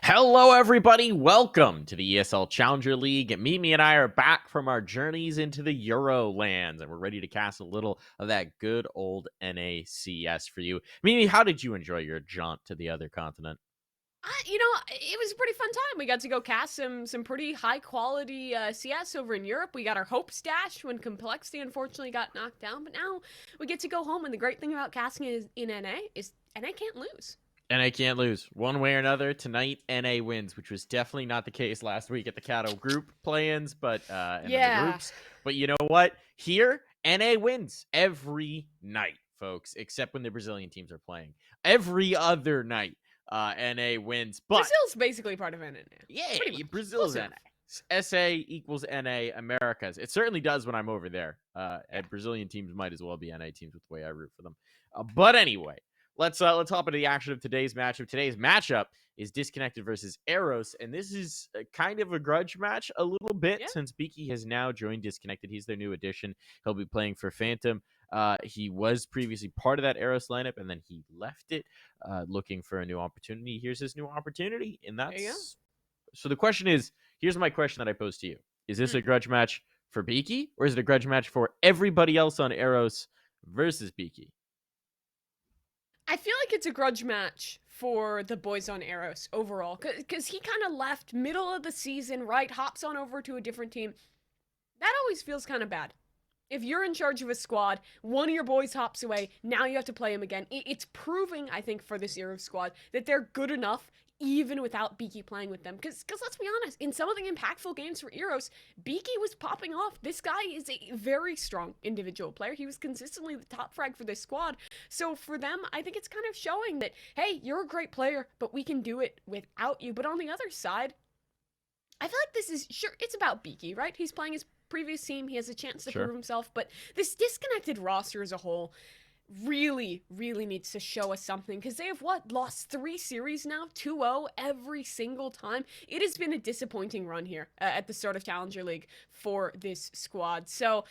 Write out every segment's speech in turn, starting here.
Hello, everybody. Welcome to the ESL Challenger League. Mimi and I are back from our journeys into the Euro lands, and we're ready to cast a little of that good old NACS for you. Mimi, how did you enjoy your jaunt to the other continent? It was a pretty fun time. We got to go cast some pretty high quality CS over in Europe. We got our hopes dashed when complexity unfortunately got knocked down, but now we get to go home. And the great thing about casting is in NA is NA can't lose. NA can't lose. One way or another, tonight NA wins, which was definitely not the case last week at the Cato group play-ins, but and in the Yeah. groups. But you know what? Here, NA wins every night, folks, except when the Brazilian teams are playing. Every other night, NA wins. But Brazil's basically part of NA. yeah, Pretty much. Brazil's Close NA. enough. SA equals NA Americas. It certainly does when I'm over there. Yeah. And Brazilian teams might as well be NA teams with the way I root for them. But anyway, let's hop into the action of today's matchup. Today's matchup is Disconnected versus Eros, and this is kind of a grudge match a little bit Yeah. since Beaky has now joined Disconnected. He's their new addition. He'll be playing for Phantom. He was previously part of that Eros lineup, and then he left it, looking for a new opportunity. Here's his new opportunity, and There you that's so the question is, here's my question that I pose to you. Is go. this a grudge match for Beaky, or is it a grudge match for everybody else on Eros versus Beaky? I feel like it's a grudge match for the boys on Eros overall, because he kind of left middle of the season, right? Hops on over to a different team. That always feels kind of bad. If you're in charge of a squad, one of your boys hops away, now you have to play him again. It's proving, I think, for this Eros squad that they're good enough even without Beaky playing with them. Because let's be honest, in some of the impactful games for Eros, Beaky was popping off. This guy is a very strong individual player. He was consistently the top frag for this squad. So for them, I think it's kind of showing that, hey, you're a great player, but we can do it without you. But on the other side, I feel like this is sure it's about Beaky, right? He's playing his previous team. He has a chance to prove Sure. himself, but this disconnected roster as a whole really needs to show us something because they have what lost 3 series now 2-0 every single time. It has been a disappointing run here at the start of Challenger League for this squad, so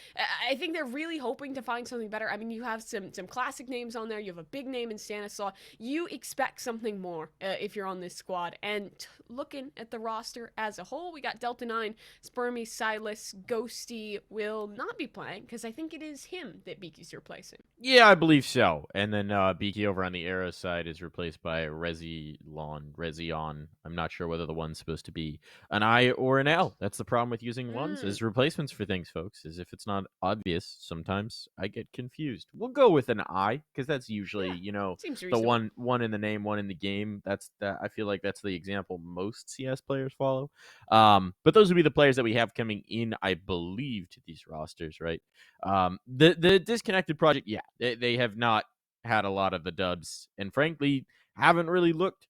I think they're really hoping to find something better. I mean, you have some classic names on there, you have a big name in Stanislaw. You expect something more if you're on this squad, and looking at the roster as a whole, we got Delta 9, Spermy, Silas, Ghosty will not be playing because I think it is him that Beaky's replacing. Yeah, I believe so. And then Beaky over on the Arrow side is replaced by Rezion. I'm not sure whether the one's supposed to be an I or an L. That's the problem with using ones Mm, as replacements for things, folks. Is if it's not obvious, sometimes I get confused. We'll go with an I because that's usually, yeah, seems the reasonable. one in the name, one in the game. That's that. I feel like that's the example most CS players follow. But those would be the players that we have coming in, I believe, to these rosters, right? The Disconnected project, yeah, they have not had a lot of the dubs, and frankly, haven't really looked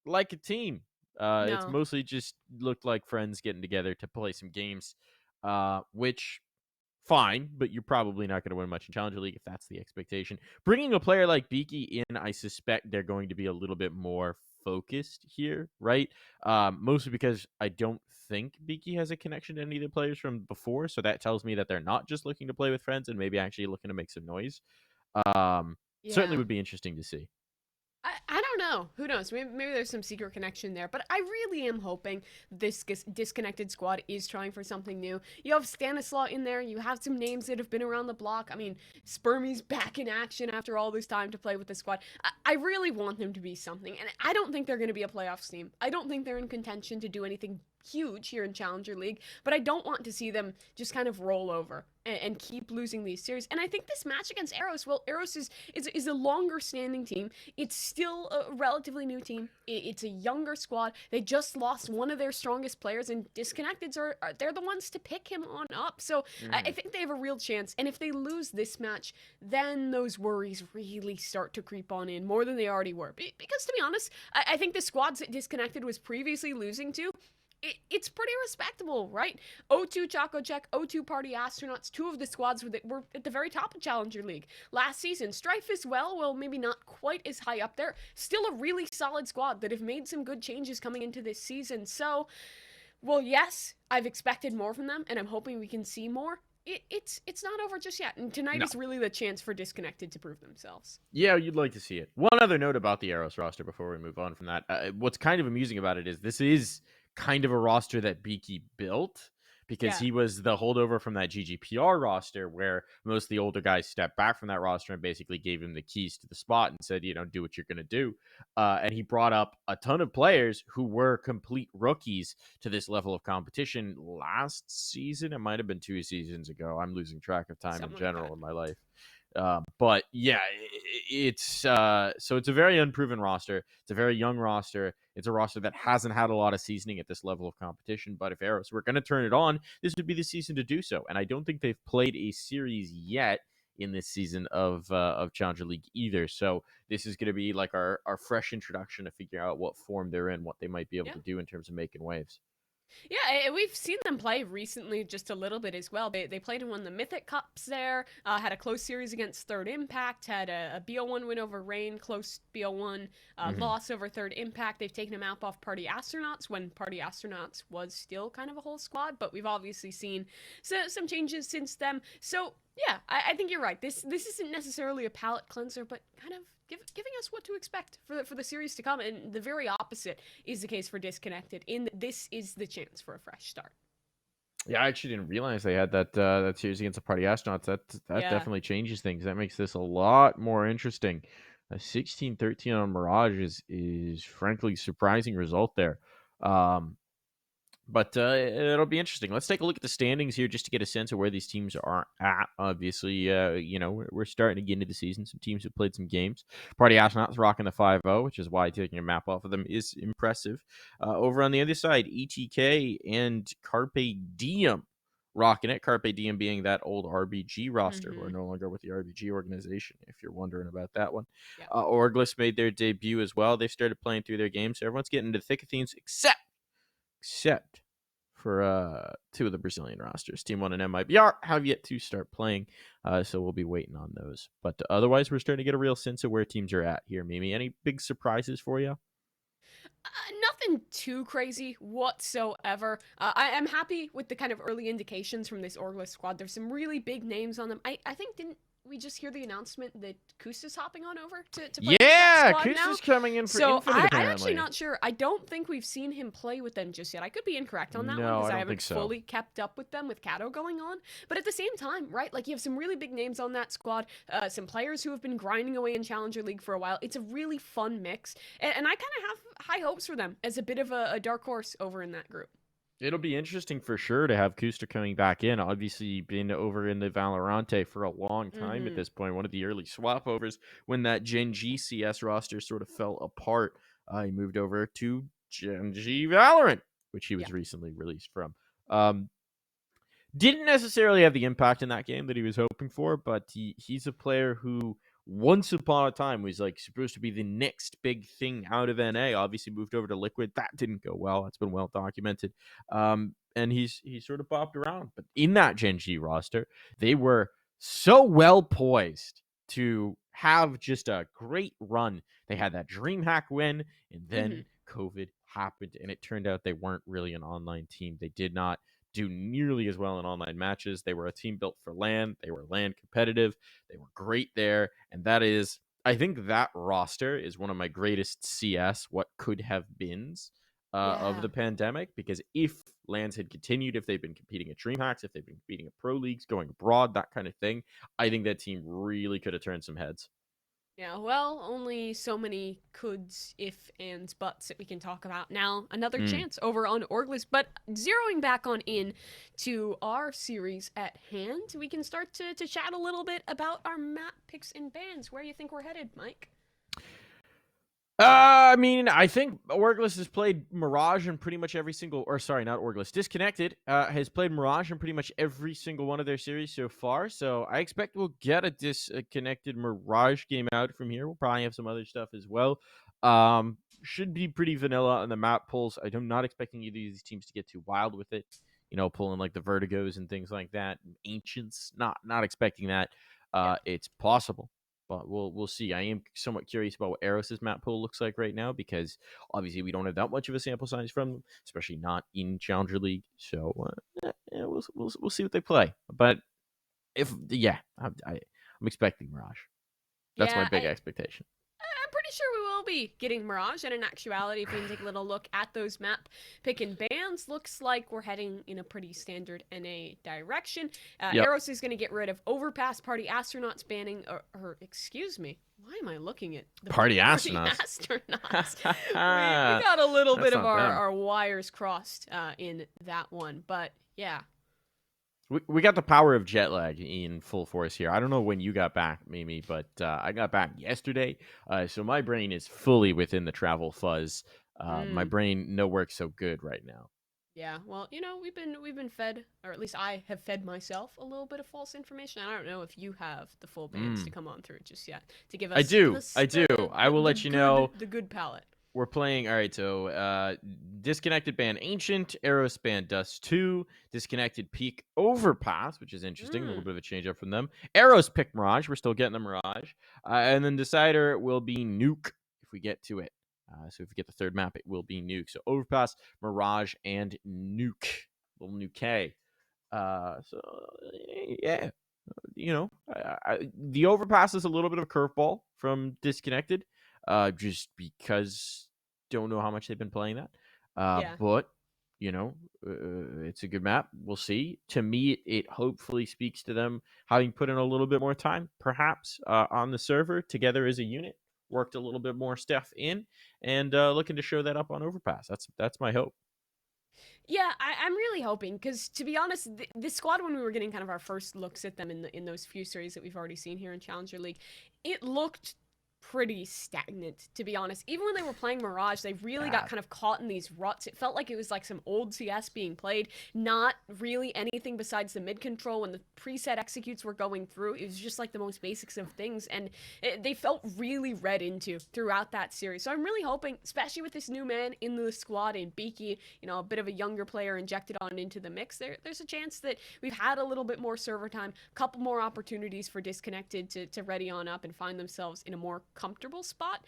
like a team. It's No. mostly just looked like friends getting together to play some games, which fine, but you're probably not going to win much in Challenger League if that's the expectation. Bringing a player like Beaky in, I suspect they're going to be a little bit more focused here, right? Mostly because I don't think Beaky has a connection to any of the players from before, so that tells me that they're not just looking to play with friends and maybe actually looking to make some noise. Certainly Yeah. would be interesting to see. I don't know. Who knows? Maybe there's some secret connection there. But I really am hoping this disconnected squad is trying for something new. You have Stanislaw in there. You have some names that have been around the block. I mean, Spermy's back in action after all this time to play with the squad. I really want them to be something. And I don't think they're going to be a playoffs team. I don't think they're in contention to do anything huge here in Challenger League, but I don't want to see them just kind of roll over and keep losing these series. And I think this match against Eros, well, Eros is a longer standing team. It's still a relatively new team. It's a younger squad. They just lost one of their strongest players, and Disconnecteds are they're the ones to pick him on up. So I Mhm. think they have a real chance. And if they lose this match, then those worries really start to creep on in more than they already were. Because to be honest, I think the squads that Disconnected was previously losing to, it's pretty respectable, right? O2 Choco Check, O2 Party Astronauts, two of the squads were at the very top of Challenger League last season. Strife as well, maybe not quite as high up there. Still a really solid squad that have made some good changes coming into this season. So, well, yes, I've expected more from them, and I'm hoping we can see more. it's not over just yet. And tonight No. is really the chance for Disconnected to prove themselves. Yeah, you'd like to see it. One other note about the Eros roster before we move on from that. What's kind of amusing about it is this is kind of a roster that Beaky built because Yeah, he was the holdover from that GGPR roster where most of the older guys stepped back from that roster and basically gave him the keys to the spot and said, do what you're going to do. And he brought up a ton of players who were complete rookies to this level of competition last season. It might have been 2 seasons ago. I'm losing track of time in something like general that. in my life. But yeah, it's so it's a very unproven roster. It's a very young roster. It's a roster that hasn't had a lot of seasoning at this level of competition. But if Eros were going to turn it on, this would be the season to do so. And I don't think they've played a series yet in this season of Challenger League either. So this is going to be like our fresh introduction to figure out what form they're in, what they might be able Yeah. to do in terms of making waves. Yeah, we've seen them play recently just a little bit as well. They played in one of the Mythic Cups there, had a close series against Third Impact, had a BO1 win over Rain, close BO1 Mm-hmm. loss over Third Impact. They've taken a map off Party Astronauts when Party Astronauts was still kind of a whole squad, but we've obviously seen some changes since then. So, yeah, I think you're right. This isn't necessarily a palate cleanser, but kind of giving us what to expect for the series to come. And the very opposite is the case for Disconnected. This is the chance for a fresh start. Yeah, I actually didn't realize they had that series against the Party Astronauts. That Yeah, definitely changes things. That makes this a lot more interesting. A 16-13 on Mirage is frankly surprising result there. Um, but it'll be interesting. Let's take a look at the standings here just to get a sense of where these teams are at. Obviously, we're starting to get into the season. Some teams have played some games. Party Astronauts rocking the 5-0, which is why taking a map off of them is impressive. Over on the other side, ETK and Carpe Diem rocking it. Carpe Diem being that old RBG roster who are mm-hmm. no longer with the RBG organization, if you're wondering about that one. Yeah, Orglis made their debut as well. They've started playing through their games. So everyone's getting into the thick of things except for two of the Brazilian rosters. Team 1 and MIBR have yet to start playing, so we'll be waiting on those. But otherwise, we're starting to get a real sense of where teams are at here, Mimi. Any big surprises for you? nothing too crazy whatsoever. I am happy with the kind of early indications from this Orglis squad. There's some really big names on them. I think didn't we just hear the announcement that Kusta's hopping on over to play with that Yeah, squad now? Kusta's coming in for So Infinite, I'm actually apparently. not sure. I don't think we've seen him play with them just yet. I could be incorrect on that one No, because I I don't think haven't so. fully kept up with them with Kato going on. But at the same time, right? Like you have some really big names on that squad, some players who have been grinding away in Challenger League for a while. It's a really fun mix, and I kind of have high hopes for them as a bit of a dark horse over in that group. It'll be interesting for sure to have Kusta coming back in. Obviously, been over in the Valorante for a long time at Mm-hmm. this point. One of the early swap overs when that Gen G CS roster sort of fell apart. He moved over to Gen G Valorant, which he Yeah. was recently released from. Um, didn't necessarily have the impact in that game that he was hoping for, but he's a player who once upon a time was like supposed to be the next big thing out of NA. Obviously moved over to Liquid. That didn't go well. That's been well documented. And he's sort of popped around. But in that Gen G roster, they were so well poised to have just a great run. They had that DreamHack win, and Mm-hmm. then COVID happened, and it turned out they weren't really an online team. They did not do nearly as well in online matches. They were a team built for LAN. They were LAN competitive. They were great there. And that is, I think that roster is one of my greatest CS, what could have beens of Yeah. the pandemic. Because if LANs had continued, if they've been competing at DreamHacks, if they've been competing at Pro Leagues, going abroad, that kind of thing, I think that team really could have turned some heads. Yeah, well, only so many coulds, if, ands, buts that we can talk about now. Another Mm. chance over on Orglis, but zeroing back on in to our series at hand, we can start to chat a little bit about our map picks and bans. Where you think we're headed, Mike? I mean, I think Orglis has played Mirage in pretty much every single, or sorry, not Orglis, Disconnected has played Mirage in pretty much every single one of their series so far. So I expect we'll get a Disconnected Mirage game out from here. We'll probably have some other stuff as well. Should be pretty vanilla on the map pulls. I'm not expecting either of these teams to get too wild with it. Pulling like the Vertigos and things like that. Ancients, not expecting that. Yeah. It's possible. But we'll see. I am somewhat curious about what Eros's map pool looks like right now because obviously we don't have that much of a sample size from them, especially not in Challenger League. So yeah, we'll see what they play. But I'm expecting Mirage. That's my Yeah, big expectation. I'm pretty sure we will be getting Mirage, and in actuality, if we can take a little look at those map pick and bans, looks like we're heading in a pretty standard NA direction. Yep. Eros is going to get rid of Overpass, Party Astronauts banning, or excuse me, why am I looking at the Party Party Astronauts. Astronauts? We got a little That's bit of not them. our wires crossed in that one, but yeah. We got the power of jet lag in full force here. I don't know when you got back, Mimi, but I got back yesterday. So my brain is fully within the travel fuzz. My brain no works so good right now. Yeah, well, we've been fed, or at least I have fed myself a little bit of false information. I don't know if you have the full bans to come on through just yet to give I us do. I do. the I will let you know. the good palette. We're playing. All right, so Disconnected ban Ancient, Eros ban Dust 2, Disconnected peak Overpass, which is interesting, a little bit of a change up from them. Eros pick Mirage, we're still getting the Mirage. And then Decider will be Nuke if we get to it. So if we get the third map, it will be Nuke. So Overpass, Mirage, and Nuke. Little Nuke. So, yeah. The Overpass is a little bit of a curveball from Disconnected. Just because don't know how much they've been playing that. But it's a good map. We'll see. To me, it hopefully speaks to them having put in a little bit more time, perhaps, on the server together as a unit, worked a little bit more stuff in, and looking to show that up on Overpass. That's my hope. Yeah, I'm really hoping, because to be honest, this squad, when we were getting kind of our first looks at them in those few series that we've already seen here in Challenger League, it looked pretty stagnant, to be honest. Even when they were playing Mirage, they really got kind of caught in these ruts. It felt like it was like some old CS being played, not really anything besides the mid control. When the preset executes were going through, it was just like the most basics of things, and they felt really read into throughout that series. So I'm really hoping, especially with this new man in the squad and Beaky, a bit of a younger player injected on into the mix, there's a chance that we've had a little bit more server time, a couple more opportunities for Disconnected to ready on up and find themselves in a more comfortable spot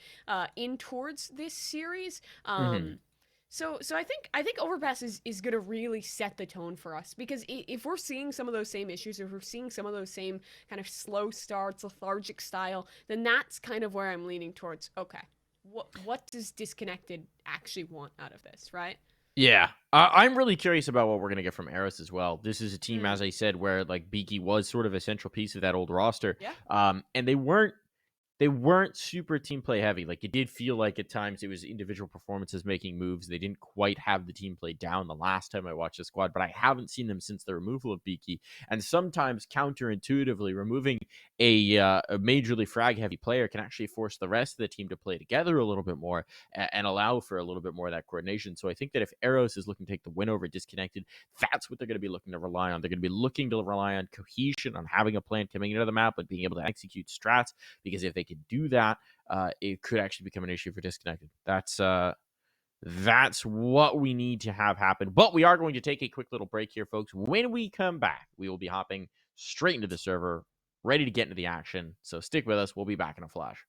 in towards this series. So I think Overpass is going to really set the tone for us, because if we're seeing some of those same issues, if we're seeing some of those same kind of slow starts, lethargic style, then that's kind of where I'm leaning towards. Okay, what does Disconnected actually want out of this, right? Yeah, I'm really curious about what we're going to get from Eros as well. This is a team, as I said, where like Beaky was sort of a central piece of that old roster. Yeah. And they weren't super team play heavy. Like, it did feel like at times it was individual performances making moves. They didn't quite have the team play down the last time I watched the squad, but I haven't seen them since the removal of Beaky. And sometimes counterintuitively, removing a majorly frag heavy player can actually force the rest of the team to play together a little bit more and allow for a little bit more of that coordination. So I think that if Eros is looking to take the win over Disconnected, that's what they're going to be looking to rely on. They're going to be looking to rely on cohesion, on having a plan coming into the map, but being able to execute strats, because if they could do that, it could actually become an issue for Disconnected. That's what we need to have happen. But we are going to take a quick little break here, folks. When we come back, we will be hopping straight into the server, ready to get into the action. So stick with us. We'll be back in a flash.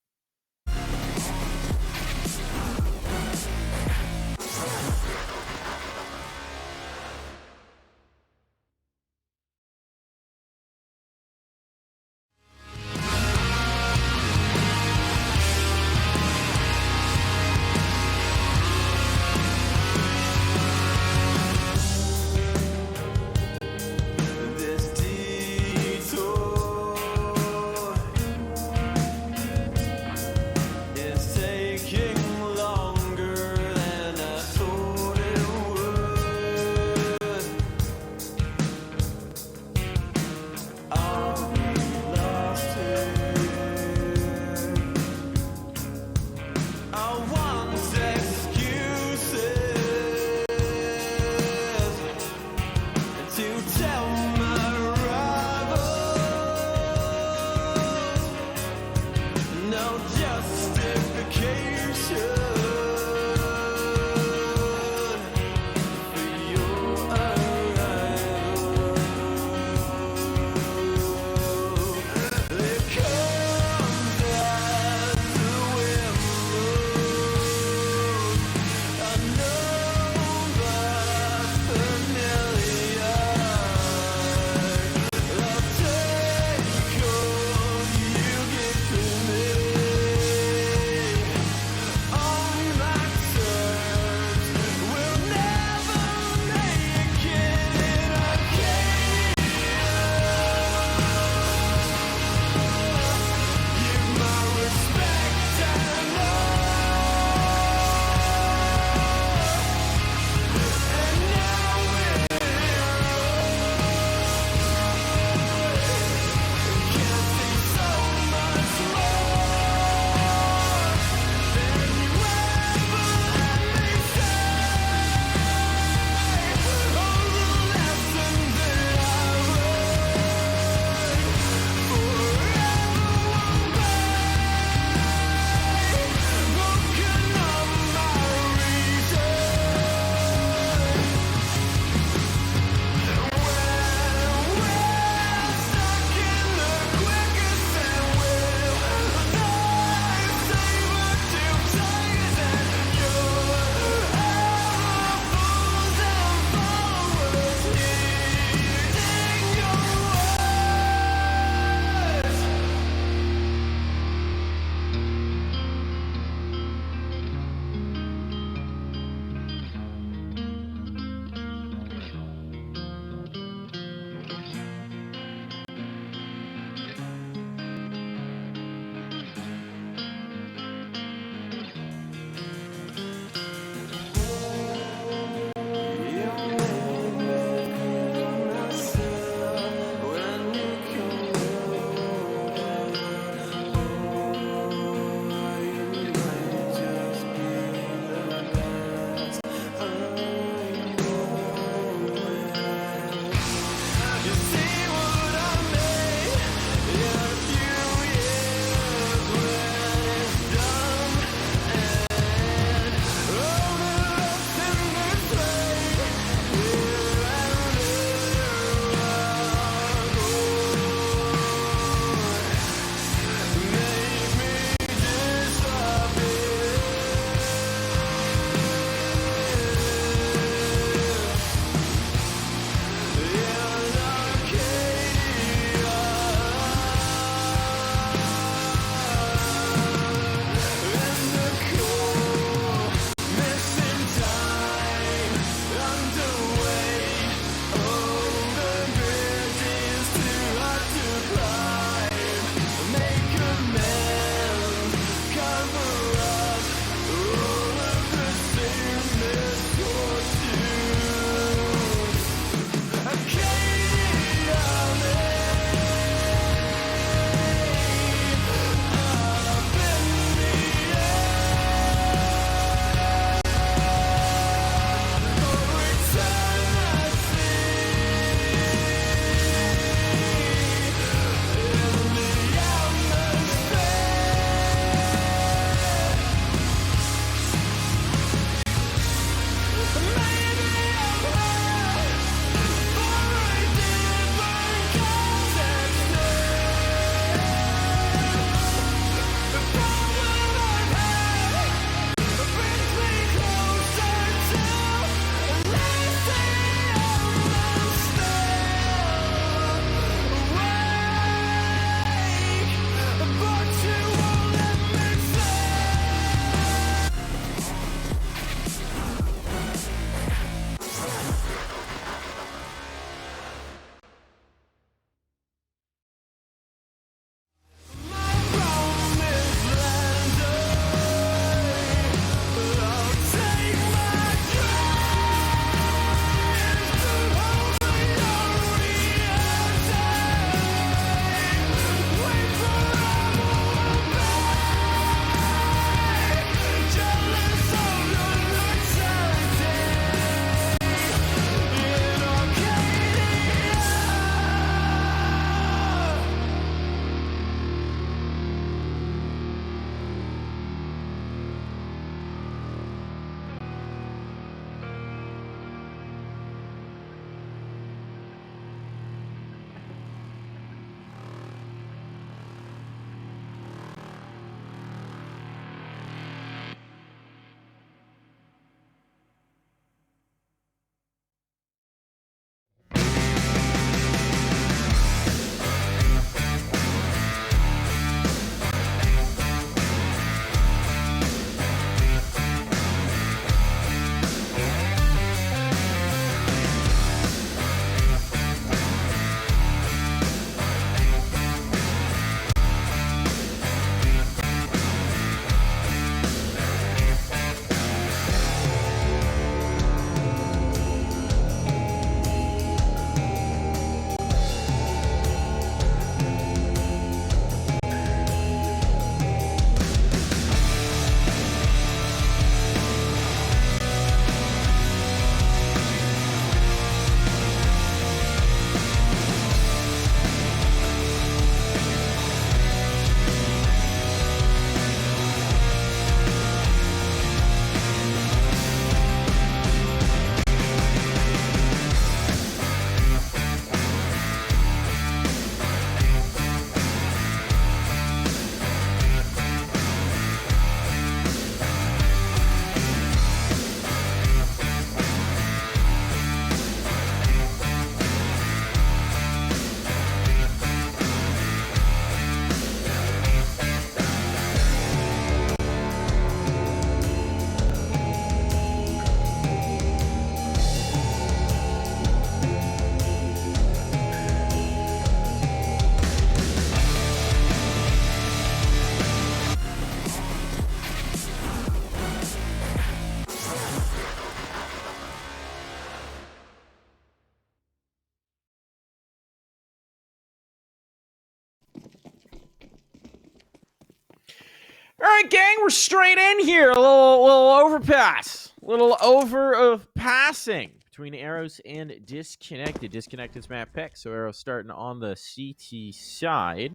All right, gang, we're straight in here. A little overpass. A little over of passing between Eros and Disconnected. Disconnected's map pick, so Eros starting on the CT side.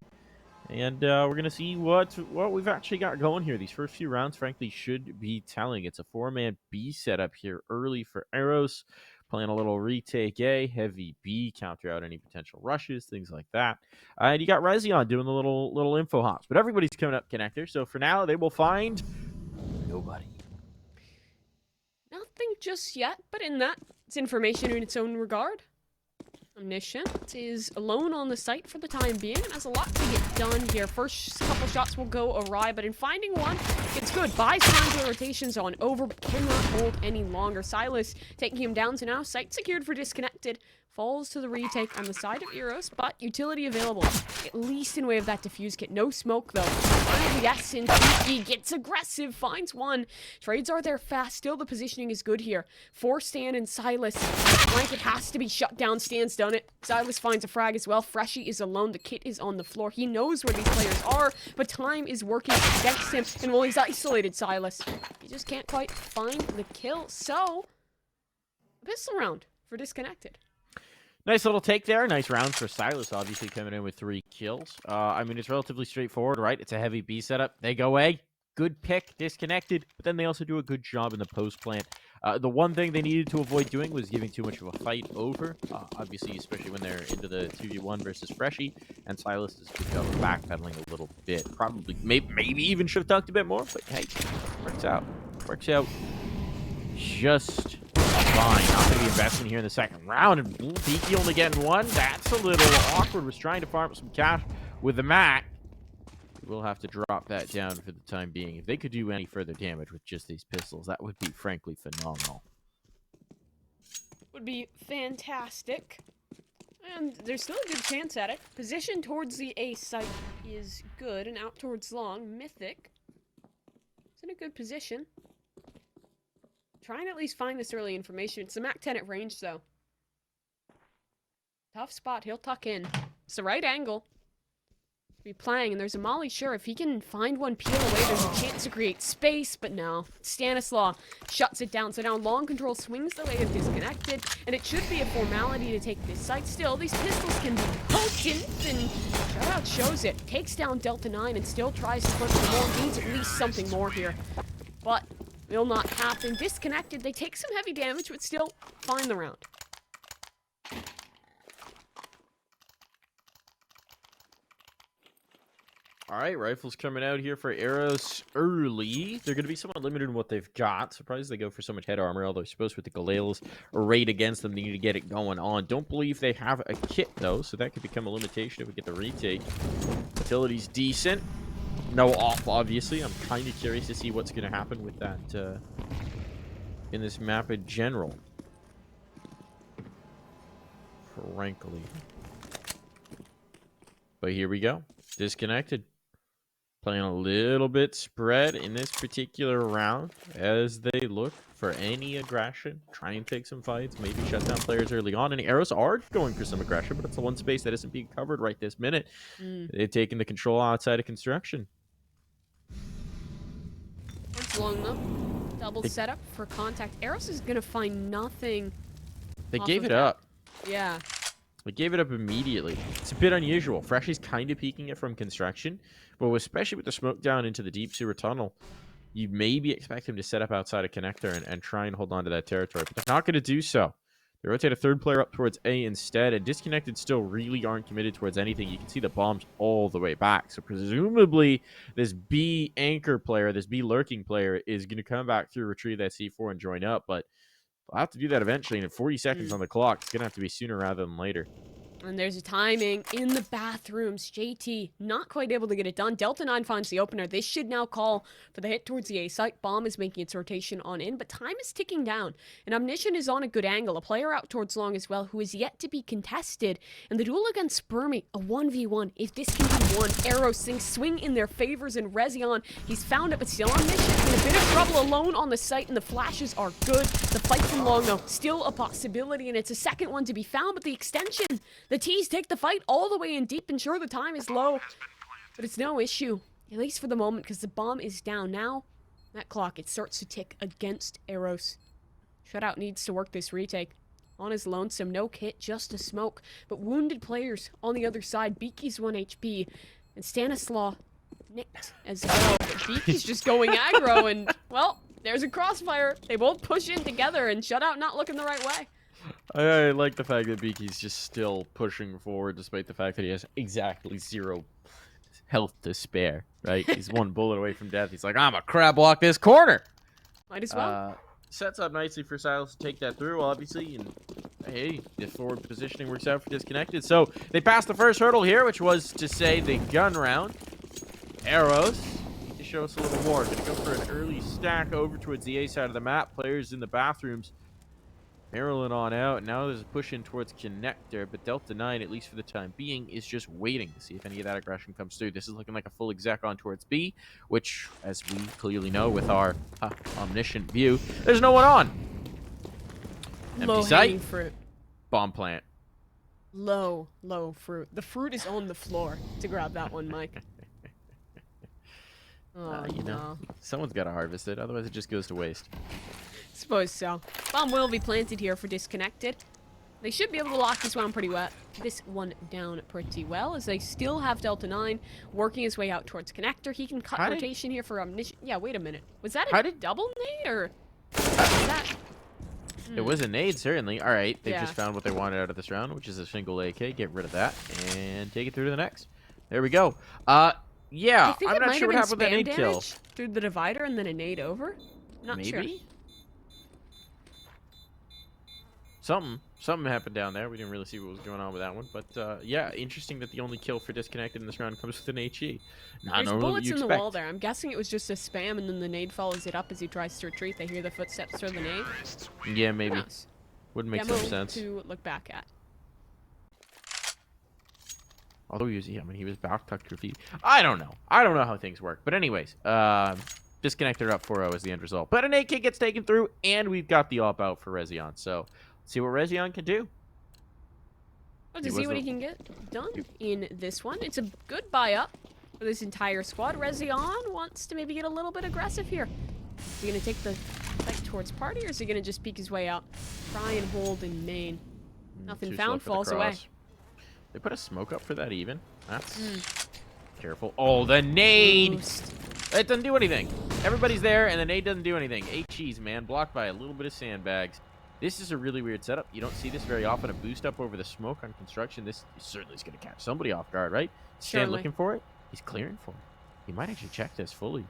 And we're going to see what we've actually got going here. These first few rounds, frankly, should be telling. It's a 4-man B setup here early for Eros. Playing a little retake A, heavy B, counter out any potential rushes, things like that. And you got Rezion doing the little info hops. But everybody's coming up connector. So for now, they will find nobody. Nothing just yet, but in that, it's information in its own regard. Omniscient is alone on the site for the time being and has a lot to get done here. First couple shots will go awry, but in finding one, it's good. Buys time to rotations on over, but cannot hold any longer. Silas taking him down to now. Site secured for Disconnected. Falls to the retake on the side of Eros, but utility available. At least in way of that defuse kit. No smoke, though. Yes, and he gets aggressive. Finds one. Trades are there fast. Still, the positioning is good here. For Stan and Silas. Blanket has to be shut down. Stan's done it. Silas finds a frag as well. Freshie is alone. The kit is on the floor. He knows where these players are, but time is working against him. And well, he's isolated Silas. He just can't quite find the kill. So, a pistol round for Disconnected. Nice little take there. Nice round for Silas, obviously coming in with 3 kills. I mean, it's relatively straightforward, right? It's a heavy B setup. They go A. Good pick, Disconnected. But then they also do a good job in the post plant. The one thing they needed to avoid doing was giving too much of a fight over. Obviously, especially when they're into the 2v1 versus Freshie. And Silas does a good job of backpedaling a little bit. Probably, maybe even should have dunked a bit more. But hey, works out. Works out just fine. Not going to be investing here in the second round. And Beaky only getting one. That's a little awkward. Was trying to farm some cash with the Mac. We'll have to drop that down for the time being. If they could do any further damage with just these pistols, that would be frankly phenomenal. Would be fantastic. And there's still a good chance at it. Position towards the A site is good, and out towards long. Mythic is in a good position. Try and at least find this early information. It's the Mac 10 at range, though. Tough spot. He'll tuck in. It's the right angle to be playing, and there's a Molly. Sure, if he can find one peel away, there's a chance to create space, but no. Stanislaw shuts it down. So now long control swings the way of Disconnected, and it should be a formality to take this site. Still, these pistols can be potent, and Shutout shows it. Takes down Delta 9 and still tries to push for more. Needs at least something more here. But will not happen. Disconnected. They take some heavy damage, but still find the round. All right, rifles coming out here for Eros early. They're going to be somewhat limited in what they've got. Surprised they go for so much head armor, although I suppose with the Galales arrayed against them, they need to get it going on. Don't believe they have a kit, though, so that could become a limitation if we get the retake. Utility's decent. No off, obviously. I'm kind of curious to see what's going to happen with that in this map in general. Frankly. But here we go. Disconnected. Playing a little bit spread in this particular round as they look for any aggression. Try and take some fights. Maybe shut down players early on. And Eros are going for some aggression, but it's the one space that isn't being covered right this minute. They've taken the control outside of construction. That's long though. Double setup for contact. Eros is gonna find nothing. They gave it up. Yeah. They gave it up immediately. It's a bit unusual. Freshie's kind of peeking it from construction, but especially with the smoke down into the deep sewer tunnel, you maybe expect him to set up outside a connector and try and hold on to that territory, but they're not going to do so. They rotate a third player up towards A instead, and Disconnected still really aren't committed towards anything. You can see the bombs all the way back, so presumably this B anchor player, this B lurking player, is going to come back through, retrieve that C4, and join up, but they'll have to do that eventually, and in 40 seconds on the clock, it's going to have to be sooner rather than later. And there's a timing in the bathrooms. JT not quite able to get it done. Delta 9 finds the opener. They should now call for the hit towards the A site. Bomb is making its rotation on in, but time is ticking down. And Omniscient is on a good angle. A player out towards long as well who is yet to be contested. And the duel against Spermy, a 1v1. If this can be won, Eros things swing in their favors, and Rezion, he's found it, but still Omniscient in a bit of trouble alone on the site, and the flashes are good. The fight from long, though, still a possibility, and it's a second one to be found, but the extension, the T's take the fight all the way in deep, and sure, the time is low, but it's no issue. At least for the moment, because the bomb is down now. That clock, it starts to tick against Eros. Shutout needs to work this retake. On his lonesome, no kit, just a smoke. But wounded players on the other side. Beaky's 1 HP. And Stanislaw nicked as well. But Beaky's just going aggro and, well, there's a crossfire. They both push in together and Shutout not looking the right way. I like the fact that Beaky's just still pushing forward despite the fact that he has exactly 0 health to spare, right? He's 1 bullet away from death. He's like, I'm a crab walk this corner. Might as well. Sets up nicely for Silas to take that through, obviously, and hey, the forward positioning works out for Disconnected. So they passed the first hurdle here, which was to say the gun round. Eros need to show us a little more. Gonna go for an early stack over towards the A side of the map. Players in the bathrooms barreling on out. Now there's a push in towards Connector, but Delta 9, at least for the time being, is just waiting to see if any of that aggression comes through. This is looking like a full exec on towards B, which, as we clearly know with our omniscient view, there's no one on. Empty site. Fruit. Bomb plant. Low fruit. The fruit is on the floor to grab that one, Mike. Oh, you know, someone's got to harvest it, otherwise it just goes to waste. Suppose so. Bomb will be planted here for Disconnected. They should be able to lock this one down pretty well, as they still have Delta 9 working his way out towards Connector. He can cut rotation here for Omniscient. Yeah, wait a minute. Was that a double nade, or was that... It was a nade, certainly. All right, they just found what they wanted out of this round, which is a single AK. Get rid of that and take it through to the next. There we go. Yeah, I'm not sure what happened with that nade kill. Through the divider and then a nade over? Not sure. Something happened down there. We didn't really see what was going on with that one. But, yeah, interesting that the only kill for Disconnected in this round comes with an HE. There's bullets in the wall there. I'm guessing it was just a spam, and then the nade follows it up as he tries to retreat. They hear the footsteps through the nade. Yeah, maybe. Wouldn't make some sense. To look back at. Although he was back tucked to feet. I don't know. I don't know how things work. But anyways, Disconnected up 4-0 is the end result. But an AK gets taken through, and we've got the op out for Rezion. So, see what Rezion can do. Oh, to see what he can get done in this one. It's a good buy up for this entire squad. Rezion wants to maybe get a little bit aggressive here. Is he going to take the fight towards party, or is he going to just peek his way out? Try and hold in main. Nothing found, falls away. They put a smoke up for that even. That's careful. Oh, the nade! It doesn't do anything. Everybody's there, and the nade doesn't do anything. HEs, man. Blocked by a little bit of sandbags. This is a really weird setup. You don't see this very often. A boost up over the smoke on construction. This certainly is going to catch somebody off guard, right? Stan looking for it. He's clearing for it. He might actually check this fully.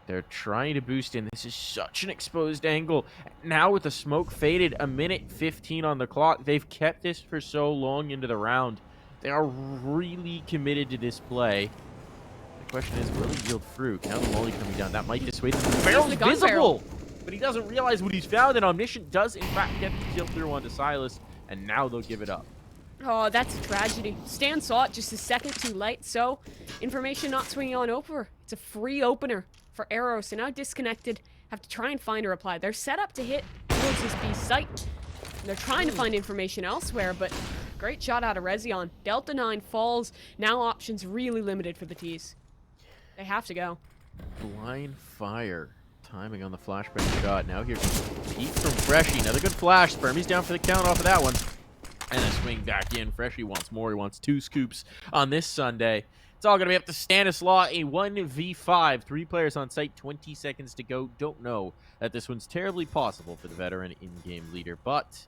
They're trying to boost in. This is such an exposed angle. Now with the smoke faded, 1:15 on the clock. They've kept this for so long into the round. They are really committed to this play. The question is, will it yield fruit? Now the molly coming down. That might dissuade them. The barrel's visible! But he doesn't realize what he's found, and Omniscient does, in fact, get the kill through onto Silas, and now they'll give it up. Oh, that's a tragedy. Stan saw it just a second too late, so information not swinging on over. It's a free opener for Eros, and now Disconnected have to try and find a reply. They're set up to hit towards his B site. They're trying to find information elsewhere, but great shot out of Rezion. Delta 9 falls. Now options really limited for the T's. They have to go. Blind fire. Timing on the flashbang shot. Now here's Pete from Freshie. Another good flash. Spermie's down for the count off of that one. And a swing back in. Freshie wants more. He wants 2 scoops on this Sunday. It's all going to be up to Stanislaw. A 1v5. 3 players on site. 20 seconds to go. Don't know that this one's terribly possible for the veteran in-game leader. But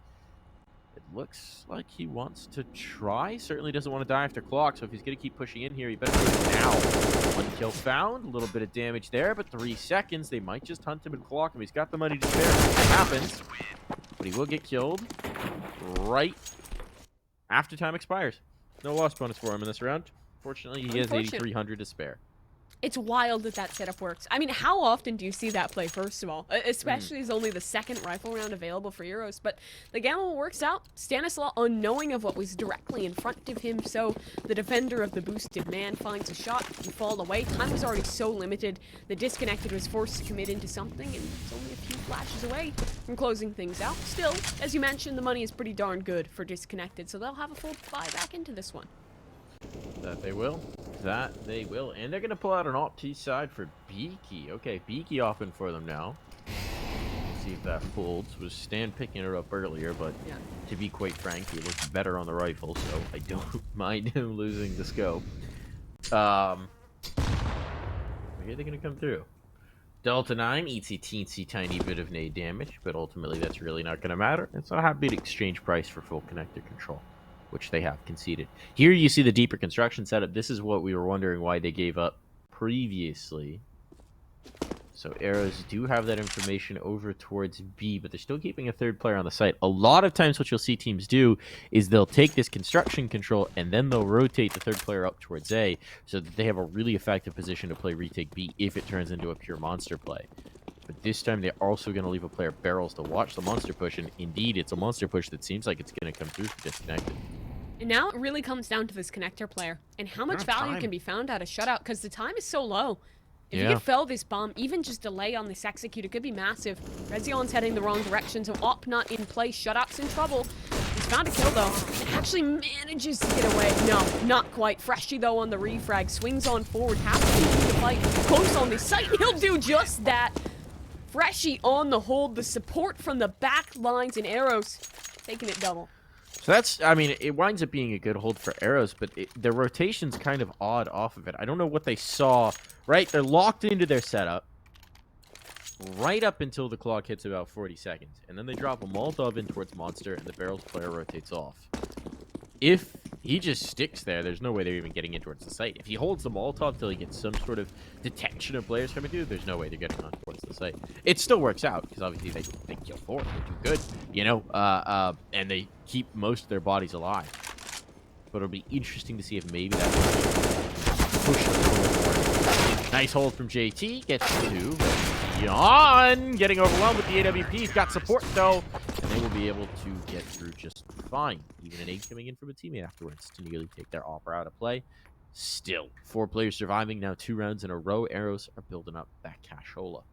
it looks like he wants to try. Certainly doesn't want to die after clock. So if he's going to keep pushing in here, he better do it now. 1 kill found. A little bit of damage there. But 3 seconds. They might just hunt him and clock him. He's got the money to spare. It happens. But he will get killed right after time expires. No loss bonus for him in this round. Fortunately, he has 8,300 to spare. It's wild that that setup works. I mean, how often do you see that play, first of all? Especially as only the second rifle round available for Eros. But the gamble works out. Stanislaw, unknowing of what was directly in front of him, so the defender of the boosted man finds a shot and fall away. Time was already so limited. The Disconnected was forced to commit into something, and it's only a few flashes away from closing things out. Still, as you mentioned, the money is pretty darn good for Disconnected, so they'll have a full buy back into this one. That they will. that they will. And they're going to pull out an op T side for Beaky. Okay, Beaky open for them now. See if that folds. Was Stan picking it up earlier, but Yeah. to be quite frank, he looks better on the rifle, so I don't mind him losing the scope. Here they're going to come through. Delta 9 eats a teensy tiny bit of nade damage, but ultimately that's really not going to matter. It's a happy exchange price for full connector control, which they have conceded. Here you see the deeper construction setup. This is what we were wondering why they gave up previously. So Eros do have that information over towards B, but they're still keeping a third player on the site. A lot of times what you'll see teams do is they'll take this construction control and then they'll rotate the third player up towards A so that they have a really effective position to play retake B if it turns into a pure monster play. But this time they're also going to leave a player barrels to watch the monster push, and indeed it's a monster push that seems like it's going to come through for Disconnected. And now it really comes down to this connector player and how much value can be found out of shutout because the time is so low. If you can fell this bomb, even just delay on this execute, it could be massive. Rezion's heading the wrong direction, so Op not in place. Shutout's in trouble. He's found a kill, though, and actually manages to get away. No, not quite. Freshy, though, on the refrag. Swings on forward. Has to continue to fight close on this site. He'll do just that. Freshy on the hold. The support from the back lines in Eros taking it double. So that's, I mean, it winds up being a good hold for Eros, but the rotation's kind of odd off of it. I don't know what they saw, right? They're locked into their setup right up until the clock hits about 40 seconds. And then they drop a Molotov in towards Monster, and the barrels player rotates off. If he just sticks there, there's no way they're even getting in towards the site. If he holds the Molotov till he gets some sort of detection of players coming through, there's no way they're getting on towards the site. It still works out, because obviously they kill 4. They're too good, you know, and they keep most of their bodies alive. But it'll be interesting to see if maybe that push them forward. Nice hold from JT. Gets 2. Jan getting overwhelmed with the AWP. He's got support, though, and they will be able to get through just fine. Even an 8 coming in from a teammate afterwards to nearly take their opera out of play. Still, 4 players surviving now 2 rounds in a row. Arrows are building up that cashola.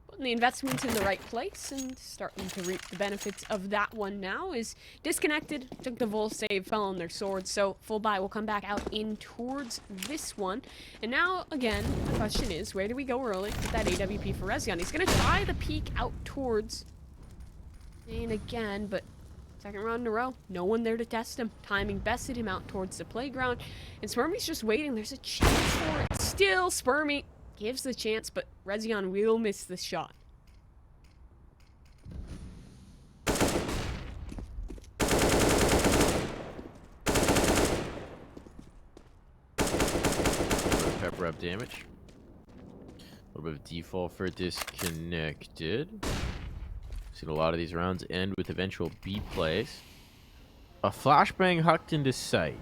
Putting the investment in the right place and starting to reap the benefits of that one now is Disconnected. Took the Vol save, fell on their swords, so full buy will come back out in towards this one. And now, again, the question is, where do we go early with that AWP for Rezion? He's going to try the peek out towards Main again, but second round in a row, no one there to test him. Timing bested him out towards the playground, and Spermy's just waiting. There's a chance for it. Still, Spermy gives the chance, but Rezion will miss the shot. Pepper up damage. A little bit of default for Disconnected. Seen a lot of these rounds end with eventual B plays. A flashbang hucked into sight.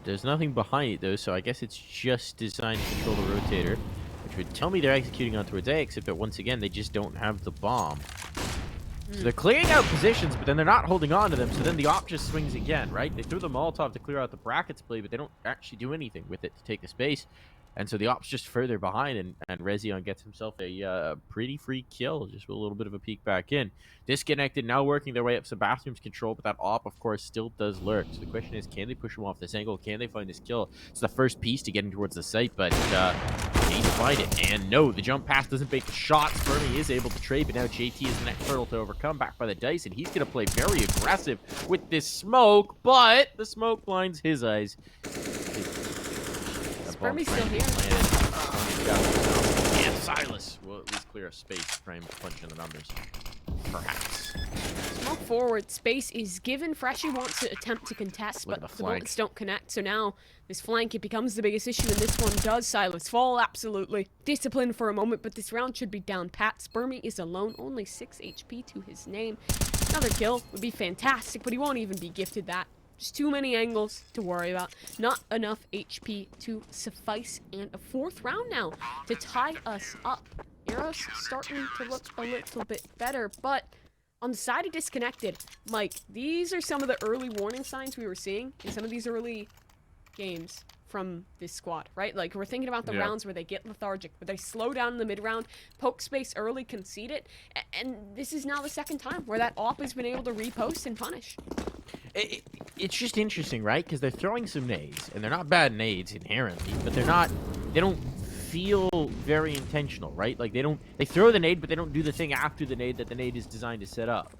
There's nothing behind it, though, so I guess it's just designed to control the rotator, which would tell me they're executing on towards A, except that once again, they just don't have the bomb. So they're clearing out positions, but then they're not holding on to them, so then the op just swings again, right? They threw the Molotov to clear out the brackets play, but they don't actually do anything with it to take the space. And so the op's just further behind, and Rezion gets himself a pretty free kill, just with a little bit of a peek back in. Disconnected, now working their way up some bathrooms control, but that op, of course, still does lurk. So the question is, can they push him off this angle? Can they find this kill? It's the first piece to getting towards the site, but they need to find it. And no, the jump pass doesn't make the shot. Fermi is able to trade, but now JT is the next hurdle to overcome, back by the dice, and he's going to play very aggressive with this smoke, but the smoke blinds his eyes. Spermy's still here. And Silas will at least clear a space for him to punch in the numbers. Perhaps. Smoke forward. Space is given. Freshy wants to attempt to contest, but the bullets don't connect. So now this flank, it becomes the biggest issue, and this one does. Silas fall, absolutely. Discipline for a moment, but this round should be down pat. Spermy is alone, only 6 HP to his name. Another kill would be fantastic, but he won't even be gifted that. Just too many angles to worry about. Not enough HP to suffice. And a 4th round now to tie us up. Eros starting to look a little bit better, but on the side of Disconnected, Mike, these are some of the early warning signs we were seeing in some of these early games from this squad, right? Like, we're thinking about the rounds where they get lethargic, where they slow down in the mid-round, poke space early, concede it, and this is now the second time where that op has been able to repost and punish. It's just interesting, right? Because they're throwing some nades, and they're not bad nades inherently, but they're not. They don't feel very intentional, right? Like they throw the nade, but they don't do the thing after the nade that the nade is designed to set up.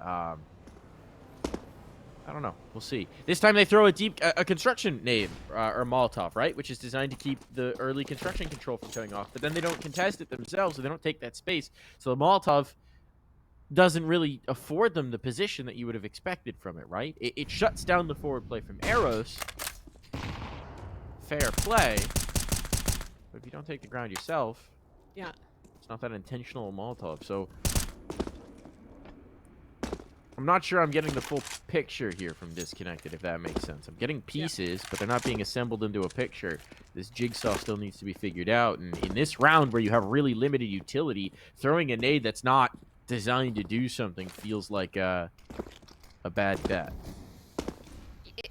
Um, I don't know. We'll see. This time they throw a construction nade or Molotov, right? Which is designed to keep the early construction control from shutting off. But then they don't contest it themselves, so they don't take that space. So the Molotov doesn't really afford them the position that you would have expected from it, right? It shuts down the forward play from Eros. Fair play. But if you don't take the ground yourself, Yeah. it's not that intentional Molotov. So I'm not sure I'm getting the full picture here from Disconnected, if that makes sense. I'm getting pieces, but they're not being assembled into a picture. This jigsaw still needs to be figured out. And in this round where you have really limited utility, throwing a nade that's not designed to do something feels like a bad bet.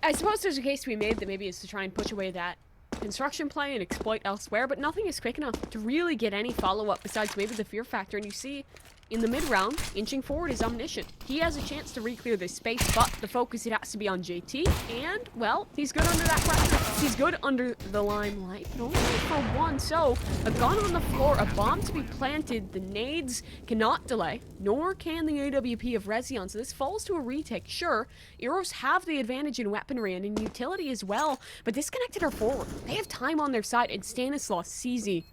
I suppose there's a case to be made that maybe it's to try and push away that construction play and exploit elsewhere, but nothing is quick enough to really get any follow-up besides maybe the fear factor. And you see, in the mid-round, inching forward is omniscient. He has a chance to re-clear this space, but the focus, it has to be on JT, and, well, he's good under that pressure. He's good under the limelight, but only for one. So, a gun on the floor, a bomb to be planted, the nades cannot delay, nor can the AWP of Rezion. So this falls to a retake. Sure, Eros have the advantage in weaponry and in utility as well, but Disconnected are forward. They have time on their side, and Stanislaus CZ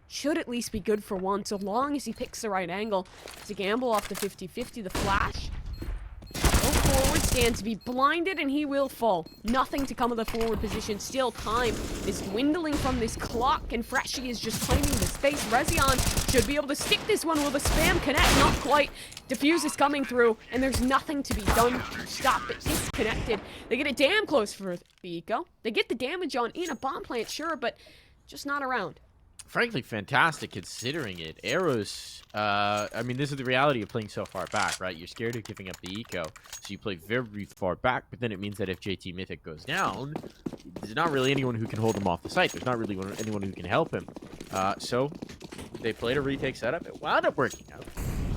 should at least be good for one, so long as he picks the right angle. It's a gamble off the 50-50, the flash. Go forward, Stan to be blinded, and he will fall. Nothing to come of the forward position. Still, time is dwindling from this clock, and Freshie is just claiming the space. Rezion should be able to stick this one. Will the spam connect? Not quite. Diffuse is coming through, and there's nothing to be done to stop it. Disconnected. They get it damn close for the eco. They get the damage on in a bomb plant, sure, but just not around. Frankly, fantastic considering it. Eros, I mean, this is the reality of playing so far back, right? You're scared of giving up the eco, so you play very far back, but then it means that if JT Mythic goes down, there's not really anyone who can hold him off the site. There's not really anyone who can help him. So they played a retake setup. It wound up working out.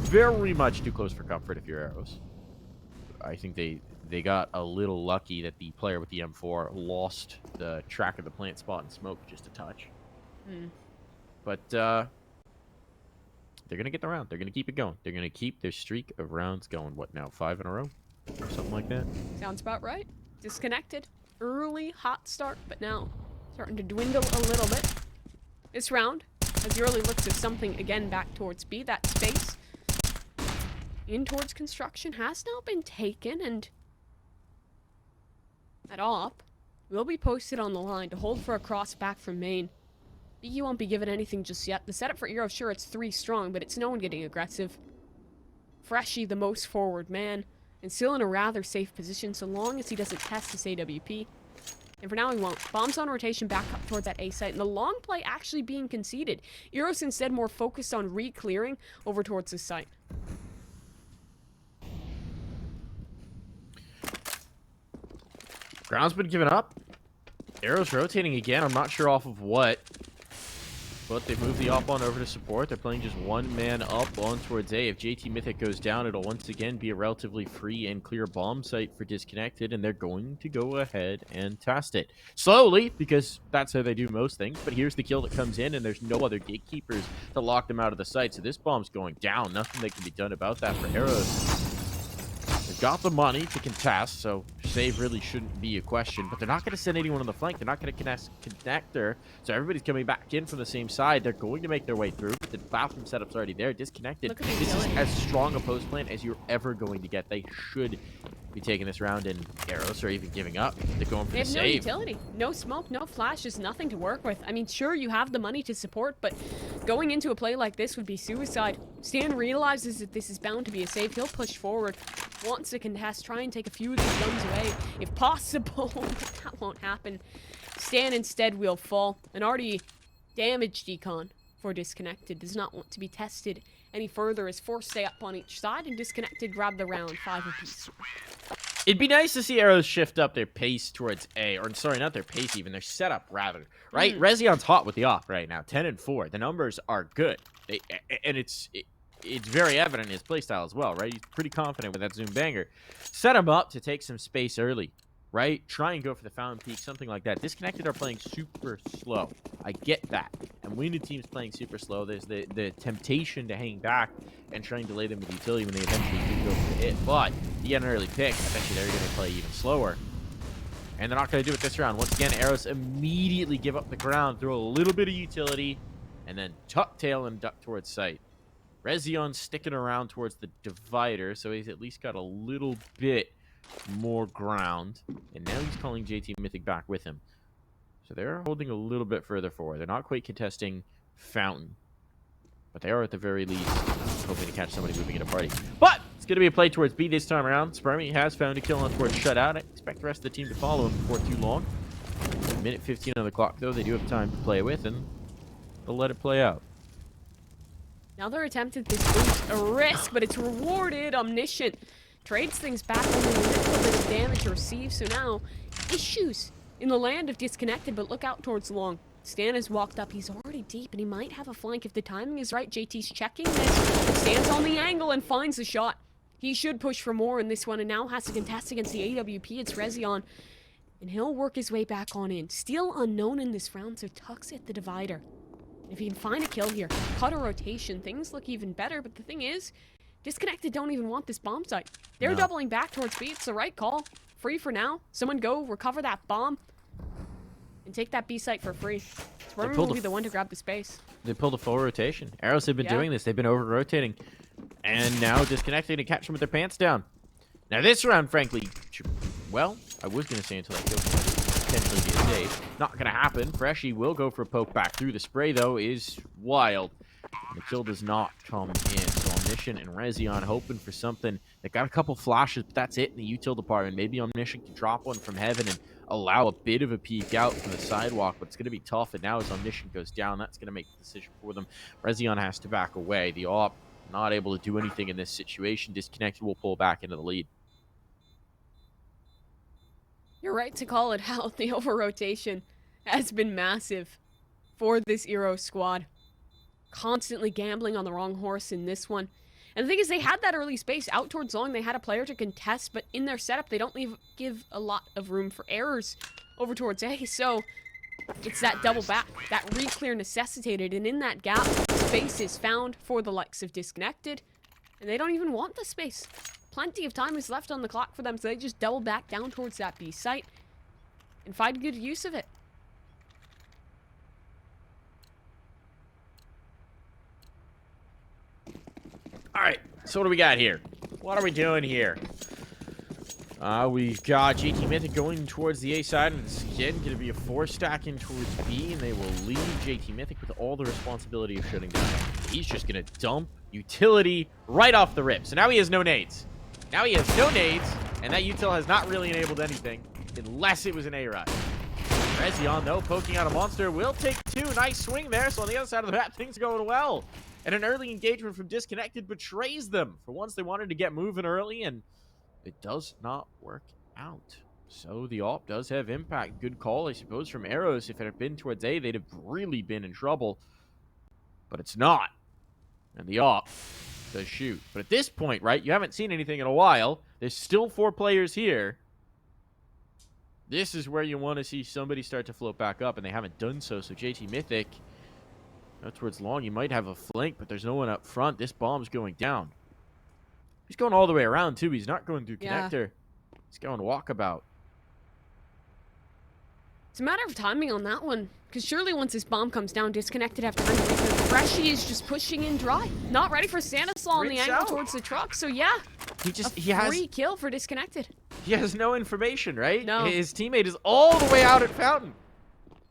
Very much too close for comfort if you're Eros. I think they got a little lucky that the player with the M4 lost the track of the plant spot and smoke just a touch. But they're going to get the round. They're going to keep it going. They're going to keep their streak of rounds going. What now, 5 in a row? Or something like that? Sounds about right. Disconnected. Early, hot start, but now starting to dwindle a little bit. This round, as early looks at something again back towards B, that space in towards construction has now been taken, and that op will be posted on the line to hold for a cross back from main. You won't be given anything just yet. The setup for Eros, sure, it's 3 strong, but it's no one getting aggressive. Freshie, the most forward man, and still in a rather safe position so long as he doesn't test this AWP. And for now, he won't. Bombs on rotation back up towards that A site, and the long play actually being conceded. Eros instead more focused on re-clearing over towards the site. Ground's been given up. Eros rotating again. I'm not sure off of what. But they move the op on over to support. They're playing just one man up on towards A. If JT Mythic goes down, it'll once again be a relatively free and clear bomb site for Disconnected, and they're going to go ahead and test it. Slowly, because that's how they do most things, but here's the kill that comes in, and there's no other gatekeepers to lock them out of the site, so this bomb's going down. Nothing that can be done about that for Eros. They've got the money to contest, so save really shouldn't be a question. But they're not going to send anyone on the flank. They're not going to connector. So everybody's coming back in from the same side. They're going to make their way through. But the bathroom setup's already there. Disconnected. This is as strong a post plan as you're ever going to get. They should be taking this round in Eros or even giving up. They're going for the save. They have no utility. No smoke, no flashes, nothing to work with. I mean, sure, you have the money to support, but going into a play like this would be suicide. Stan realizes that this is bound to be a save. He'll push forward. Wants to contest, try and take a few of these guns away, if possible. That won't happen. Stan instead will fall. An already damaged decon for Disconnected does not want to be tested any further as forced stay up on each side, and Disconnected grab the round 5 apiece. It'd be nice to see Eros shift up their pace towards A, or sorry, not their pace even, their setup rather, right? Rezion's hot with the off right now, 10 and 4. The numbers are good, and it's it's very evident in his playstyle as well, right? He's pretty confident with that Zoom banger. Set him up to take some space early, right? Try and go for the Fountain Peak, something like that. Disconnected are playing super slow. I get that. And when a team's playing super slow, there's the temptation to hang back and try and delay them with utility when they eventually do go for the hit. But you get an early pick, I bet you they're going to play even slower. And they're not going to do it this round. Once again, Eros immediately give up the ground, throw a little bit of utility, and then tuck tail and duck towards site. Rezion sticking around towards the divider, so he's at least got a little bit more ground. And now he's calling JT Mythic back with him. So they're holding a little bit further forward. They're not quite contesting Fountain. But they are at the very least hoping to catch somebody moving in a party. But it's going to be a play towards B this time around. Spermy has found a kill on towards Shutout. I expect the rest of the team to follow him before too long. Minute 15 on the clock, though. They do have time to play with, and they'll let it play out. Another attempt at this boost. A risk, but it's rewarded. Omniscient trades things back, only a little bit of damage received. So now, issues in the land of Disconnected, but look out towards long. Stan has walked up. He's already deep, and he might have a flank if the timing is right. JT's checking this. Stands on the angle and finds the shot. He should push for more in this one, and now has to contest against the AWP. It's Rezion, and he'll work his way back on in. Still unknown in this round, so tucks at the divider. If he can find a kill here, cut a rotation, things look even better. But the thing is, Disconnected don't even want this bomb site. They're doubling back towards B. It's the right call. Free for now. Someone go recover that bomb and take that B site for free. Spermy will be the one to grab the space. They pulled a full rotation. Arrows have been doing this. They've been over-rotating. And now Disconnected to catch them with their pants down. Now this round, frankly, well, I was going to say until I killed potentially be a save. Not going to happen. Freshy will go for a poke back through. The spray, though, is wild. The kill does not come in. So Omniscient and Rezion hoping for something. They got a couple flashes, but that's it in the util department. Maybe Omniscient can drop one from heaven and allow a bit of a peek out from the sidewalk, but it's going to be tough. And now as Omniscient goes down, that's going to make the decision for them. Rezion has to back away. The AWP not able to do anything in this situation. Disconnected will pull back into the lead. You're right to call it out. The over-rotation has been massive for this Eros squad. Constantly gambling on the wrong horse in this one. And the thing is, they had that early space out towards long. They had a player to contest, but in their setup, they don't give a lot of room for errors over towards A. So it's that double back, that re-clear necessitated. And in that gap, space is found for the likes of Disconnected. And they don't even want the space. Plenty of time is left on the clock for them, so they just double back down towards that B site and find good use of it. All right, so what do we got here? What are we doing here? We've got JT Mythic going towards the A side, and it's again going to be a 4-stack in towards B, and they will leave JT Mythic with all the responsibility of shutting down. He's just going to dump utility right off the rip. So now he has no nades. Now he has no nades, and that util has not really enabled anything, unless it was an A-Ride. Rezion, though, poking out a monster, will take 2. Nice swing there, so on the other side of the map, things are going well. And an early engagement from Disconnected betrays them. For once, they wanted to get moving early, and it does not work out. So the AWP does have impact. Good call, I suppose, from Eros. If it had been towards A, they'd have really been in trouble. But it's not. And the AWP does shoot. But at this point, right, you haven't seen anything in a while. There's still 4 players here. This is where you want to see somebody start to float back up, and they haven't done so. So JT Mythic, out towards long, you might have a flank, but there's no one up front. This bomb's going down. He's going all the way around, too. He's not going through connector. He's going walkabout. It's a matter of timing on that one. Because surely once this bomb comes down, Disconnected have time to make it. Freshy is just pushing in dry. Not ready for Stanislaw on the angle towards the truck. So yeah, he has free kill for Disconnected. He has no information, right? No. His teammate is all the way out at Fountain.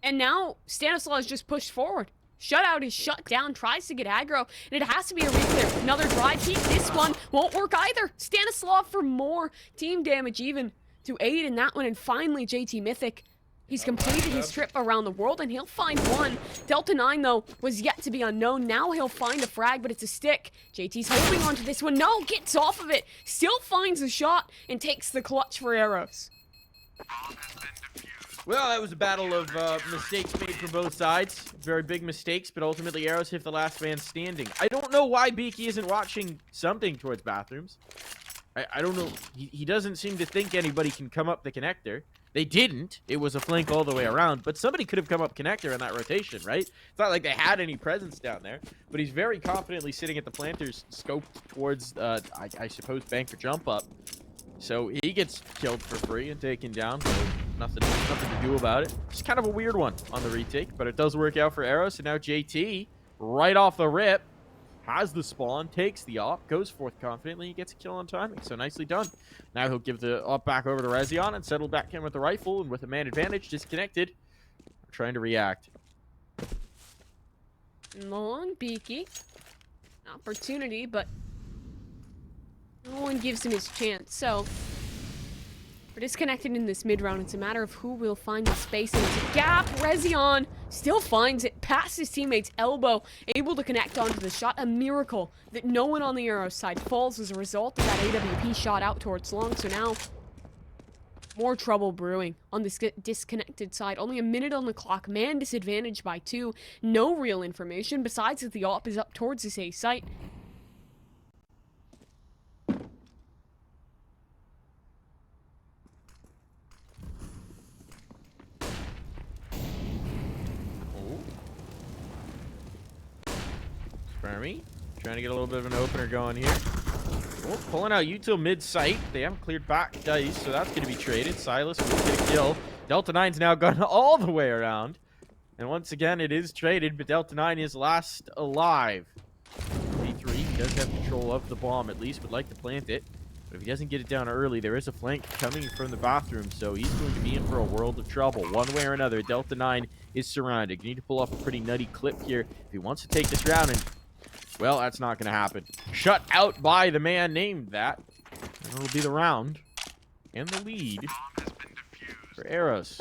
And now Stanislaw is just pushed forward. Shutout is shut down, tries to get aggro, and it has to be a reclear. Another dry peek. This one won't work either. Stanislaw for more team damage even to aid in that one. And finally, JT Mythic. He's completed his trip around the world, and he'll find one. Delta 9, though, was yet to be unknown. Now he'll find a frag, but it's a stick. JT's holding onto this one. No, gets off of it. Still finds a shot and takes the clutch for Eros. Well, that was a battle of mistakes made from both sides. Very big mistakes, but ultimately Eros hit the last man standing. I don't know why Beaky isn't watching something towards bathrooms. I don't know. He doesn't seem to think anybody can come up the connector. They didn't. It was a flank all the way around, but somebody could have come up connector in that rotation, right? It's not like they had any presence down there, but he's very confidently sitting at the planters, scoped towards, I suppose, bank or jump up. So he gets killed for free and taken down. So nothing to do about it. It's kind of a weird one on the retake, but it does work out for Eros. And now JT, right off the rip, has the spawn, takes the op, goes forth confidently, he gets a kill on timing. So nicely done. Now he'll give the op back over to Rezion and settle back in with the rifle, and with a man advantage, Disconnected, trying to react. Long Beaky. Opportunity, but no one gives him his chance. So we're Disconnected in this mid-round. It's a matter of who will find the space, and it's a gap. Rezion still finds it past his teammate's elbow, able to connect onto the shot. A miracle that no one on the Eros side falls as a result of that AWP shot out towards long. So now more trouble brewing on this Disconnected side. Only a minute on the clock. Man disadvantaged by 2. No real information besides that the op is up towards this A site. Spermy trying to get a little bit of an opener going here. Oh, pulling out util mid-site. They haven't cleared back dice, so that's going to be traded. Silas will get a kill. Delta 9's now gone all the way around. And once again, it is traded, but Delta 9 is last alive. B3 does have control of the bomb, at least would like to plant it. But if he doesn't get it down early, there is a flank coming from the bathroom, so he's going to be in for a world of trouble. One way or another, Delta 9 is surrounded. You need to pull off a pretty nutty clip here if he wants to take this round, and well, that's not going to happen. Shut out by the man named that. And it'll be the round and the lead for Eros.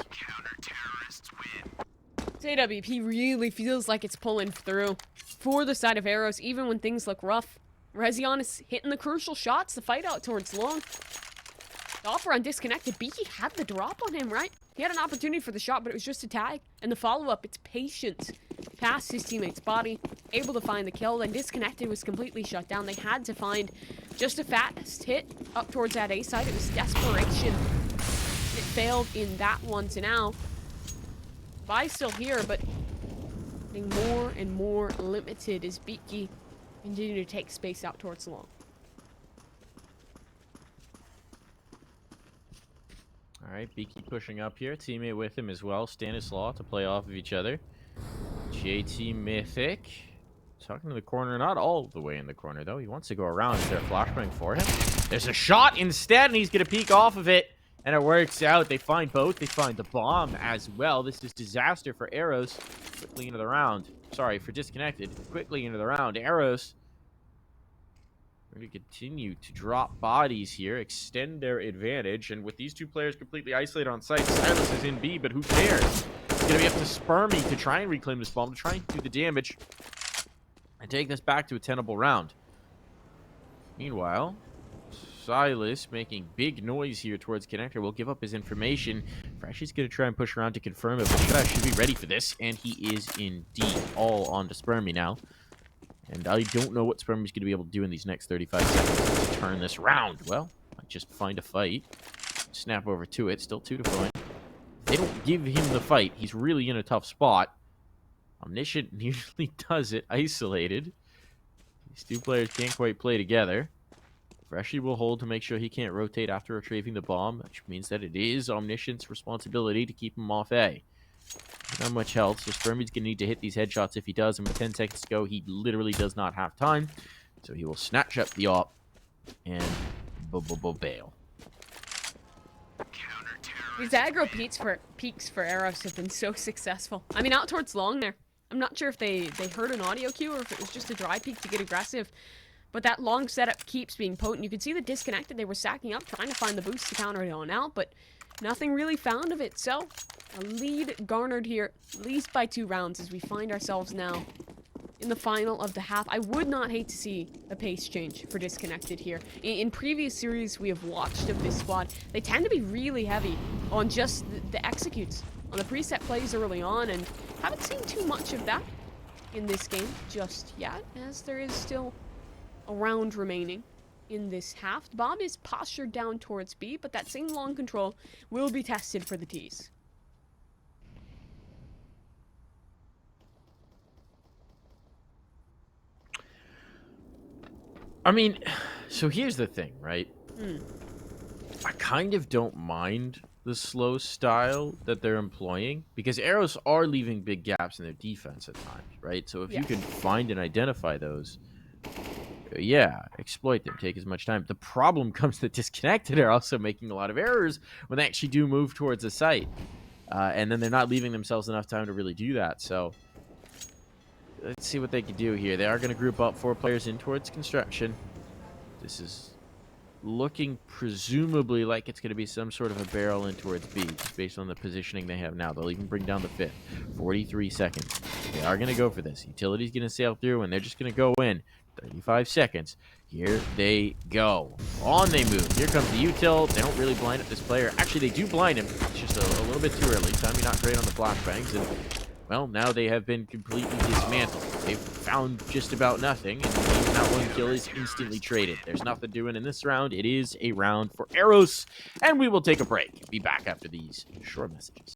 AWP really feels like it's pulling through for the side of Eros, even when things look rough. Rezion is hitting the crucial shots, the fight out towards long. The offer on Disconnected. Beaky had the drop on him, right? He had an opportunity for the shot, but it was just a tag. And the follow-up, it's patience. Past his teammate's body, able to find the kill, and Disconnected was completely shut down. They had to find just a fast hit up towards that A side. It was desperation. It failed in that one. So now, Vi's still here, but getting more and more limited as Beaky continue to take space out towards long. All right, Beaky pushing up here. Teammate with him as well. Stanislaw to play off of each other. JT Mythic talking to the corner, not all the way in the corner though. He wants to go around. Is there a flashbang for him? There's a shot instead, and he's gonna peek off of it, and it works out. They find both. They find the bomb as well. This is disaster for Eros. Quickly into the round. Sorry, for Disconnected. Quickly into the round. Eros going to continue to drop bodies here, extend their advantage, and with these two players completely isolated on site, Silas is in B, but who cares? It's going to be up to Spermy to try and reclaim this bomb, to try and do the damage, and take this back to a tenable round. Meanwhile, Silas making big noise here towards Connector will give up his information. Freshy's going to try and push around to confirm it, but Shadash should be ready for this, and he is indeed all on to Spermy now. And I don't know what Spermy's going to be able to do in these next 35 seconds to turn this round. Well, might just find a fight. Snap over to it. Still 2 to find. If they don't give him the fight, he's really in a tough spot. Omniscient usually does it isolated. These two players can't quite play together. Freshy will hold to make sure he can't rotate after retrieving the bomb, which means that it is Omniscient's responsibility to keep him off A. Not much health, so Spermy's going to need to hit these headshots if he does, and with 10 seconds to go, he literally does not have time. So he will snatch up the op and bail. These aggro peaks for Eros have been so successful. I mean, out towards long there. I'm not sure if they heard an audio cue or if it was just a dry peak to get aggressive. But that long setup keeps being potent. You can see the Disconnected. They were sacking up, trying to find the boost to counter it on out, but nothing really found of it. So a lead garnered here, at least by 2 rounds, as we find ourselves now in the final of the half. I would not hate to see a pace change for Disconnected here. In previous series we have watched of this squad, they tend to be really heavy on just the executes, on the preset plays early on, and haven't seen too much of that in this game just yet, as there is still a round remaining in this half. The bomb is postured down towards B, but that same long control will be tested for the T's. I mean, so here's the thing, right? I kind of don't mind the slow style that they're employing, because Eros are leaving big gaps in their defense at times, right? So if you can find and identify those, yeah, exploit them, take as much time. The problem comes that Disconnected are also making a lot of errors when they actually do move towards a site. And then they're not leaving themselves enough time to really do that. So let's see what they can do here. They are going to group up 4 players in towards construction. This is looking presumably like it's going to be some sort of a barrel in towards B, just based on the positioning they have now. They'll even bring down the 5th. 43 seconds. They are going to go for this. Utility's going to sail through, and they're just going to go in. 35 seconds. Here they go. On they move. Here comes the util. They don't really blind up this player. Actually, they do blind him. It's just a little bit too early. Timing not great on the flashbangs. And, well, now they have been completely dismantled. They've found just about nothing. And even that one kill is instantly traded. There's nothing doing in this round. It is a round for Eros. And we will take a break. Be back after these short messages.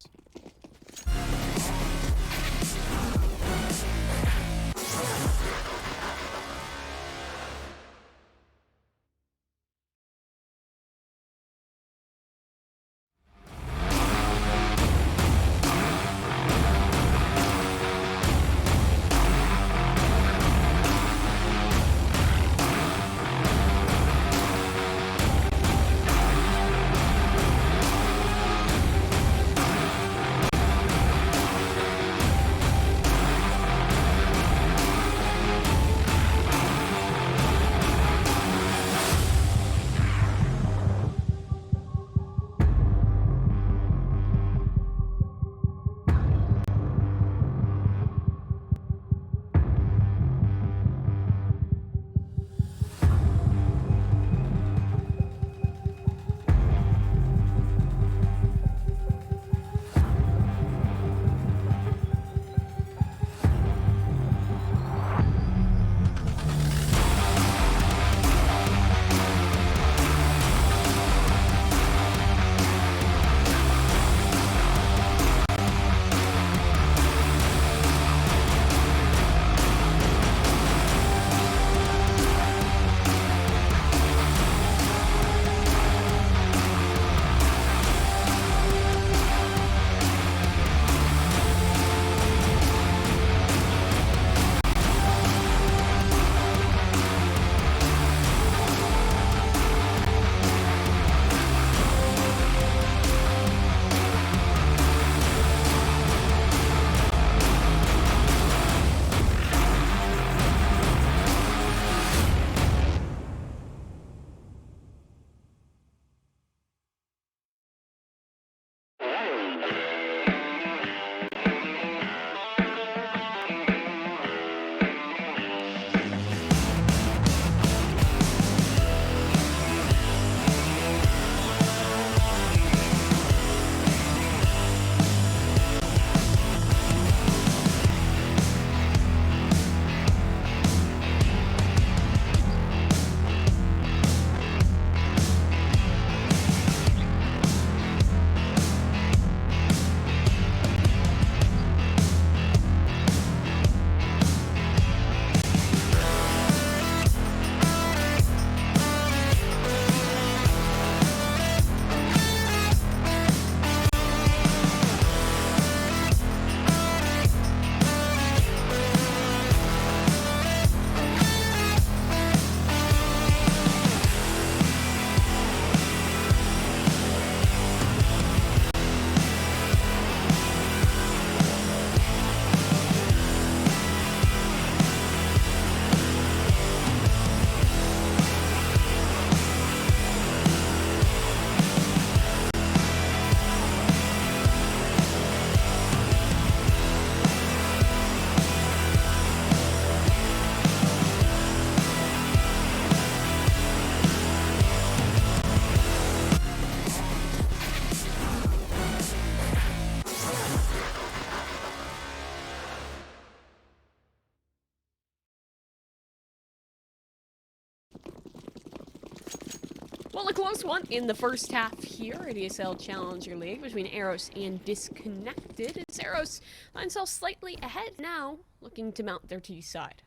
Well, a close one in the first half here at ESL Challenger League between Eros and Disconnected. As Eros finds themselves slightly ahead now, looking to mount their T side.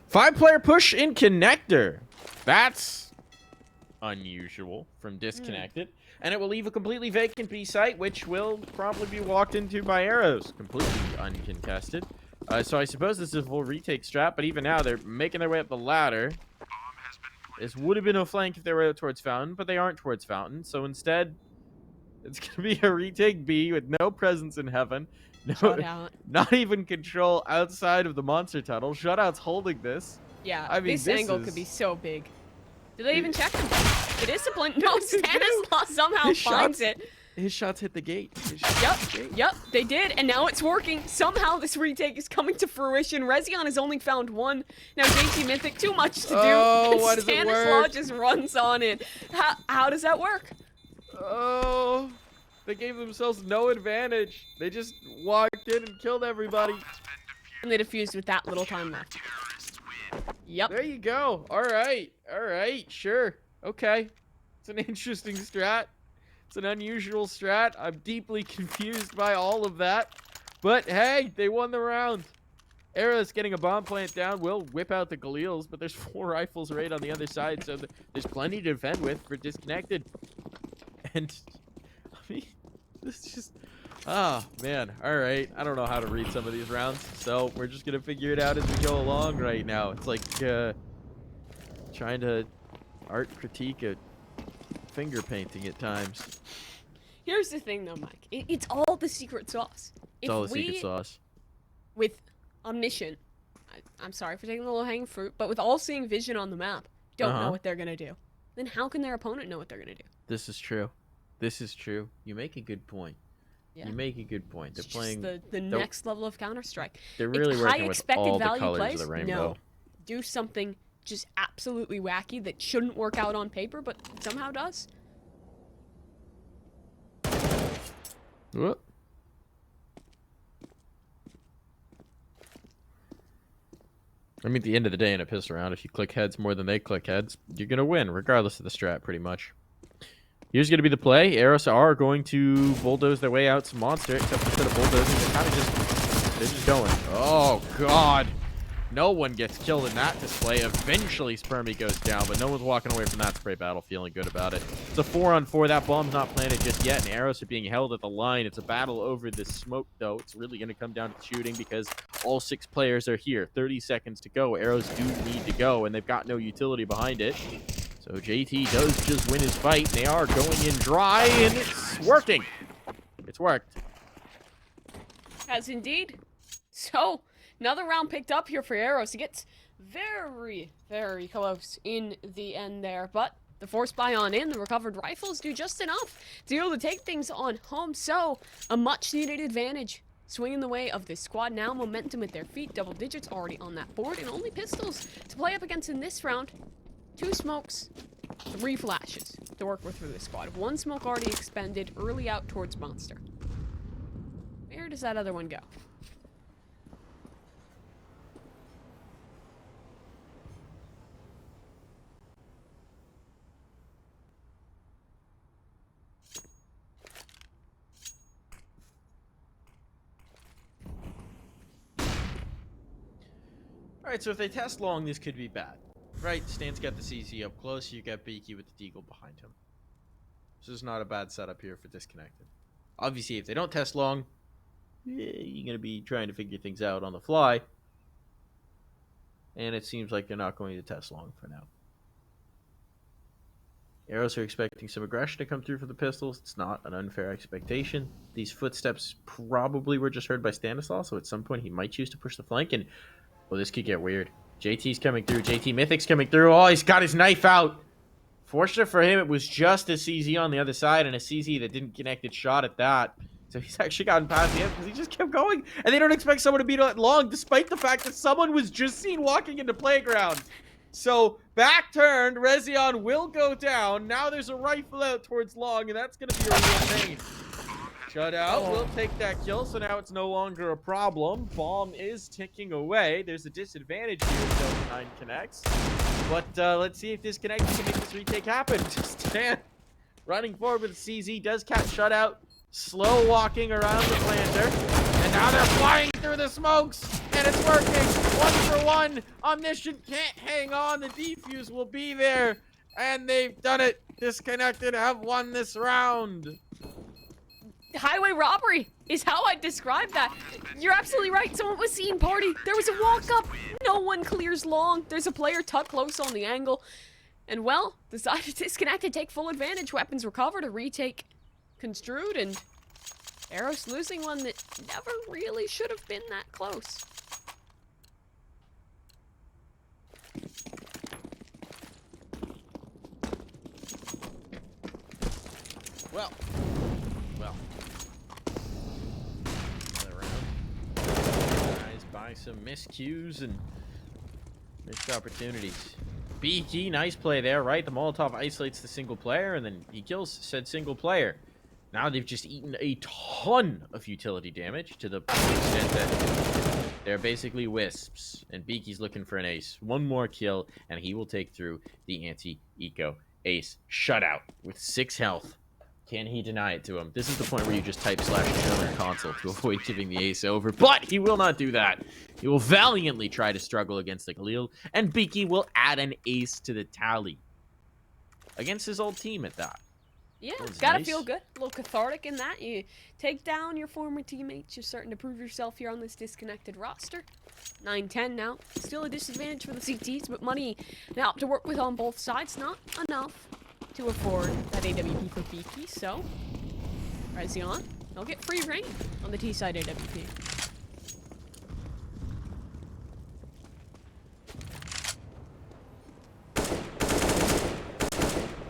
Five-player push in connector. That's unusual from Disconnected. And it will leave a completely vacant B site, which will probably be walked into by Eros. Completely uncontested. So I suppose this is a full retake strat, but even now they're making their way up the ladder. This would have been a flank if they were towards Fountain, but they aren't towards Fountain. So instead, it's going to be a retake B with no presence in heaven. No, not even control outside of the monster tunnel. Shutout's holding this. Yeah, I mean, this angle could be so big. Did they even check him? It is a blink. No, Stanislaw somehow finds it. His shots hit the gate. Yep, they did, and now it's working. Somehow this retake is coming to fruition. Rezion has only found one. Now JT Mythic, too much to do. Oh, why does it Stanislaw work? just runs on it. How does that work? Oh, they gave themselves no advantage. They just walked in and killed everybody. And they defused with that little time left. Yep. There you go. All right, sure. Okay. It's an interesting strat. It's an unusual strat. I'm deeply confused by all of that. But hey, they won the round. Eros getting a bomb plant down will whip out the Galils, but there's 4 rifles right on the other side, so there's plenty to defend with for Disconnected. And, I mean, this is just... Oh, man. All right. I don't know how to read some of these rounds, so we're just going to figure it out as we go along right now. It's like trying to art critique a finger painting at times. Here's the thing, though, Mike. It's all the secret sauce. It's all the secret sauce. With Omniscient, I'm sorry for taking the low-hanging fruit, but with all-seeing vision on the map, don't know what they're going to do. Then how can their opponent know what they're going to do? This is true. This is true. You make a good point. Yeah. You make a good point. They're playing the next level of Counter-Strike. They're really working with all the colors plays? of the rainbow. No. Do something just absolutely wacky that shouldn't work out on paper, but somehow does. What? I mean, at the end of the day, in a piss around, if you click heads more than they click heads, you're going to win, regardless of the strat, pretty much. Here's going to be the play. Eros are going to bulldoze their way out some monster, except instead of bulldozing, they're kind of they're just going. Oh, God. No one gets killed in that display. Eventually, Spermy goes down, but no one's walking away from that spray battle feeling good about it. It's a 4-on-4. That bomb's not planted just yet, and Eros are being held at the line. It's a battle over this smoke, though. It's really going to come down to shooting because all 6 players are here. 30 seconds to go. Eros do need to go, and they've got no utility behind it. So JT does just win his fight. They are going in dry, and it's working. It's worked. Has indeed. So, another round picked up here for Eros. He gets very, very close in the end there, but the force buy on in, the recovered rifles do just enough to be able to take things on home. So, a much-needed advantage swinging the way of this squad. Now, momentum at their feet, double digits already on that board, and only pistols to play up against in this round. 2 smokes, 3 flashes to work with for this squad. 1 smoke already expended early out towards Monster. Where does that other one go? Alright, so if they test long, this could be bad. Right, Stan's got the CC up close, you got Beaky with the Deagle behind him. This is not a bad setup here for Disconnected. Obviously, if they don't test long, you're going to be trying to figure things out on the fly. And it seems like they're not going to test long for now. Eros are expecting some aggression to come through for the pistols. It's not an unfair expectation. These footsteps probably were just heard by Stanislaw, so at some point he might choose to push the flank, and well, this could get weird. JT's coming through. JT Mythic's coming through. Oh, he's got his knife out. Fortunate for him, it was just a CZ on the other side and a CZ that didn't connect its shot at that. So he's actually gotten past the end because he just kept going. And they don't expect someone to be that long, despite the fact that someone was just seen walking into playground. So back turned, Rezion will go down. Now there's a rifle out towards long, and that's going to be a real pain. Shutout will take that kill, so now it's no longer a problem. Bomb is ticking away. There's a disadvantage here if Delta 9 connects. But let's see if Disconnected can make this retake happen. Stan running forward with CZ, does catch Shutout. Slow walking around the planter. And now they're flying through the smokes. And it's working. 1-for-1. Omniscient can't hang on. The defuse will be there. And they've done it. Disconnected have won this round. Highway robbery is how I describe that. You're absolutely right. Someone was seeing party. There was a walk up. No one clears long. There's a player tucked close on the angle. And well, decided to disconnect and take full advantage. Weapons recovered, a retake construed, and Eros losing one that never really should have been that close. Well. Another round. Guys by some miscues and missed opportunities. Beaky, nice play there, right? The Molotov isolates the single player, and then he kills said single player. Now they've just eaten a ton of utility damage to the extent that they're basically wisps. And Beaky's looking for an ace. One more kill, and he will take through the anti-eco ace. Shutout with 6 health. Can he deny it to him? This is the point where you just type /kill on your console to avoid giving the ace over. But he will not do that. He will valiantly try to struggle against the Khalil. And Beaky will add an ace to the tally. Against his old team at that. Yeah, gotta feel good. A little cathartic in that. You take down your former teammates. You're starting to prove yourself here on this Disconnected roster. 9-10 now. Still a disadvantage for the CTs, but money now to work with on both sides. Not enough to afford that AWP for Beaky, so Rezion, he'll get free reign on the T side AWP.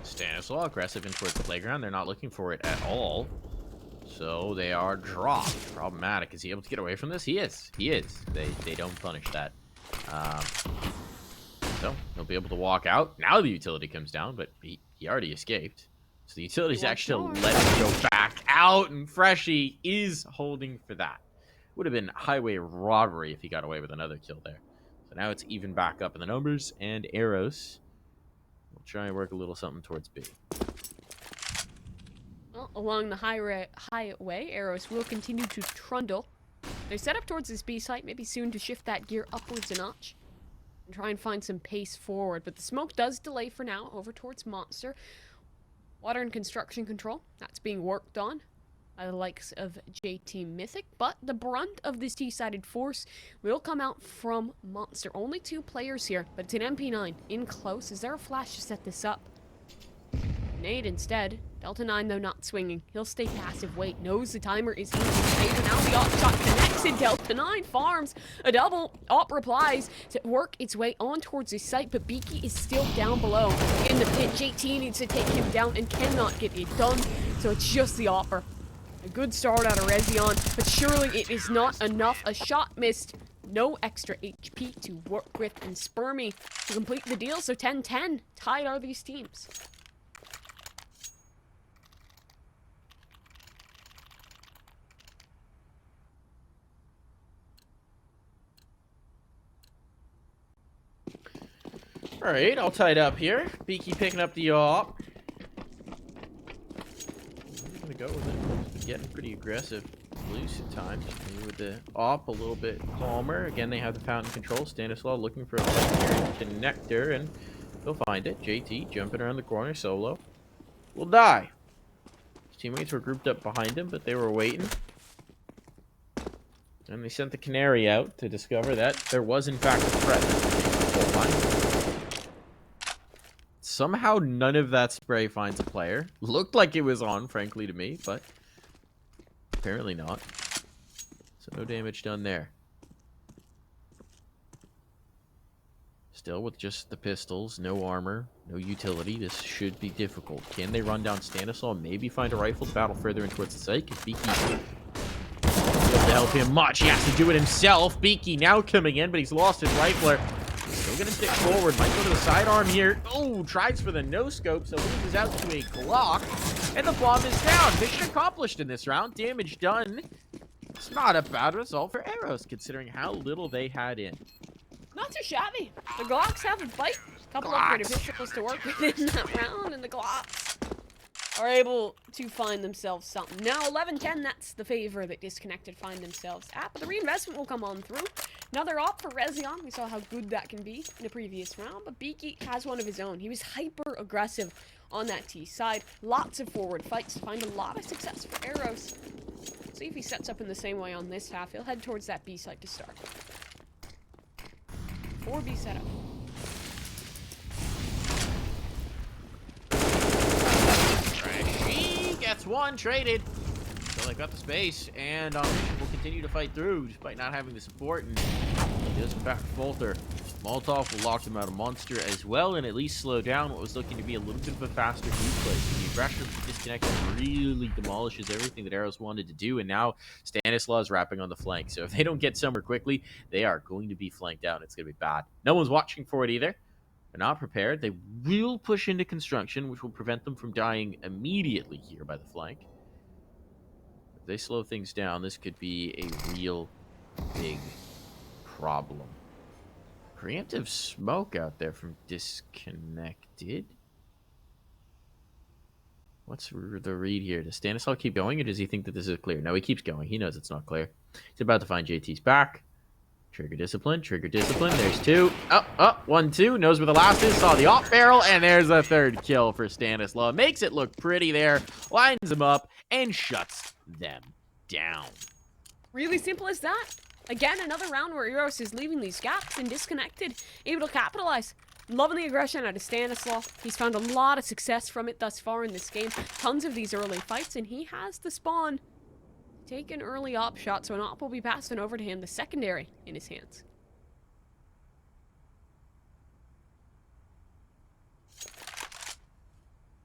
Stanislaw aggressive in towards the playground. They're not looking for it at all. So they are dropped. Problematic. Is he able to get away from this? He is. He is. They don't punish that. So he'll be able to walk out. Now the utility comes down, but he already escaped. So the utility's actually let him go back out, and Freshie is holding for that. Would have been highway robbery if he got away with another kill there. So now it's even back up in the numbers, and Eros will try and work a little something towards B. Well, along the highway, Eros will continue to trundle. They're set up towards this B site, maybe soon to shift that gear upwards a notch and try and find some pace forward. But the smoke does delay for now over towards Monster. Water and construction control, that's being worked on by the likes of JT Mythic, but the brunt of this T-sided force will come out from Monster. Only 2 players here, but it's an MP9 in close. Is there a flash to set this up? Nade instead. Delta 9, though, not swinging. He'll stay passive, wait, knows the timer is easy to save, and now the op shot connects, and Delta 9 farms a double. Op replies to work its way on towards his site, but Beaky is still down below in the pit. JT needs to take him down and cannot get it done, so it's just the opper. A good start out of Rezion, but surely it is not enough. A shot missed. No extra HP to work with, and Spermy to complete the deal, so 10-10. Tied are these teams. Alright, all tied up here. Beaky picking up the op. I'm gonna go with it. It's getting pretty aggressive. Loose at times. Maybe with the op a little bit calmer. Again, they have the fountain control. Stanislaw looking for a secondary connector, and they'll find it. JT jumping around the corner solo. Will die. His teammates were grouped up behind him, but they were waiting. And they sent the canary out to discover that there was in fact a threat. Somehow none of that spray finds a player. Looked like it was on, frankly, to me, but apparently not. So no damage done there. Still with just the pistols, no armor, no utility. This should be difficult. Can they run down Stanislaw? Maybe find a rifle to battle further in towards the site? Because Beaky won't be able to help him much. He has to do it himself. Beaky now coming in, but he's lost his rifler. Still gonna stick forward. Might go to the sidearm here. Oh, tries for the no-scope, so loses out to a Glock. And the bomb is down. Mission accomplished in this round. Damage done. It's not a bad result for Eros, considering how little they had in. Not too shabby. The Glocks have a bite. A couple of great officials to work with in that round, and the Glocks are able to find themselves something. Now, 11-10, that's the favor that Disconnected find themselves at, but the reinvestment will come on through. Another op for Rezion. We saw how good that can be in the previous round, but Beaky has one of his own. He was hyper-aggressive on that T side. Lots of forward fights to find a lot of success for Eros. See if he sets up in the same way on this half. He'll head towards that B side to start. 4B setup. Trashy gets one traded. So they got the space, and Mission will continue to fight through despite not having the support, and he doesn't back falter. Molotov will lock them out of Monster as well, and at least slow down what was looking to be a little bit of a faster move play. So the aggression from Disconnected really demolishes everything that Eros wanted to do, and now Stanislaw is wrapping on the flank. So if they don't get somewhere quickly, they are going to be flanked out. It's going to be bad. No one's watching for it either. They're not prepared. They will push into construction, which will prevent them from dying immediately here by the flank. If they slow things down, this could be a real big problem. Preemptive smoke out there from Disconnected. What's the read here? Does Stanislaw keep going, or does he think that this is clear? No, he keeps going. He knows it's not clear. He's about to find JT's back. Trigger discipline. Trigger discipline. There's two. Oh, 1-2. Knows where the last is. Saw the off barrel, and there's a third kill for Stanislaw. Makes it look pretty there. Lines them up and shuts them down. Really simple as that. Again, another round where Eros is leaving these gaps and Disconnected, able to capitalize. Loving the aggression out of Stanislaw. He's found a lot of success from it thus far in this game. Tons of these early fights, and he has the spawn. Take an early op shot, so an op will be passing over to him, the secondary in his hands.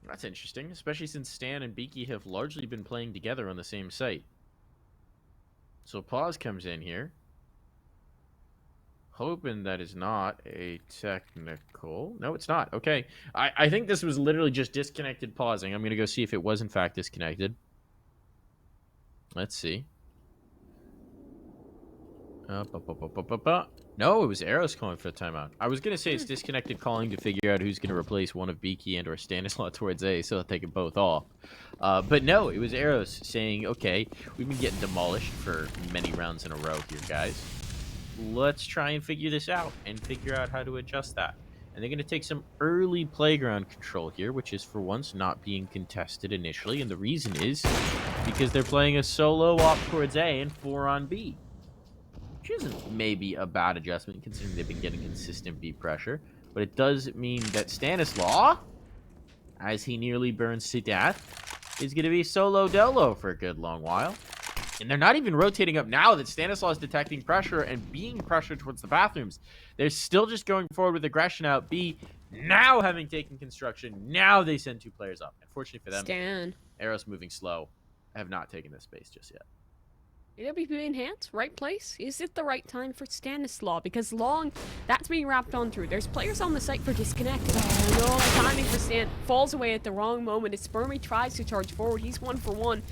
That's interesting, especially since Stan and Beaky have largely been playing together on the same site. So Pause comes in here. Hoping that is not a technical. No, it's not. Okay. I think this was literally just Disconnected pausing. I'm going to go see if it was in fact disconnected. Let's see. No, it was Eros calling for the timeout. I was going to say it's Disconnected calling to figure out who's going to replace one of Beaky and or Stanislaw towards A so that they can both off. But no, it was Eros saying, okay, we've been getting demolished for many rounds in a row here, guys. Let's try and figure this out and figure out how to adjust that. And they're going to take some early playground control here, which is for once not being contested initially. And the reason is because they're playing a solo op towards A and 4 on B. Which isn't maybe a bad adjustment considering they've been getting consistent B pressure. But it does mean that Stanislaw, as he nearly burns to death, is going to be solo dolo for a good long while. And they're not even rotating up now that Stanislaw is detecting pressure and being pressured towards the bathrooms. They're still just going forward with aggression out B. Now having taken construction, now they send 2 players up. Unfortunately for them, Stan. Eros moving slow. Have not taken this space just yet. AWP enhance, right place? Is it the right time for Stanislaw? Because long, that's being wrapped on through. There's players on the site for Disconnected. Oh no, the timing for Stan falls away at the wrong moment as Spermy tries to charge forward. He's 1 for 1.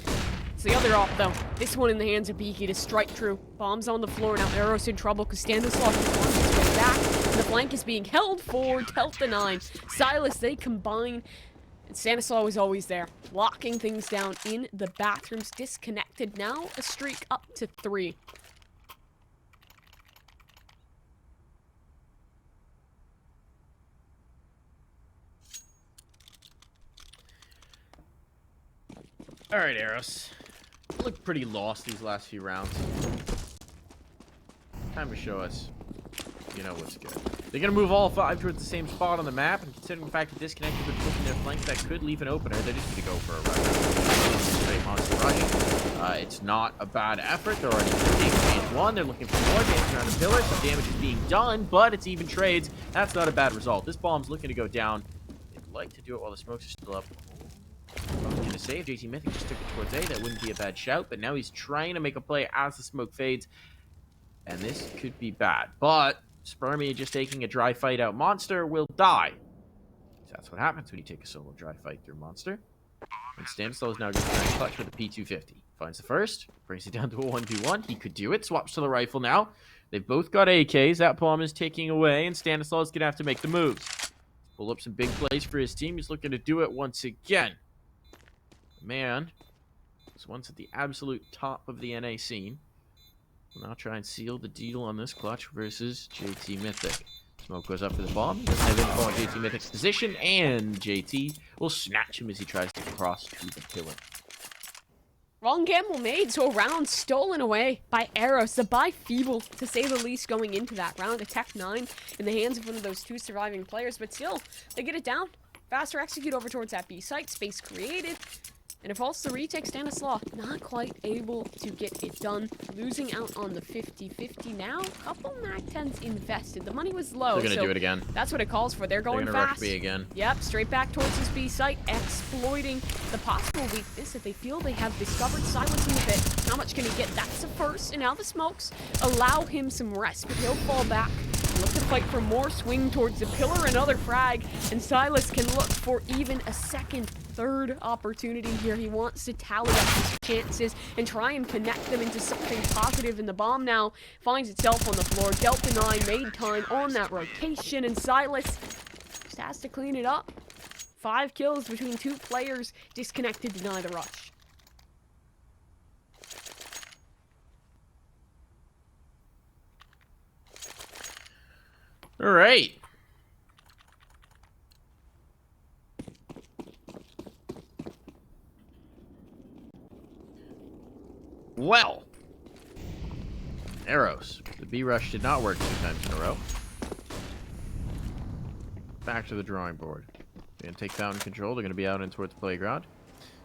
It's the other op though. This one in the hands of Beaky to strike true. Bombs on the floor. Now Eros in trouble because Stanislaw can force his way back. And the flank is being held for Delta 9. Silas, they combine. And Stanislaw is always there, locking things down in the bathrooms. Disconnected now, a streak up to 3. All right, Eros. You look pretty lost these last few rounds. Time to show us, you know what's good. They're going to move all 5 towards the same spot on the map, and considering the fact that Disconnected with pushing their flanks, that could leave an opener. They're just going to go for a rush. Straight monster rush. It's not a bad effort. They're already taking phase 1. They're looking for more damage around the pillar. Some damage is being done, but it's even trades. That's not a bad result. This bomb's looking to go down. They'd like to do it while the smokes are still up. I was going to say, if JT Mythic just took it towards A, that wouldn't be a bad shout, but now he's trying to make a play as the smoke fades, and this could be bad. But Spermy just taking a dry fight out Monster will die. So that's what happens when you take a solo dry fight through Monster. And Stanislaw is now going to try and clutch with a P250. Finds the first, brings it down to a 1v1. He could do it. Swaps to the rifle now. They've both got AKs. That bomb is ticking away, and Stanislaw is going to have to make the moves. Pull up some big plays for his team. He's looking to do it once again. Man, this one's at the absolute top of the NA scene. We'll now try and seal the deal on this clutch versus JT Mythic. Smoke goes up for the bomb. He doesn't have info on JT Mythic's position, and JT will snatch him as he tries to cross to the pillar. Wrong gamble made, so a round stolen away by Eros. The buy feeble, to say the least, going into that round. A Tech 9 in the hands of one of those two surviving players, but still, they get it down. Faster execute over towards that B site. Space created. And it falls to retake. Stanislaw not quite able to get it done. Losing out on the 50-50 now. Couple MAC-10s invested. The money was low. They're going to do it again. That's what it calls for. They're going gonna fast. Rush B again. Yep, straight back towards this B site. Exploiting the possible weakness that they feel they have discovered. Silencing the bit. How much can he get? That's the first. And now the smokes allow him some rest. But he'll fall back. Look to fight for more. Swing towards the pillar. Another frag. And Silas can look for even a second, third opportunity here. He wants to tally up his chances and try and connect them into something positive. And the bomb now finds itself on the floor. Delta 9 made time on that rotation. And Silas just has to clean it up. 5 kills between 2 players. Disconnected, deny the rush. All right. Well, Eros. The B rush did not work 2 times in a row. Back to the drawing board. They're going to take fountain control. They're going to be out in towards the playground.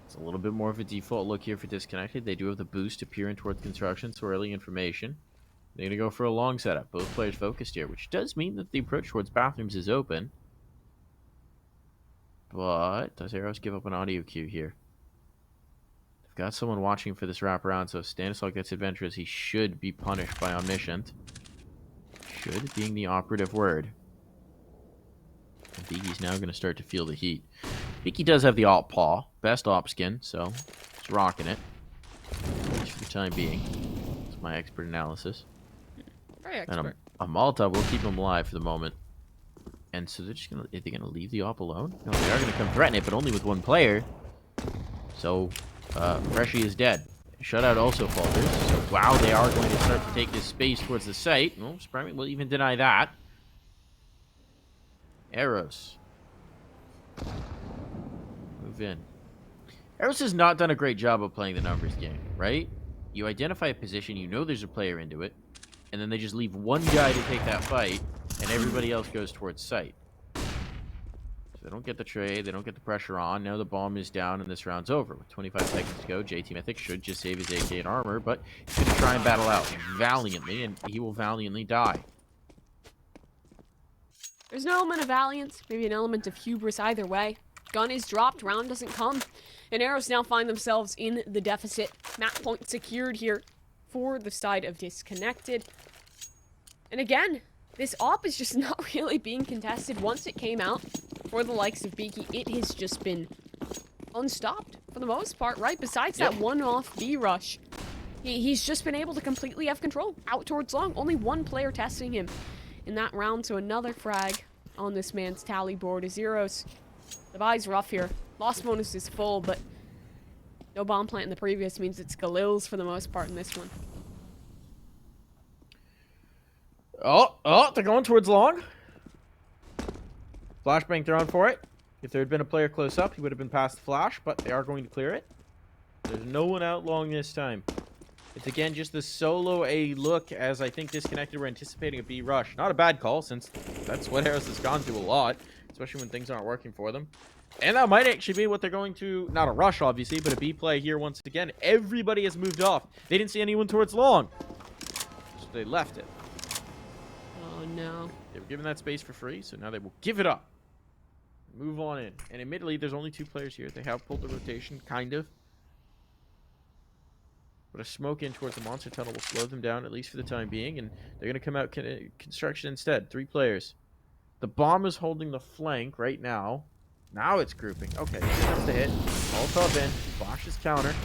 It's a little bit more of a default look here for Disconnected. They do have the boost to peer in towards construction, so early information. They're going to go for a long setup. Both players focused here, which does mean that the approach towards bathrooms is open. But does Eros give up an audio cue here? They've got someone watching for this wraparound, so if Stanislaw gets adventurous, he should be punished by Omniscient. Should being the operative word. And Beaky's now going to start to feel the heat. Beaky does have the alt paw. Best op skin, so he's rocking it. At least for the time being. That's my expert analysis. Very expert. And a Malta will keep him alive for the moment. And so they're just gonna, are they gonna leave the op alone? No, they are gonna come threaten it, but only with 1 player. So Reshi is dead. Shutout also falters. So wow, they are going to start to take this space towards the site. No, Sprite will even deny that. Eros. Move in. Eros has not done a great job of playing the numbers game, right? You identify a position, you know there's a player into it, and then they just leave 1 guy to take that fight, and everybody else goes towards site. So they don't get the trade, they don't get the pressure on. Now the bomb is down, and this round's over. With 25 seconds to go, JT Mythic should just save his AK and armor, but he's going to try and battle out valiantly, and he will valiantly die. There's an element of valiance, maybe an element of hubris either way. Gun is dropped, round doesn't come. And Eros now find themselves in the deficit. Map point secured here for the side of Disconnected. And again, this op is just not really being contested. Once it came out for the likes of Beaky, it has just been unstopped for the most part, right? Besides that one-off B rush, he's just been able to completely have control out towards long. Only 1 player testing him in that round, so another frag on this man's tally board is Eros. The buy's rough here. Lost bonus is full, but no bomb plant in the previous means it's Galil's for the most part in this one. Oh, they're going towards long. Flashbang thrown for it. If there had been a player close up, he would have been past the flash, but they are going to clear it. There's no one out long this time. It's again just the solo A look, as I think Disconnected were anticipating a B rush. Not a bad call, since that's what Eros has gone to a lot, especially when things aren't working for them. And that might actually be what they're going to, not a rush obviously, but a B play here once again. Everybody has moved off. They didn't see anyone towards long, so they left it. Oh no. They were given that space for free, so now they will give it up. Move on in. And admittedly, there's only 2 players here. They have pulled the rotation, kind of. But a smoke in towards the monster tunnel will slow them down, at least for the time being, and they're going to come out construction instead. 3 players. The bomb is holding the flank right now. Now it's grouping. Okay, here comes the hit. Molotov in. Flashes counter.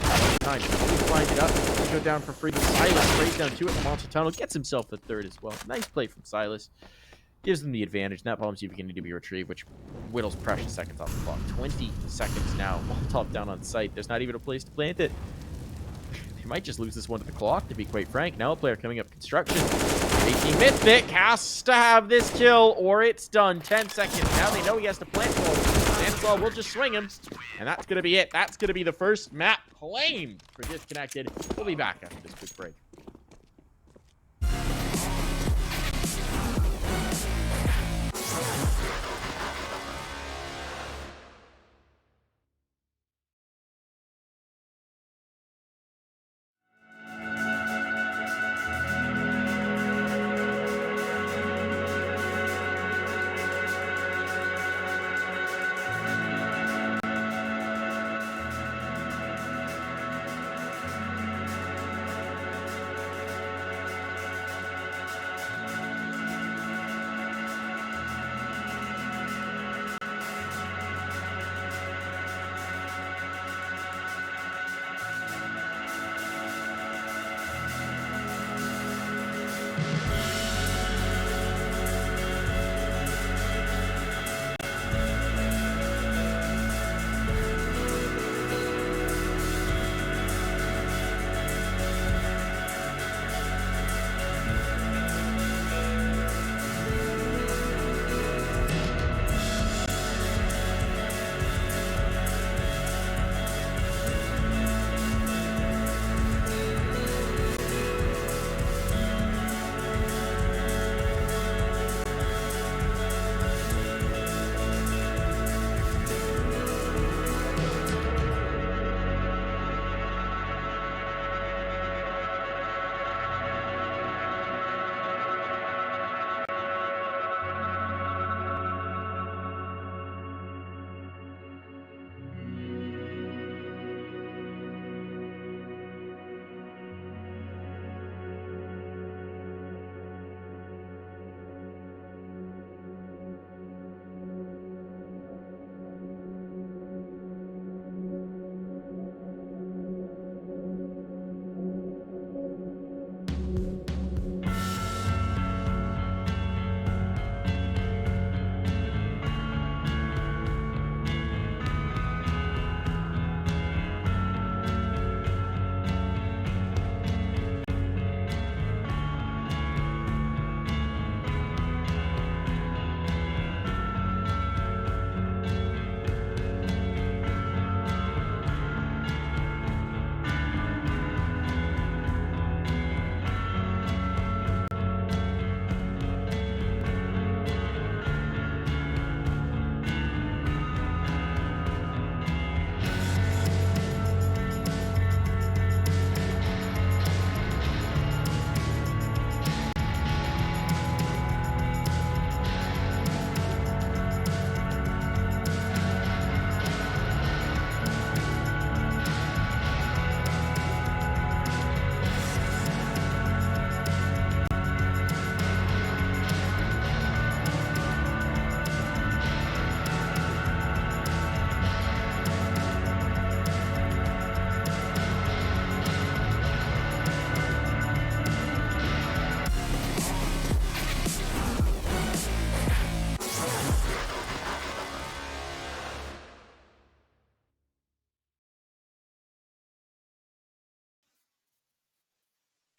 Nice. He's lined it up. He's go down for free. But Silas sprays down two at the monster tunnel. Gets himself the third as well. Nice play from Silas. Gives them the advantage. That bomb's even going to be retrieved, which whittles precious seconds off the clock. 20 seconds now. Molotov down on site. There's not even a place to plant it. They might just lose this one to the clock, to be quite frank. Now a player coming up construction. 18 Mythic has to have this kill, or it's done. 10 seconds. Now they know he has to plant ball. Stanislaw will just swing him. And that's going to be it. That's going to be the first map claimed for Disconnected. We'll be back after this quick break.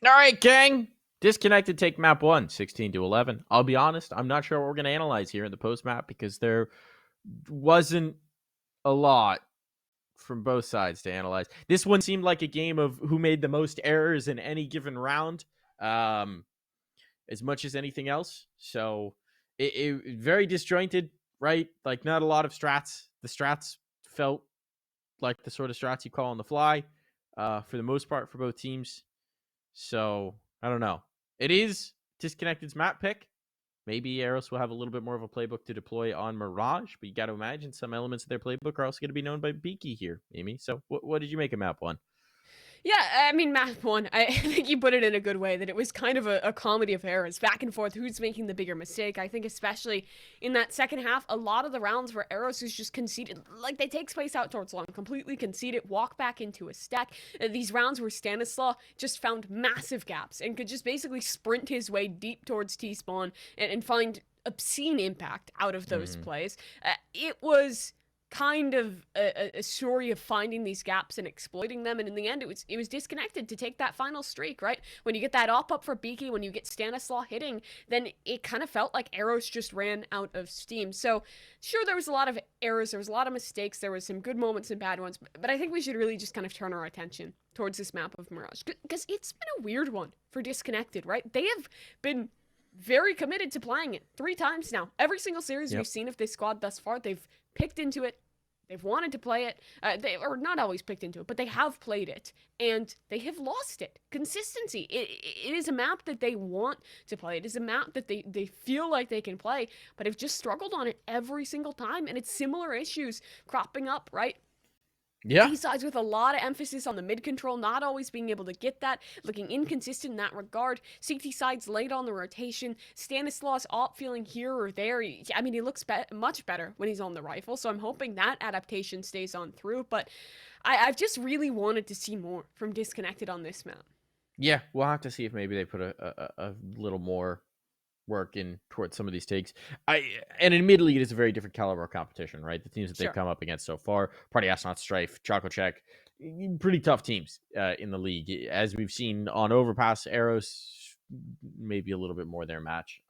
All right, gang. Disconnected take map 1, 16-11. I'll be honest, I'm not sure what we're going to analyze here in the post map because there wasn't a lot from both sides to analyze. This one seemed like a game of who made the most errors in any given round, as much as anything else. So it very disjointed, right? Like not a lot of strats. The strats felt like the sort of strats you call on the fly, for the most part for both teams. So I don't know. It is Disconnected's map pick. Maybe Eros will have a little bit more of a playbook to deploy on Mirage, but you got to imagine some elements of their playbook are also going to be known by Beaky here, Amy. So what did you make of map 1? Yeah, I mean, map one, I think you put it in a good way that it was kind of a comedy of errors, back and forth, who's making the bigger mistake. I think especially in that second half, a lot of the rounds where Eros is just conceded, like they take space out towards long, completely concede it, walk back into a stack. These rounds where Stanislaw just found massive gaps and could just basically sprint his way deep towards T-spawn and find obscene impact out of those Mm-hmm. plays. It was kind of a story of finding these gaps and exploiting them, and in the end it was Disconnected to take that final streak, right? When you get that up for Beaky, when you get Stanislaw hitting, then it kind of felt like Eros just ran out of steam. So sure, there was a lot of errors, there was a lot of mistakes, there was some good moments and bad ones, but I think we should really just kind of turn our attention towards this map of Mirage, because it's been a weird one for Disconnected, right? They have been very committed to playing it 3 times now. Every single series Yep. we've seen of this squad thus far, they've picked into it. They've wanted to play it. They are not always picked into it, but they have played it, and they have lost it. Consistency. It is a map that they want to play. It is a map that they feel like they can play, but have just struggled on it every single time, and it's similar issues cropping up, right? Yeah. B sides with a lot of emphasis on the mid control, not always being able to get that, looking inconsistent in that regard. CT sides late on the rotation. Stanislaus op feeling here or there. I mean, he looks much better when he's on the rifle, so I'm hoping that adaptation stays on through. But I've just really wanted to see more from Disconnected on this map. Yeah, we'll have to see if maybe they put a little more work in towards some of these takes. And admittedly, it is a very different caliber of competition, right? The teams that they've Sure. come up against so far, Party Astronaut, Strife, Choco Check, pretty tough teams in the league, as we've seen on Overpass. Eros, maybe a little bit more their match.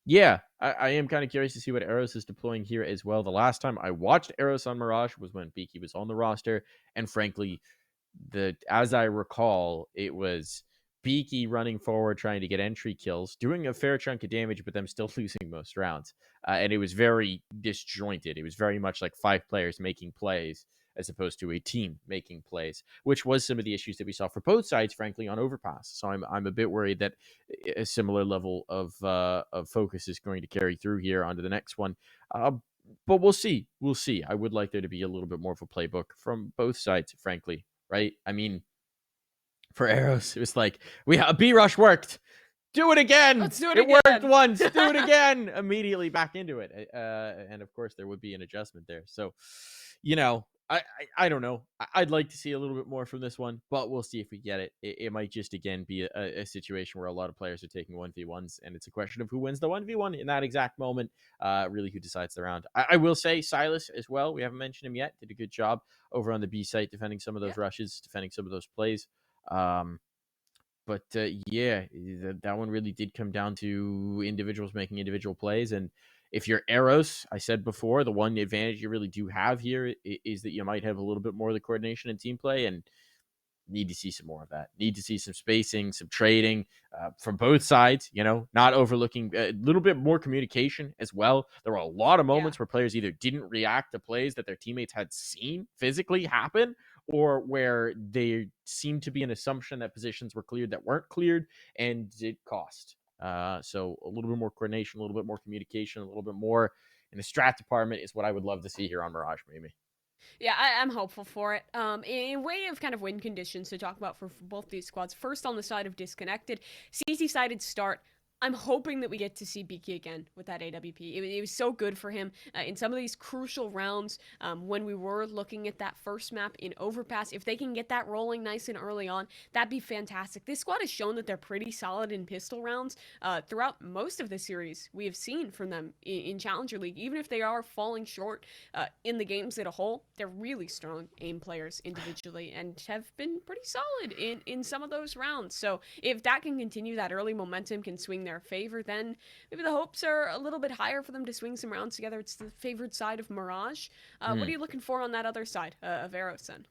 Yeah, I am kind of curious to see what Eros is deploying here as well. The last time I watched Eros on Mirage was when Beaky was on the roster, and frankly, as I recall, it was Beaky running forward trying to get entry kills, doing a fair chunk of damage, but them still losing most rounds. And it was very disjointed. It was very much like 5 players making plays as opposed to a team making plays, which was some of the issues that we saw for both sides, frankly, on Overpass. So I'm a bit worried that a similar level of focus is going to carry through here onto the next one. But we'll see. We'll see. I would like there to be a little bit more of a playbook from both sides, frankly, right? I mean, for Eros, it was like we B rush worked. Do it again. Let's do it It worked again. once. Do it again. Immediately back into it. And of course, there would be an adjustment there. So, I don't know. I'd like to see a little bit more from this one, but we'll see if we get it. It might just again be a situation where a lot of players are taking 1v1s, and it's a question of who wins the 1v1 in that exact moment. Really, who decides the round. I will say Silas as well. We haven't mentioned him yet. Did a good job over on the B site, defending some of Yeah. those rushes, defending some of those plays. Um, but yeah, that one really did come down to individuals making individual plays. And if you're Eros, I said before, the one advantage you really do have here is that you might have a little bit more of the coordination and team play. And need to see some more of that. Need to see some spacing, some trading from both sides. Not overlooking a little bit more communication as well. There were a lot of Yeah. moments where players either didn't react to plays that their teammates had seen physically happen, or where they seemed to be an assumption that positions were cleared that weren't cleared, and it cost. So a little bit more coordination, a little bit more communication, a little bit more in the strat department is what I would love to see here on Mirage, maybe. Yeah, I'm hopeful for it. In way of kind of win conditions to talk about for both these squads. First, on the side of Disconnected, CT-sided start. I'm hoping that we get to see Beaky again with that AWP. It was so good for him in some of these crucial rounds when we were looking at that first map in Overpass. If they can get that rolling nice and early on, that'd be fantastic. This squad has shown that they're pretty solid in pistol rounds throughout most of the series we have seen from them in Challenger League. Even if they are falling short in the games as a whole, they're really strong aim players individually and have been pretty solid in some of those rounds. So if that can continue, that early momentum can swing their favor, then maybe the hopes are a little bit higher for them to swing some rounds together. It's the favored side of Mirage. What Hmm. are you looking for on that other side of Eros then?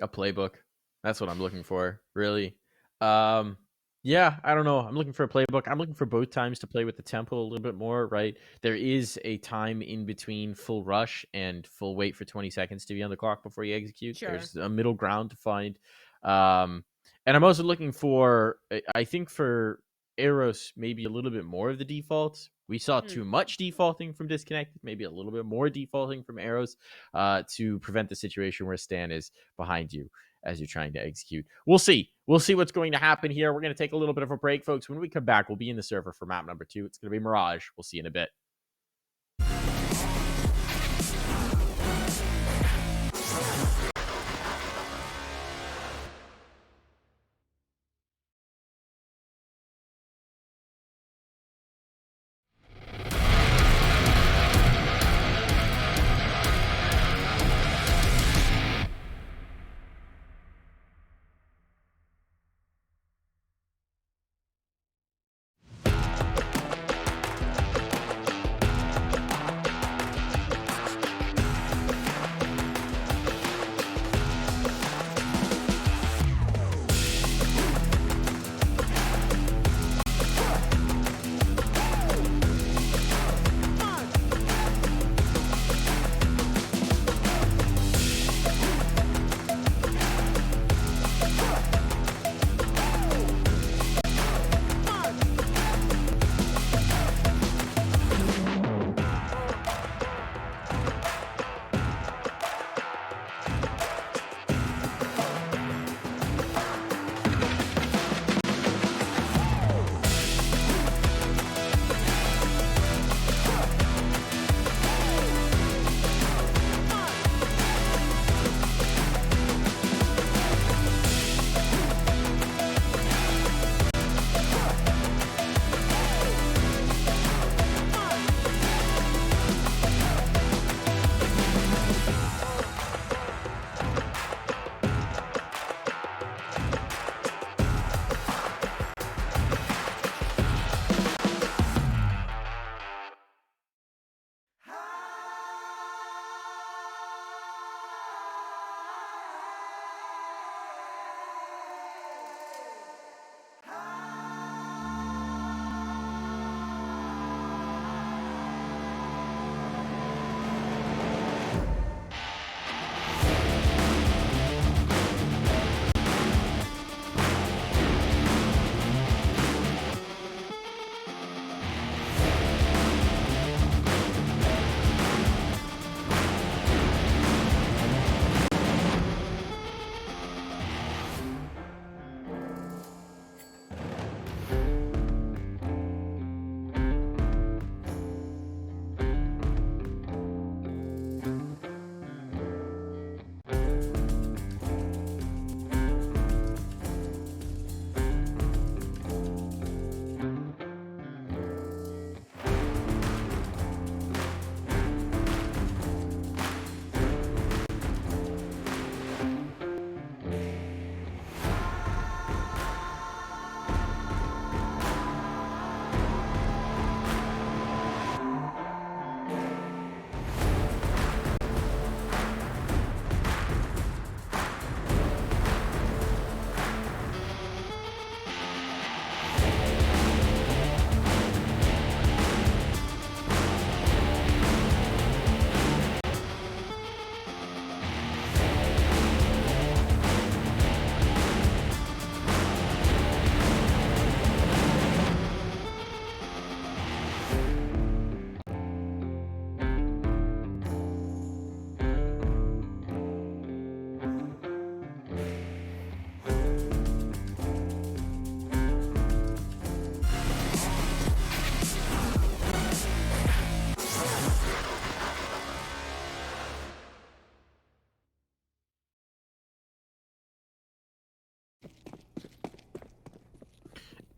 A playbook. That's what I'm looking for, really. Um, yeah, I don't know. I'm looking for a playbook. I'm looking for both times to play with the tempo a little bit more, right? There is a time in between full rush and full wait for 20 seconds to be on the clock before you execute. Sure. There's a middle ground to find. Um, and I'm also looking for, I think for Eros, maybe a little bit more of the defaults. We saw too much defaulting from Disconnected, maybe a little bit more defaulting from Eros to prevent the situation where Stan is behind you as you're trying to execute. We'll see. We'll see what's going to happen here. We're going to take a little bit of a break, folks. When we come back, we'll be in the server for map number 2. It's going to be Mirage. We'll see you in a bit.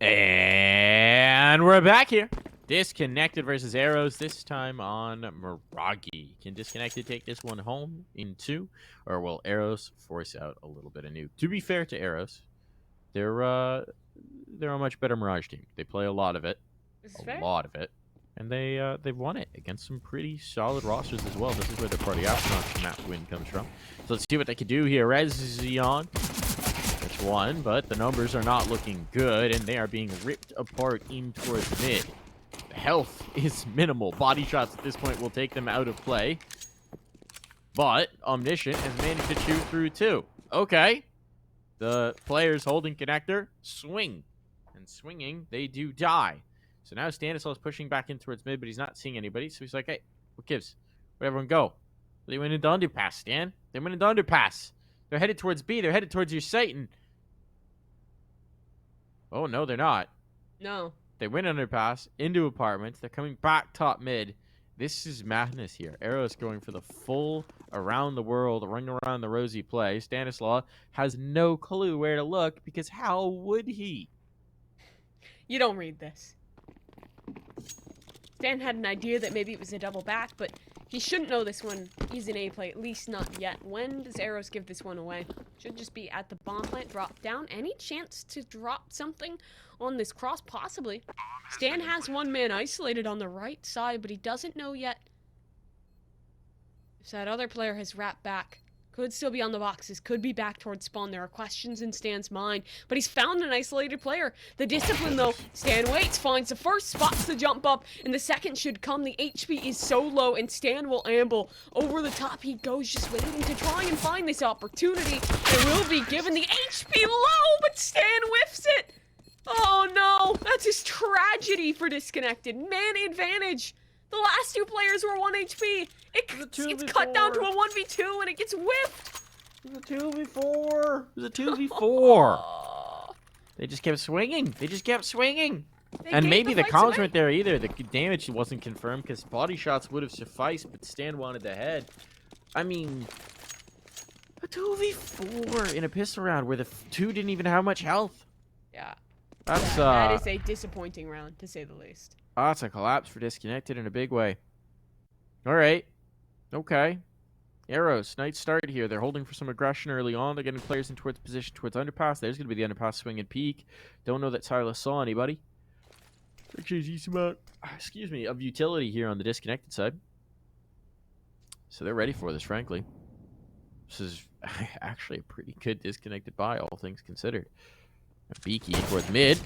And we're back here. Disconnected versus Eros, this time on Miragi. Can Disconnected take this one home in 2? Or will Eros force out a little bit of nuke? To be fair to Eros, they're a much better Mirage team. They play a lot of it. Lot of it. And they've won it against some pretty solid rosters as well. This is where the Party Astronauts map win comes from. So let's see what they can do here. Rezion. That's one, but the numbers are not looking good, and they are being ripped apart in towards mid. The health is minimal. Body shots at this point will take them out of play. But Omniscient has managed to shoot through 2. Okay. The players holding connector swing. And swinging, they do die. So now Stanislaus pushing back in towards mid, but he's not seeing anybody. So he's like, hey, what gives? Where'd everyone go? They went into underpass, Stan. They went into underpass. They're headed towards B. They're headed towards your Satan. Oh, no, they're not. No. They went underpass into apartments. They're coming back top mid. This is madness here. Eros going for the full around the world, ring around the rosy play. Stanislaw has no clue where to look because how would he? You don't read this. Stan had an idea that maybe it was a double back, but he shouldn't know this one. He's an A play, at least not yet. When does Eros give this one away? Should just be at the bomb plant, drop down. Any chance to drop something on this cross? Possibly. Stan has one man isolated on the right side, but he doesn't know yet if that other player has wrapped back. Could still be on the boxes, could be back towards spawn. There are questions in Stan's mind, but he's found an isolated player. The discipline, though, Stan waits, finds the first, spots the jump up, and the second should come. The HP is so low, and Stan will amble. Over the top he goes, just waiting to try and find this opportunity. It will be given. The HP low, but Stan whiffs it. Oh no, that's just tragedy for Disconnected. Man advantage. The last two players were 1 HP. It's cut down to a 1v2 and it gets whiffed. It was a 2v4. It was a 2v4. They just kept swinging. They just kept swinging. And maybe the comms weren't there either. The damage wasn't confirmed because body shots would have sufficed, but Stan wanted the head. I mean, a 2v4 in a pistol round where the two didn't even have much health. Yeah. That is a disappointing round, to say the least. That's a collapse for Disconnected in a big way. All right. Okay. Eros, nice start here. They're holding for some aggression early on. They're getting players in towards position towards underpass. There's going to be the underpass swing and peak. Don't know that Silas saw anybody. Actually, decent amount, excuse me, of utility here on the Disconnected side. So they're ready for this, frankly. This is actually a pretty good Disconnected buy, all things considered. Beaky towards mid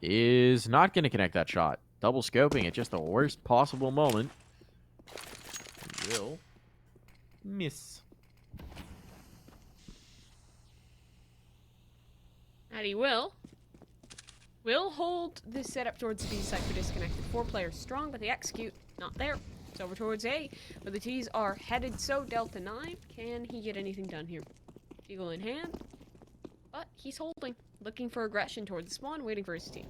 is not going to connect that shot. Double scoping at just the worst possible moment. He will miss. And he will hold this setup towards the B side for Disconnected. 4 players strong, but they execute. Not there. It's over towards A, where the T's are headed. So Delta 9, can he get anything done here? Eagle in hand, but he's holding. Looking for aggression towards the spawn, waiting for his team.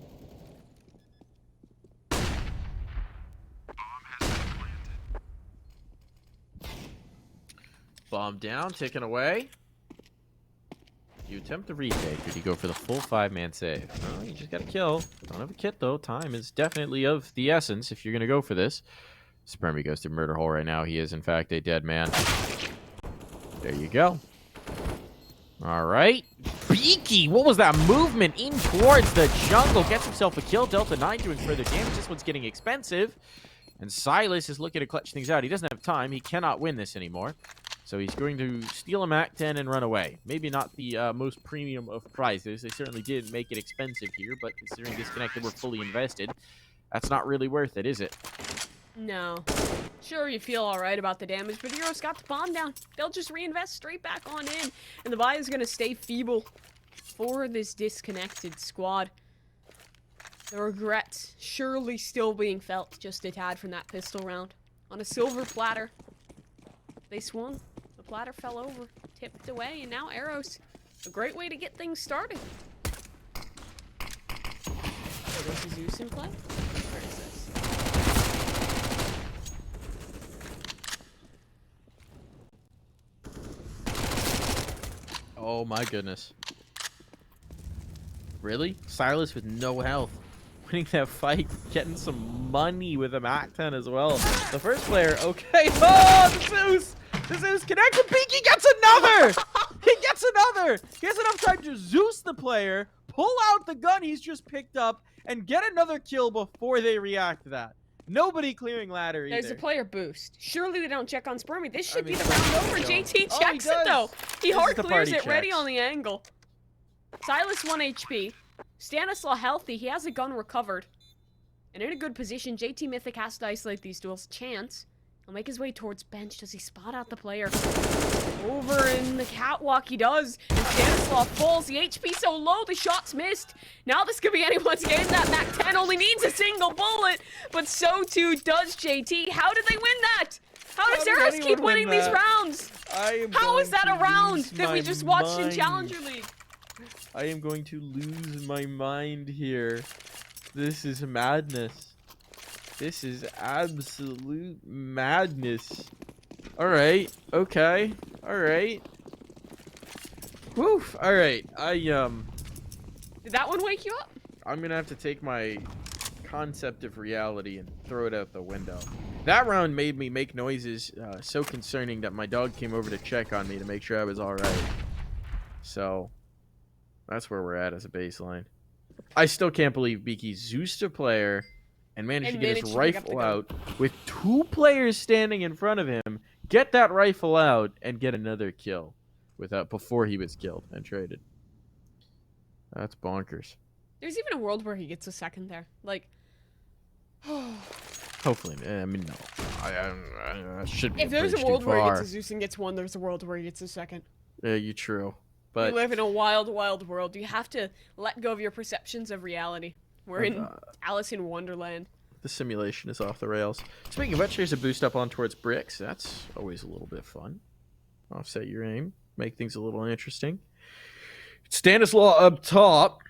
Bomb down, taken away. Do you attempt the retake, or do you go for the full 5-man save? Oh, you just got a kill. Don't have a kit, though. Time is definitely of the essence if you're going to go for this. Spermy goes through murder hole right now. He is, in fact, a dead man. There you go. All right. Beaky, what was that movement in towards the jungle? Gets himself a kill. Delta 9 doing further damage. This one's getting expensive. And Silas is looking to clutch things out. He doesn't have time. He cannot win this anymore. So he's going to steal a MAC-10 and run away. Maybe not the most premium of prizes. They certainly did make it expensive here, but considering Disconnected were fully invested, that's not really worth it, is it? No. Sure, you feel alright about the damage, but Eros got the bomb down. They'll just reinvest straight back on in, and the buy is going to stay feeble for this Disconnected squad. The regrets surely still being felt just a tad from that pistol round. On a silver platter, they swung. The platter fell over, tipped away, and now Eros. A great way to get things started. So there's a Zeus in play. Where is this? Oh my goodness. Really? Silas with no health. Winning that fight, getting some money with a MAC-10 as well. The first player, okay. Oh, the Zeus! The Zeus connected. Beaky gets another! He gets another! He has enough time to Zeus the player, pull out the gun he's just picked up, and get another kill before they react to that. Nobody clearing ladder either. There's a player boost. Surely they don't check on Spermy. This should be the round over. JT checks it though. He hard clears it, ready on the angle. Silas 1 HP. Stanislaw healthy. He has a gun recovered. And in a good position. JT Mythic has to isolate these duels. Chance He'll make his way towards bench. Does he spot out the player? Over in the catwalk, he does. And Stanislav falls. The HP so low, the shot's missed. Now this could be anyone's game. That MAC-10 only needs a single bullet, but so too does JT. How did they win that? How does Eros keep winning these rounds? How is that a round that we just watched in Challenger League? I am going to lose my mind here. This is madness. This is absolute madness. Alright, okay, alright. Woof, alright, Did that one wake you up? I'm gonna have to take my concept of reality and throw it out the window. That round made me make noises so concerning that my dog came over to check on me to make sure I was alright. So, that's where we're at as a baseline. I still can't believe Beaky's Zeused a player and managed to get his rifle out with 2 players standing in front of him, get that rifle out, and get another kill before he was killed and traded. That's bonkers. There's even a world where he gets a second there. Like, hopefully, I mean, no. I should be. If there's a world where he gets a Zeus and gets 1, there's a world where he gets a second. Yeah, you're true. But you live in a wild, wild world. You have to let go of your perceptions of reality. We're in Alice in Wonderland. The simulation is off the rails. Speaking of which, here's a boost up on towards bricks. That's always a little bit fun. Offset your aim. Make things a little interesting. Stanislaw up top.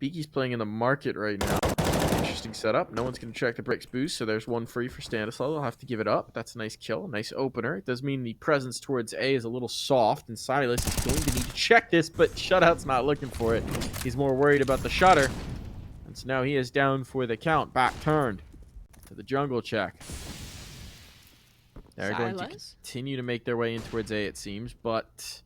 Beaky's playing in the market right now. Interesting setup. No one's going to check the bricks boost, so there's one free for Stanislaw. I'll have to give it up. That's a nice kill. Nice opener. It does mean the presence towards A is a little soft, and Silas is going to need to check this, but Shutout's not looking for it. He's more worried about the shutter. And so now he is down for the count. Back turned to the jungle check. They're going to continue to make their way in towards A, it seems, but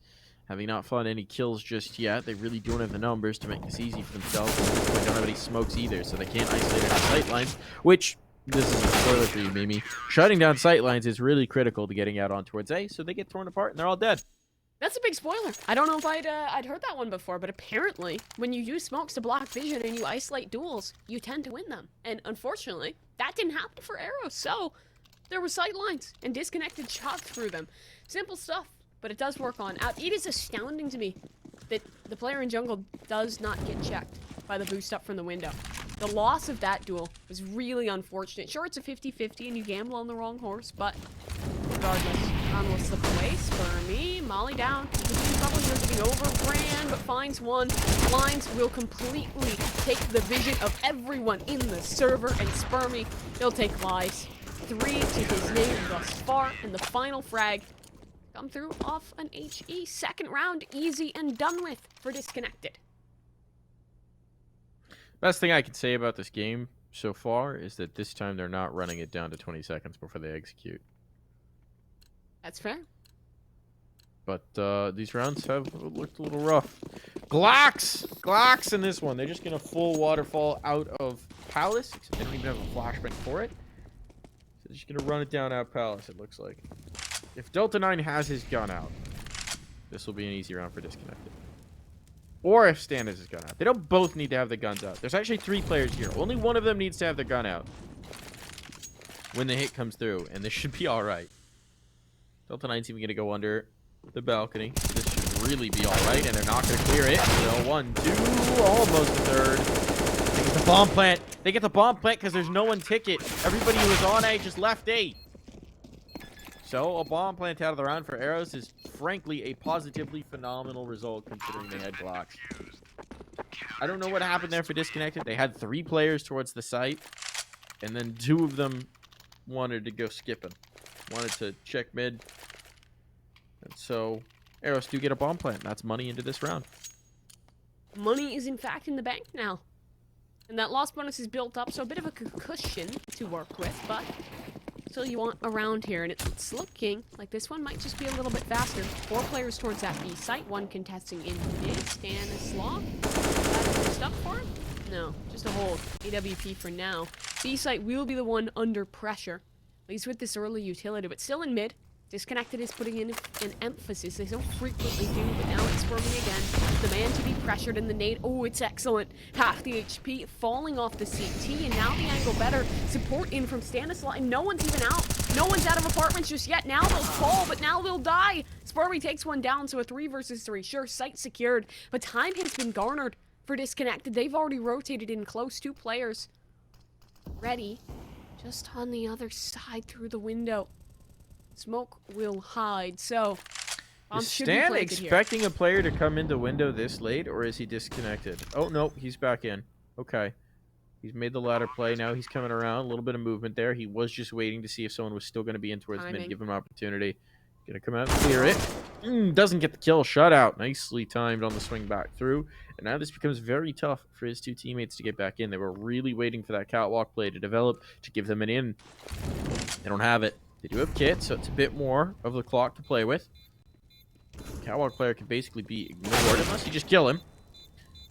having not found any kills just yet, they really don't have the numbers to make this easy for themselves. They don't have any smokes either, so they can't isolate any sight lines, which, this is a spoiler for you, Mimi. Shutting down sight lines is really critical to getting out on towards A, so they get torn apart and they're all dead. That's a big spoiler. I don't know if I'd heard that one before, but apparently, when you use smokes to block vision and you isolate duels, you tend to win them. And unfortunately, that didn't happen for Eros, so there were sight lines and Disconnected shot through them. Simple stuff, but it does work on out. It is astounding to me that the player in jungle does not get checked by the boost up from the window. The loss of that duel was really unfortunate. Sure, it's a 50-50 and you gamble on the wrong horse, but regardless, Ron will slip away. Spermy, Molly down. He's in trouble here, getting overran, but finds one. Blinds will completely take the vision of everyone in the server, and Spermy, he'll take lives. 3 to his name thus far, and the final frag come through off an HE. Second round, easy and done with for Disconnected. Best thing I can say about this game so far is that this time they're not running it down to 20 seconds before they execute. That's fair. But these rounds have looked a little rough. Glocks in this one. They're just going to full waterfall out of Palace, except they don't even have a flashbang for it. So they're just going to run it down out Palace, it looks like. If Delta 9 has his gun out, this will be an easy round for Disconnected. Or if Stan has his gun out. They don't both need to have the guns out. There's actually 3 players here. Only one of them needs to have their gun out when the hit comes through, and this should be alright. Delta 9's even going to go under the balcony. This should really be alright, and they're not going to clear it. So 1, 2, almost a third. They get the bomb plant. They get the bomb plant because there's no one ticket. Everybody who was on A just left A. So a bomb plant out of the round for Eros is frankly a positively phenomenal result considering they had Glocks. I don't know what happened there for Disconnected. They had 3 players towards the site, and then 2 of them wanted to go skipping. Wanted to check mid. And so Eros do get a bomb plant. That's money into this round. Money is in fact in the bank now. And that loss bonus is built up, so a bit of a cushion to work with, but still you want around here. And it's looking like this one might just be a little bit faster. 4 players towards that B site, 1 contesting in mid. Stanislaw. That stuck for him? No, just a hold. AWP for now. B site will be the one under pressure. At least with this early utility, but still in mid. Disconnected is putting in an emphasis. They so frequently do, but now it's Spermy again. The man to be pressured in the nade. Oh, it's excellent. Half the HP falling off the CT, and now the angle better. Support in from Stanislaw, and no one's even out. No one's out of apartments just yet. Now they'll fall, but now they'll die. Spermy takes one down, so a 3 versus 3. Sure, site secured, but time has been garnered for Disconnected. They've already rotated in close. 2 players ready just on the other side through the window. Smoke will hide, so is Stan expecting a player to come into window this late, or is he disconnected? Oh, no, he's back in. Okay. He's made the ladder play. Now he's coming around. A little bit of movement there. He was just waiting to see if someone was still going to be in towards mid. Give him an opportunity. Going to come out and clear it. Doesn't get the kill. Shutout. Nicely timed on the swing back through. And now this becomes very tough for his 2 teammates to get back in. They were really waiting for that catwalk play to develop to give them an in. They don't have it. They do have kits, so it's a bit more of the clock to play with. Catwalk player can basically be ignored unless you just kill him.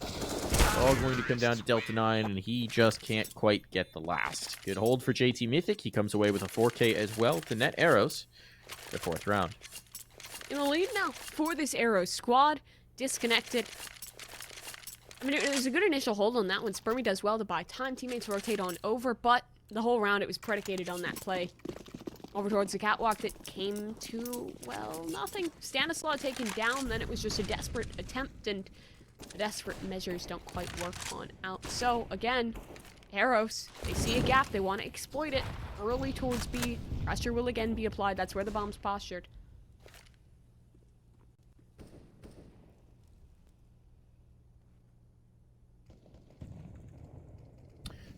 It's all going to come down to Delta 9, and he just can't quite get the last. Good hold for JT Mythic. He comes away with a 4K as well to net Eros the 4th round. In the lead now for this Eros squad. Disconnected. I mean, it was a good initial hold on that one. Spermy does well to buy time. Teammates rotate on over, but the whole round it was predicated on that play. Over towards the catwalk that came to, well, nothing. Stanislaw taken down, then it was just a desperate attempt, and the desperate measures don't quite work on out. So, again, Eros, they see a gap, they want to exploit it. Early towards B, pressure will again be applied. That's where the bomb's postured.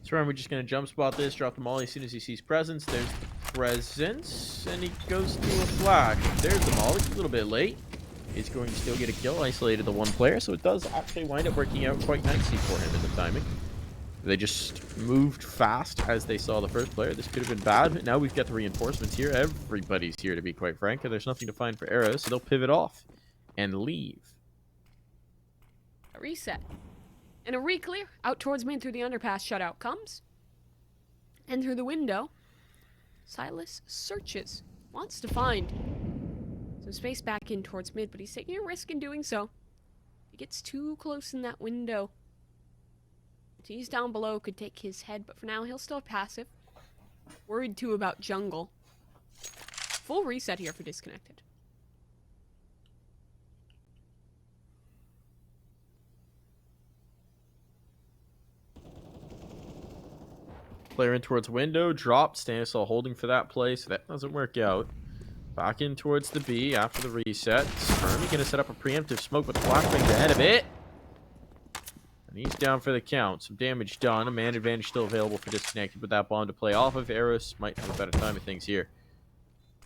So we're just going to jump spot this, drop the molly as soon as he sees presence. There's presence, and he goes to a flash. There's the molly, a little bit late. He's going to still get a kill, isolated the 1 player, so it does actually wind up working out quite nicely for him in the timing. They just moved fast as they saw the first player. This could have been bad, but now we've got the reinforcements here. Everybody's here, to be quite frank, and there's nothing to find for Eros, so they'll pivot off and leave. A reset. And a re-clear out towards mid through the underpass. Shutout comes. And through the window, Silas searches. Wants to find some space back in towards mid, but he's taking a risk in doing so. He gets too close in that window. He's down below, could take his head, but for now he'll still have passive. Worried too about jungle. Full reset here for Disconnected. Player in towards window, dropped. Stanislaw holding for that play, so that doesn't work out. Back in towards the B after the reset. Spermy going to set up a preemptive smoke with the flashbangs ahead of it. And he's down for the count. Some damage done. A man advantage still available for Disconnected with that bomb to play off of. Eros might have a better time of things here.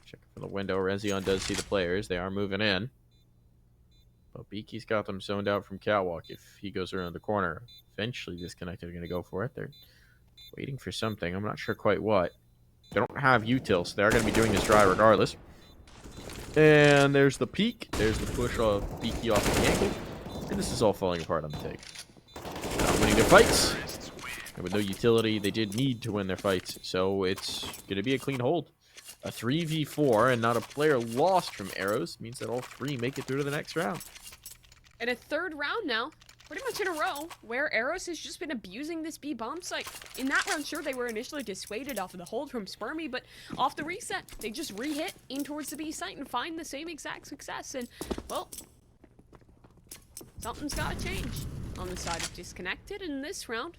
Checking for the window. Rezion does see the players. They are moving in. But Beaky's got them zoned out from catwalk if he goes around the corner. Eventually Disconnected are going to go for it. They're waiting for something. I'm not sure quite what. They don't have util, so they're going to be doing this dry regardless. And there's the peek. There's the push of Beaky off the ankle. And this is all falling apart on the take. Not winning their fights. And with no utility, they did need to win their fights. So it's going to be a clean hold. A 3v4 and not a player lost from Eros means that all 3 make it through to the next round. And a 3rd round now, pretty much in a row, where Eros has just been abusing this B bomb site. In that round, sure, they were initially dissuaded off of the hold from Spermy, but off the reset, they just re-hit in towards the B site and find the same exact success. And, well, something's got to change on the side of Disconnected in this round.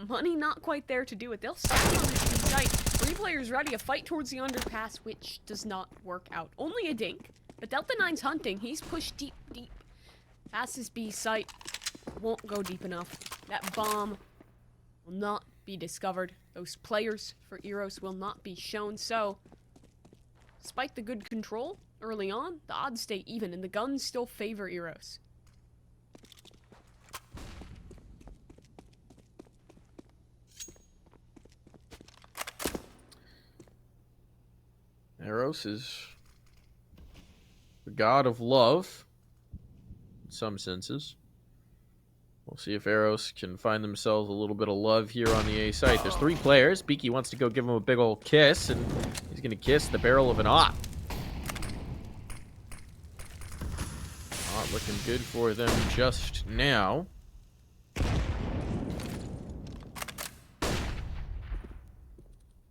Money not quite there to do it. They'll stand on this B site. 3 players ready, a fight towards the underpass, which does not work out. Only a dink, but Delta 9's hunting. He's pushed deep, deep past this B site. Won't go deep enough. That bomb will not be discovered. Those players for Eros will not be shown. So, despite the good control early on, the odds stay even, and the guns still favor Eros. Eros is the god of love, in some senses. We'll see if Eros can find themselves a little bit of love here on the A site. There's 3 players. Beaky wants to go give him a big old kiss, and he's going to kiss the barrel of an op. Not looking good for them just now.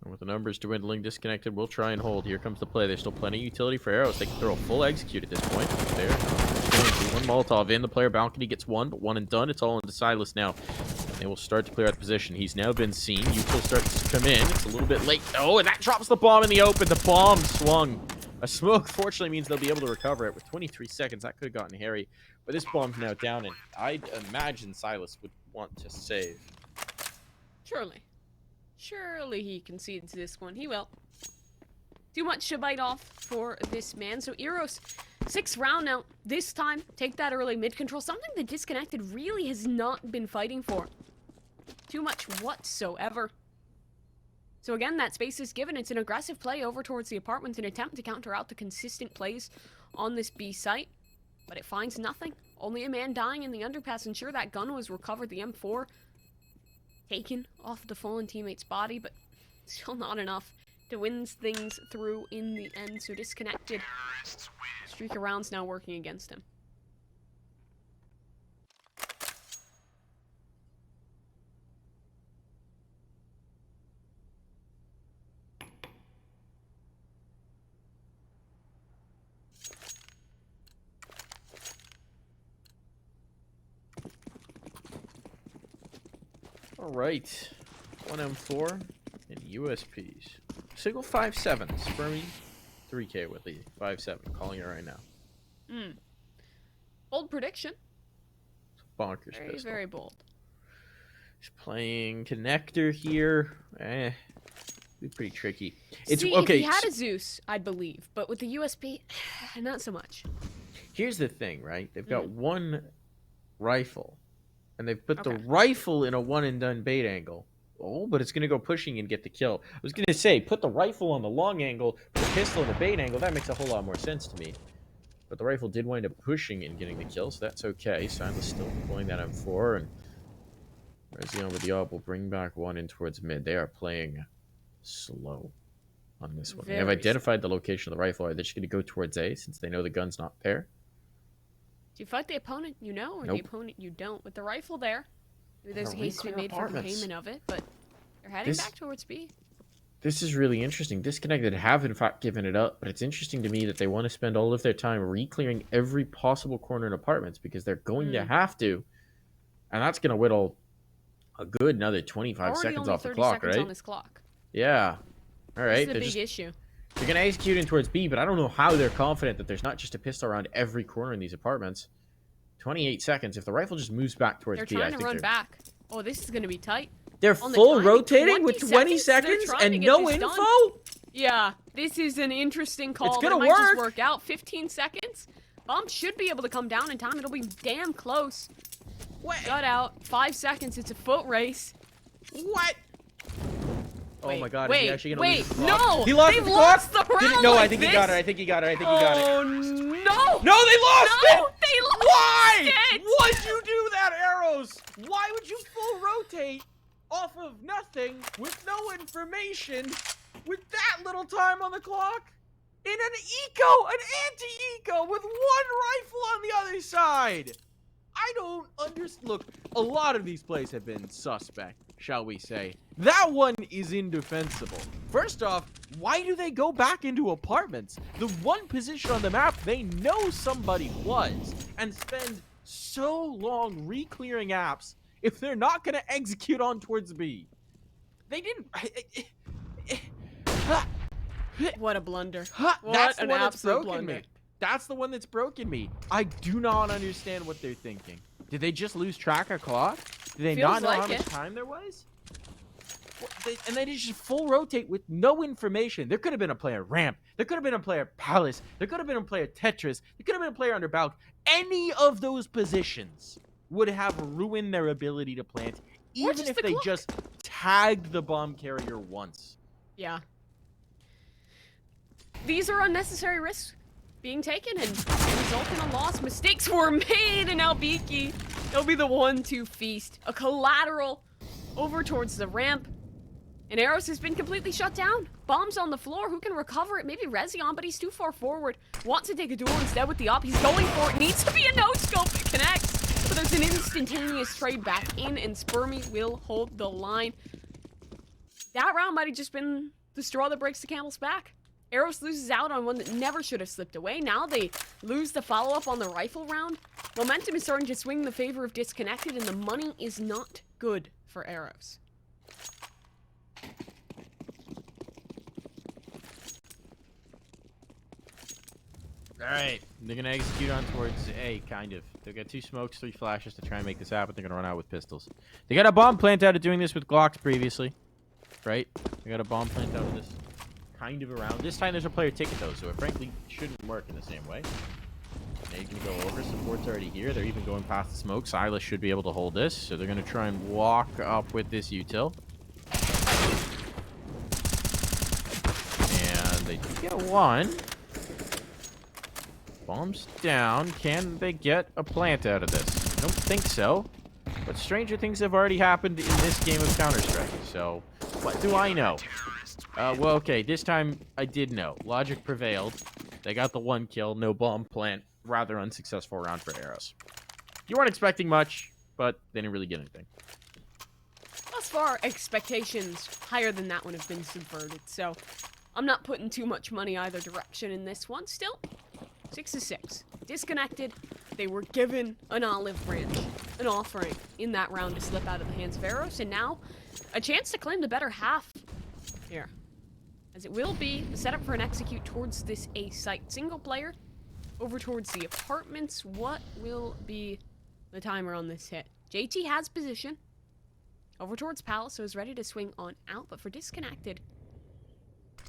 And with the numbers dwindling, Disconnected will try and hold. Here comes the play. There's still plenty of utility for Eros. They can throw a full execute at this point. There. One Molotov in. The player balcony gets one, but one and done. It's all into Silas now. They will start to clear out the position. He's now been seen. Util starts to come in. It's a little bit late. Oh, and that drops the bomb in the open. The bomb swung. A smoke, fortunately, means they'll be able to recover it. With 23 seconds, that could have gotten hairy. But this bomb's now down, and I'd imagine Silas would want to save. Surely. Surely he concedes this one. He will. Too much to bite off for this man. So Eros, 6th round now. This time, take that early mid control. Something that Disconnected really has not been fighting for. Too much whatsoever. So again, that space is given. It's an aggressive play over towards the apartments, an attempt to counter out the consistent plays on this B site. But it finds nothing. Only a man dying in the underpass. And sure, that gun was recovered. The M4 taken off the fallen teammate's body, but still not enough to win things through in the end. So Disconnected. Streak of rounds now working against him. All right. 1 M4 and USPs. Single 5.7. Spermy 3K with the 5.7. Calling it right now. Bold prediction. Bonkers Very, pistol. very bold. He's playing connector here. Be pretty tricky. It's See, okay. if he had a Zeus, I'd believe, but with the USP, not so much. Here's the thing, right? They've got one rifle, and they've put the Okay. rifle in a one and done bait angle. Oh, but it's gonna go pushing and get the kill. I was gonna say, put the rifle on the long angle, put the pistol in the bait angle. That makes a whole lot more sense to me. But the rifle did wind up pushing and getting the kill, so that's okay. Silas still deploying that M4, and Rezion with the op will bring back one in towards mid. They are playing slow on this one. They have Very identified the location of the rifle. Are they just going to go towards A since they know the gun's not there? Do you fight the opponent you know, or Nope. the opponent you don't? With the rifle there, maybe there's a Gotta case to be re-clear made for the apartments. payment of it, but they're heading This- back towards B. This is really interesting. Disconnected have, in fact, given it up, but it's interesting to me that they want to spend all of their time re-clearing every possible corner in apartments because they're going to have to, and that's going to whittle a good another 25 Already seconds only off the 30 clock, seconds right? on this clock. Yeah. All right. This is a big issue. They're going to execute in towards B, but I don't know how they're confident that there's not just a pistol around every corner in these apartments. 28 seconds. If the rifle just moves back towards They're B, I trying to think run they're... back. Oh, this is going to be tight. They're On the full timing, rotating with 20 20 seconds? They're seconds trying to and get no this info? done. Yeah, this is an interesting call. It's gonna That might just work. work out. 15 seconds. Bomb should be able to come down in time. It'll be damn close. What? Got out. 5 seconds. It's a foot race. What? Oh Wait, my god, wait, is he actually gonna wait, lose the clock? no! He lost They've the lost clock? the Did he- round No, I like think he this? got it. I think he got it. I think he got it. Oh, no! No, they lost No, it! they lost Why? it! Why'd you do that, Eros? Why would you full rotate off of nothing with no information with that little time on the clock? In an anti-eco with one rifle on the other side. I don't understand. Look, a lot of these plays have been suspect, shall we say. That one is indefensible. First off, why do they go back into apartments? The one position on the map they know somebody was, and spend so long re-clearing apps if they're not going to execute on towards B. They didn't... What a blunder. That's What the an one that's absolute broken blunder. me. That's the one that's broken me. I do not understand what they're thinking. Did they just lose track of clock? Did they Feels not know like how much it. time there was? And they just full rotate with no information. There could have been a player ramp. There could have been a player palace. There could have been a player Tetris. There could have been a player under balk. Any of those positions would have ruined their ability to plant, even just if the they clock. just tagged the bomb carrier once. Yeah. These are unnecessary risks being taken and result in a loss. Mistakes were made, and now Beaky, he'll be the one to feast. A collateral over towards the ramp. And Eros has been completely shut down. Bombs on the floor. Who can recover it? Maybe Rezion, but he's too far forward. Wants to take a duel instead with the op. He's going for it. Needs to be a no-scope. It connects. But there's an instantaneous trade back in, and Spermy will hold the line. That round might have just been the straw that breaks the camel's back. Eros loses out on one that never should have slipped away. Now they lose the follow-up on the rifle round. Momentum is starting to swing in the favor of Disconnected, and the money is not good for Eros. Alright, they're going to execute on towards A, kind of. They've got 2 smokes, 3 flashes to try and make this happen. They're going to run out with pistols. They got a bomb plant out of doing this with Glocks previously. Right? They got a bomb plant out of this kind of around. This time there's a player ticket, though, so it frankly shouldn't work in the same way. They're going to go over. Support's already here. They're even going past the smoke. Silas should be able to hold this, so they're going to try and walk up with this util. And they do get 1. Bombs down. Can they get a plant out of this? I don't think so. But stranger things have already happened in this game of Counter-Strike. So, what do I know? Well, okay. This time, I did know. Logic prevailed. They got the 1 kill. No bomb plant. Rather unsuccessful round for Eros. You weren't expecting much, but they didn't really get anything. Thus far, expectations higher than that one have been subverted. So, I'm not putting too much money either direction in this one. Still, 6-6. Disconnected. They were given an olive branch, an offering in that round to slip out of the hands of Eros, and now a chance to claim the better half here. As it will be the setup for an execute towards this A site. Single player over towards the apartments. What will be the timer on this hit? JT has position over towards Palace, so is ready to swing on out, but for Disconnected,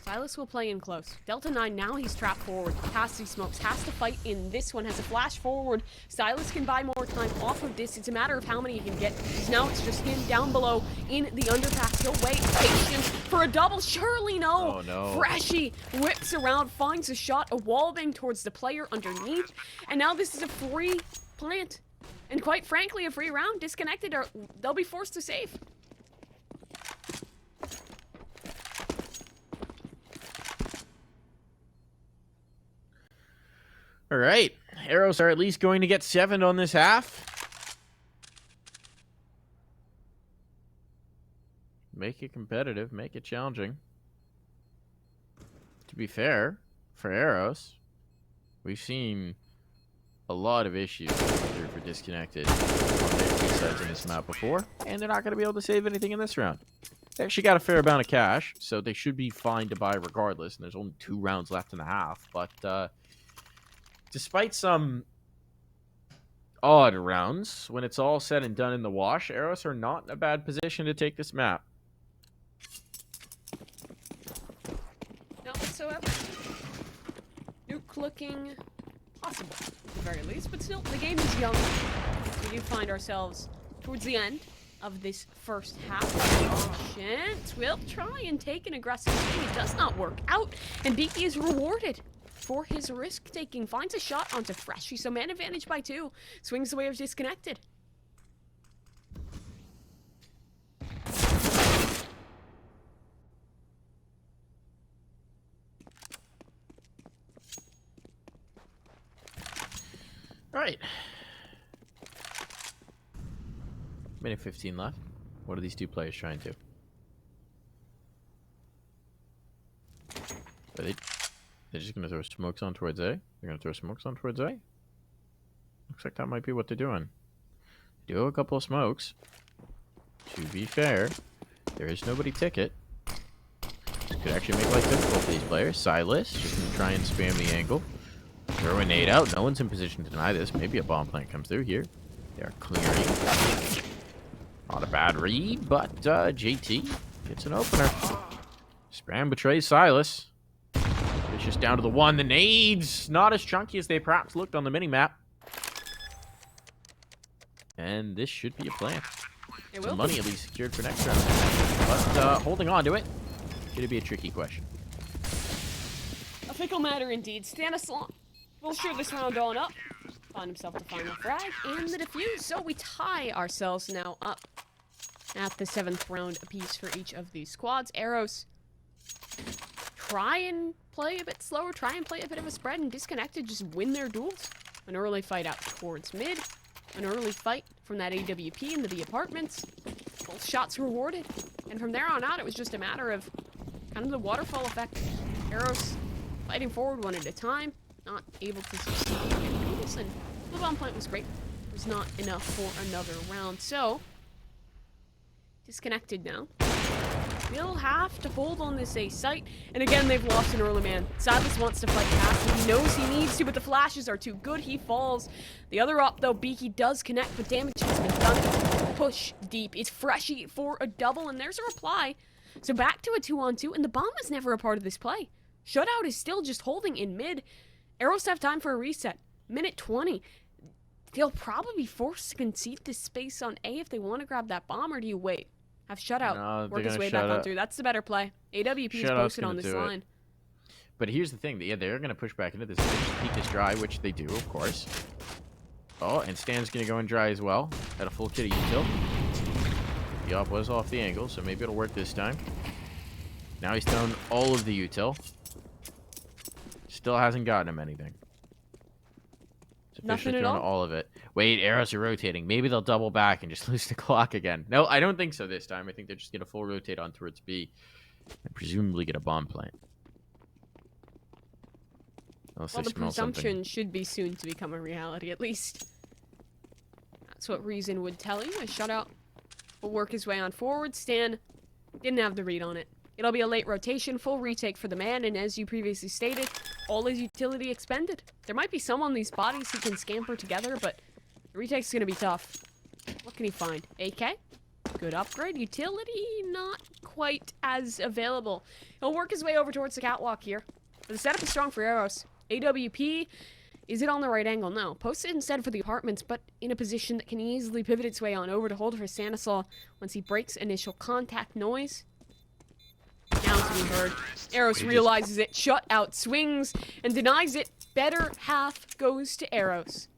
Silas will play in close. Delta 9, now he's trapped forward. Past these smokes, has to fight in this one. Has a flash forward. Silas can buy more time off of this. It's a matter of how many he can get. Because now it's just him down below in the underpass. He'll wait, patient for a double. Surely no. Oh, no. Freshie whips around, finds a shot, a wallbang towards the player underneath. And now this is a free plant. And quite frankly, a free round. Disconnected, they'll be forced to save. All right. Eros are at least going to get 7 on this half. Make it competitive. Make it challenging. To be fair, for Eros, we've seen a lot of issues here for Disconnected on their 2 sides in this map before, and they're not going to be able to save anything in this round. They actually got a fair amount of cash, so they should be fine to buy regardless, and there's only 2 rounds left in the half, but despite some odd rounds, when it's all said and done in the wash, Eros are not in a bad position to take this map. Not whatsoever. Nuke looking possible, at the very least, but still, the game is young. We do find ourselves towards the end of this first half. Chance will try and take an aggressive swing. It does not work out, and Beaky is rewarded for his risk-taking. Finds a shot onto Freshie, so man advantage by 2. Swings the way of Disconnected. Right. Minute 15 left. What are these 2 players trying to? Are they're just going to throw smokes on towards A? They're going to throw smokes on towards A? Looks like that might be what they're doing. They do have a couple of smokes. To be fair, there is nobody ticket. This could actually make life difficult for these players. Silas just going to try and spam the angle. Throw a nade out. No one's in position to deny this. Maybe a bomb plant comes through here. They're clearing. Not a bad read, but JT gets an opener. Spam betrays Silas. It's just down to the 1. The nades, not as chunky as they perhaps looked on the mini-map. And this should be a plan. Some money at least secured for next round. But holding on to it, going to be a tricky question. A fickle matter indeed. Stanislav will shoot this round on up. Find himself the final frag and the defuse. So we tie ourselves now up at the 7th round apiece for each of these squads. Eros try and play a bit slower, try and play a bit of a spread, and Disconnected just win their duels. An early fight out towards mid, an early fight from that AWP into the apartments. Both shots rewarded. And from there on out, it was just a matter of kind of the waterfall effect. Eros fighting forward one at a time, not able to succeed in duels, and the bomb plant was great. It was not enough for another round. So, Disconnected now. They'll have to hold on this A site. And again, they've lost an early man. Silas wants to fight past him. He knows he needs to, but the flashes are too good. He falls. The other op, though, Beaky does connect, but damage has been done. Push deep. It's Freshy for a double, and there's a reply. So back to a 2-on-2, and the bomb is never a part of this play. Shutout is still just holding in mid. Arrows have time for a reset. Minute 20. They'll probably be forced to concede this space on A if they want to grab that bomb, or do you wait? Have Shutout work his way back on through. That's the better play. AWP is posted on this line. But here's the thing. Yeah, they're going to push back into this. They just peek this dry, which they do, of course. Oh, and Stan's going to go in dry as well. At a full kit of util. The op was off the angle, so maybe it'll work this time. Now he's thrown all of the util. Still hasn't gotten him anything. Nothing at all? All of it. Wait, arrows are rotating. Maybe they'll double back and just lose the clock again. No, I don't think so this time. I think they're just going to full rotate on towards B. And presumably get a bomb plant. Unless well, they the smell presumption something. should be soon to become a reality, at least. That's what reason would tell you. A Shutout will work his way on forward. Stan didn't have the read on it. It'll be a late rotation, full retake for the man, and as you previously stated, all his utility expended. There might be some on these bodies he can scamper together, but the retake's gonna be tough. What can he find? AK? Good upgrade. Utility, not quite as available. He'll work his way over towards the catwalk here. But the setup is strong for Eros. AWP, is it on the right angle? No. Posted instead for the apartments, but in a position that can easily pivot its way on over to hold for Stanislaw once he breaks initial contact noise. Now to be heard. Eros realizes it, Shutout swings and denies it. Better half goes to Eros.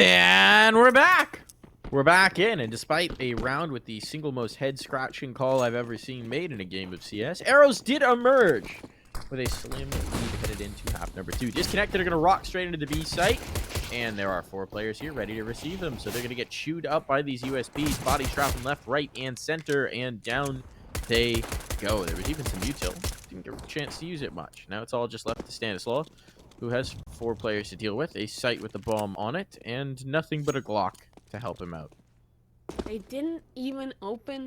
And we're back. We're back in, and despite a round with the single most head-scratching call I've ever seen made in a game of CS, Eros did emerge with a slim lead headed into half number 2. Disconnected are going to rock straight into the B site, and there are 4 players here ready to receive them, so they're going to get chewed up by these USPs, body strapping left, right, and center, and down they go. There was even some util. Didn't get a chance to use it much. Now it's all just left to Stanislaw, who has 4 players to deal with, a site with a bomb on it, and nothing but a Glock to help him out. They didn't even open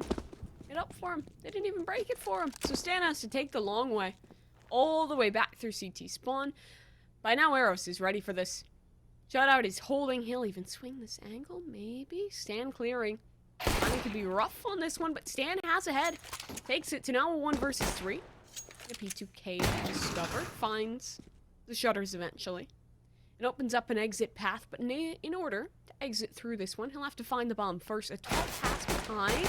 it up for him. They didn't even break it for him. So Stan has to take the long way, all the way back through CT spawn. By now, Eros is ready for this. Shutout is holding. He'll even swing this angle, maybe. Stan clearing. Timing could be rough on this one, but Stan has a head. Takes it to now a 1 versus 3. A P2K discover. Finds the shutters eventually. It opens up an exit path, but in order to exit through this one, he'll have to find the bomb first. A 12 pass behind.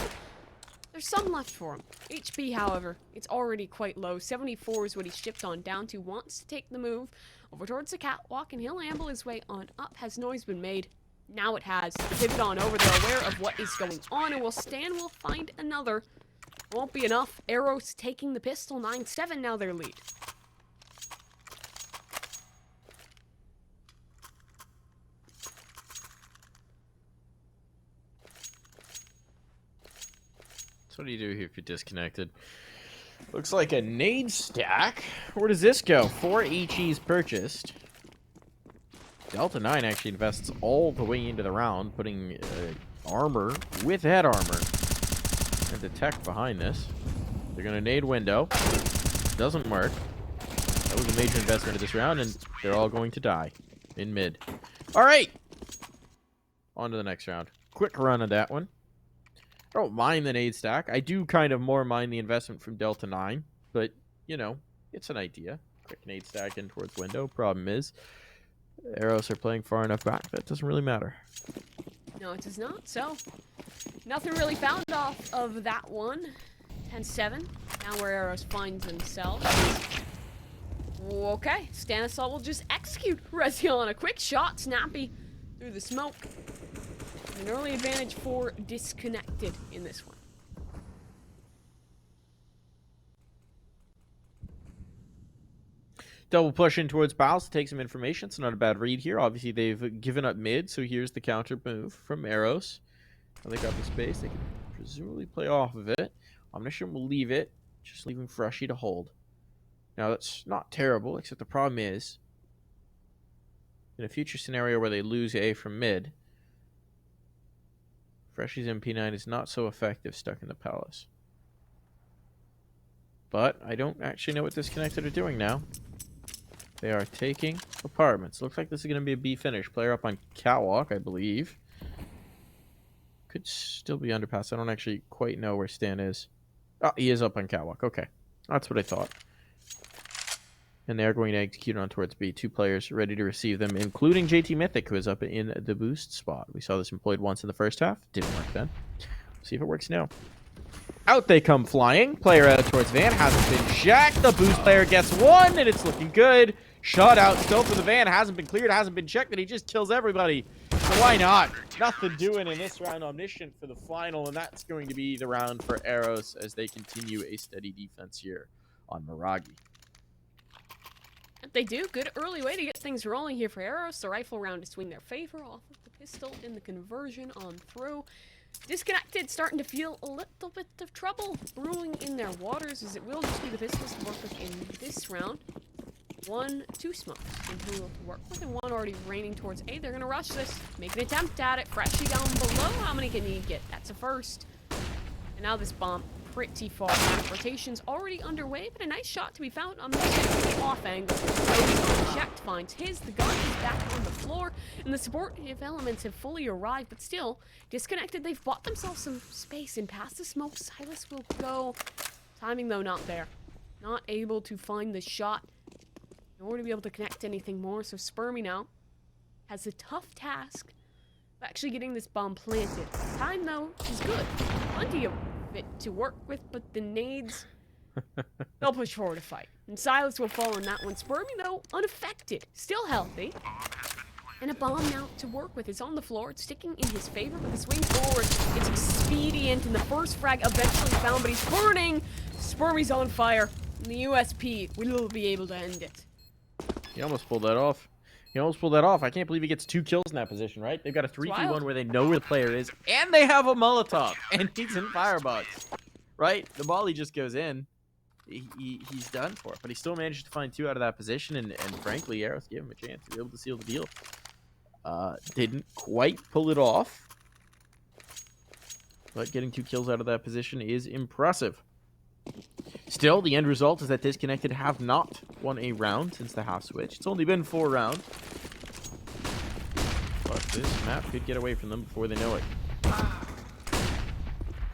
There's some left for him. HP, however, it's already quite low. 74 is what he's shipped on down to. Wants to take the move over towards the catwalk, and he'll amble his way on up. Has noise been made? Now it has. Pivot on over. They're aware of what is going on, and Stan will find another. Won't be enough. Eros taking the pistol. 9-7 now their lead. So what do you do here if you're disconnected? Looks like a nade stack. Where does this go? 4 HEs purchased. Delta 9 actually invests all the way into the round, putting armor with head armor. And the tech behind this. They're going to nade window. Doesn't work. That was a major investment of this round, and they're all going to die in mid. All right. On to the next round. Quick run of that one. I don't mind the nade stack. I do kind of more mind the investment from Delta 9, but, you know, it's an idea. Quick nade stack in towards window. Problem is, Eros are playing far enough back that it doesn't really matter. No, it does not. So, nothing really found off of that one. 10-7. Now where Eros finds themselves. Okay, Stanislaw will just execute Rezi on a quick shot. Snappy through the smoke. An early advantage for Disconnected in this one. Double push in towards Bowles to take some information. It's not a bad read here. Obviously, they've given up mid, so here's the counter move from Eros. Now they got the space. They can presumably play off of it. Omniscient will leave it, just leaving Freshy to hold. Now, that's not terrible, except the problem is, in a future scenario where they lose A from mid, Freshy's MP9 is not so effective stuck in the palace. But I don't actually know what Disconnected are doing now. They are taking apartments. Looks like this is going to be a B finish. Player up on catwalk, I believe. Could still be underpass. I don't actually quite know where Stan is. Oh, he is up on catwalk. Okay. That's what I thought. And they are going to execute on towards B. 2 players ready to receive them, including JT Mythic, who is up in the boost spot. We saw this employed once in the first half. Didn't work then. See if it works now. Out they come flying. Player out towards Van. Hasn't been checked. The boost player gets 1, and it's looking good. Shot out still for the Van. Hasn't been cleared. Hasn't been checked, and he just kills everybody. So why not? Nothing doing in this round. Omniscient for the final, and that's going to be the round for Eros as they continue a steady defense here on Miragi. They do. Good early way to get things rolling here for Eros. The rifle round to swing their favor off of the pistol in the conversion on through. Disconnected, starting to feel a little bit of trouble brewing in their waters, as it will just be the pistols to work with in this round. 1, 2 smokes in total to work with, and 1 already raining towards A. They're going to rush this, make an attempt at it. Freshy down below. How many can he get? That's a first. And now this bomb pretty far back. Rotation's already underway, but a nice shot to be found on the off angle. Unchecked finds his. The gun is back on the floor, and the supportive elements have fully arrived, but still, Disconnected, they've bought themselves some space, and past the smoke, Silas will go. Timing, though, not there. Not able to find the shot, nor to be able to connect anything more, so Spermy now has a tough task of actually getting this bomb planted. Time, though, is good. Plenty of it to work with, but the nades, they'll push forward to fight. And Silas will fall on that one. Spermy, though, unaffected. Still healthy. And a bomb now to work with. It's on the floor. It's sticking in his favor, but the swing forward, it's expedient, and the first frag eventually found, but he's burning. Spermie's on fire. And the USP will be able to end it. He almost pulled that off. I can't believe he gets 2 kills in that position, right? They've got a 3v1 where they know where the player is, and they have a Molotov, and he's in firebox, right? The volley just goes in. He's done for it, but he still managed to find 2 out of that position, and frankly, Eros gave him a chance to be able to seal the deal. Didn't quite pull it off, but getting 2 kills out of that position is impressive. Still, the end result is that Disconnected have not won a round since the half switch. It's only been 4 rounds, but this map could get away from them before they know it.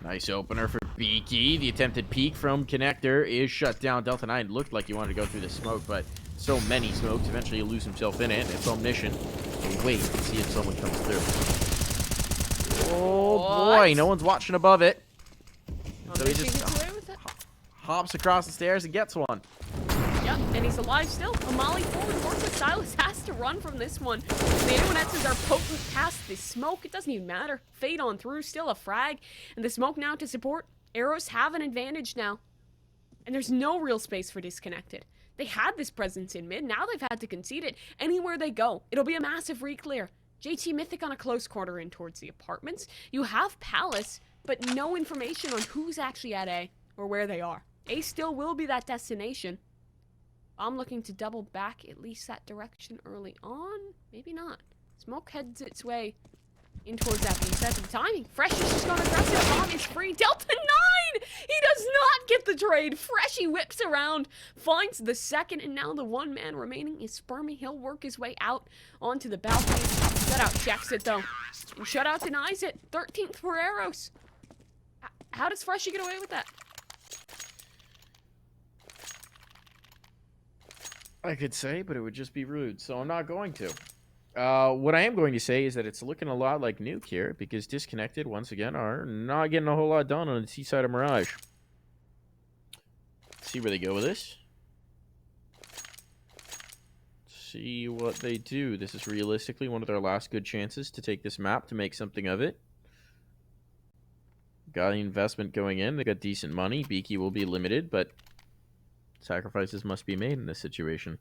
Nice opener for Beaky. The attempted peek from Connector is shut down. Delta 9 looked like he wanted to go through the smoke, but so many smokes, eventually he'll lose himself in it. It's Omniscient. We'll wait and see if someone comes through. Oh boy, no one's watching above it. And so he just hops across the stairs and gets one. Yep, and he's alive still. A molly forward work with Silas has to run from this one. The Internetters are potent past the smoke. It doesn't even matter. Fade on through, still a frag. And the smoke now to support. Eros have an advantage now. And there's no real space for Disconnected. They had this presence in mid. Now they've had to concede it. Anywhere they go, it'll be a massive re-clear. JT Mythic on a close quarter in towards the apartments. You have Palace, but no information on who's actually at A or where they are. A still will be that destination. I'm looking to double back at least that direction early on. Maybe not. Smoke heads its way in towards that being said. The timing. Fresh is just going aggressive. Bomb is free. Delta 9! He does not get the trade. Freshy whips around, finds the second, and now the one man remaining is Spermie. He'll work his way out onto the balcony. Shutout checks it though. And Shutout denies it. 13th for Eros. How does Freshy get away with that? I could say, but it would just be rude, so I'm not going to. What I am going to say is that it's looking a lot like Nuke here, because Disconnected, once again, are not getting a whole lot done on the T side of Mirage. Let's see where they go with this. See what they do. This is realistically one of their last good chances to take this map, to make something of it. Got the investment going in. They got decent money. Beaky will be limited, but sacrifices must be made in this situation.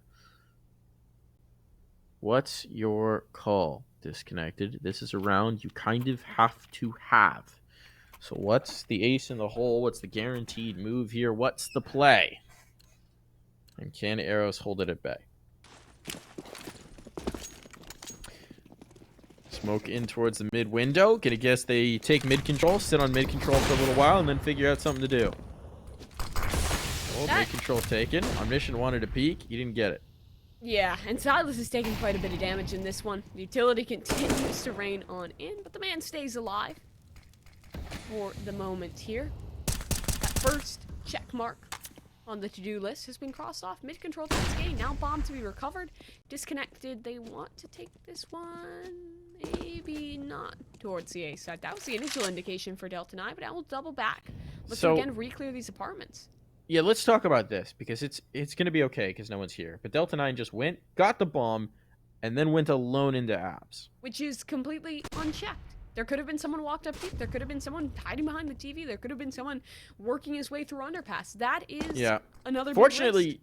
What's your call, Disconnected? This is a round you kind of have to have. So what's the ace in the hole? What's the guaranteed move here? What's the play? And can Eros hold it at bay? Smoke in towards the mid window. Gonna guess they take mid control, sit on mid control for a little while, and then figure out something to do. Oh, mid control taken. Omniscient wanted a peek. He didn't get it. Yeah, and Silas is taking quite a bit of damage in this one. The utility continues to rain on in, but the man stays alive for the moment here. That first check mark on the to-do list has been crossed off. Mid-control takes gain. Now bomb to be recovered. Disconnected. They want to take this one. Maybe not towards the A side. That was the initial indication for Delta 9, but I will double back. Let's again re-clear these apartments. Yeah, let's talk about this, because it's going to be okay because no one's here. But Delta 9 just went, got the bomb, and then went alone into abs. Which is completely unchecked. There could have been someone walked up deep. There could have been someone hiding behind the TV. There could have been someone working his way through underpass. That is another Fortunately,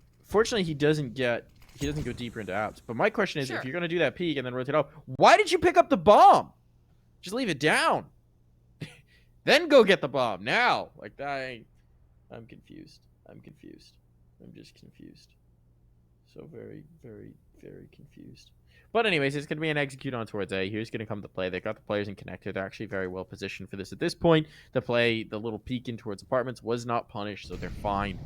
he doesn't go deeper into abs. But my question is, if you're going to do that peek and then rotate off, why did you pick up the bomb? Just leave it down. Then go get the bomb now. Like, I'm confused. I'm just confused. So very, very, very confused. But anyways, it's going to be an execute on towards A. Here's going to come to play. They've got the players in connected. They're actually very well positioned for this at this point. The play, the little peek in towards apartments was not punished, so they're fine.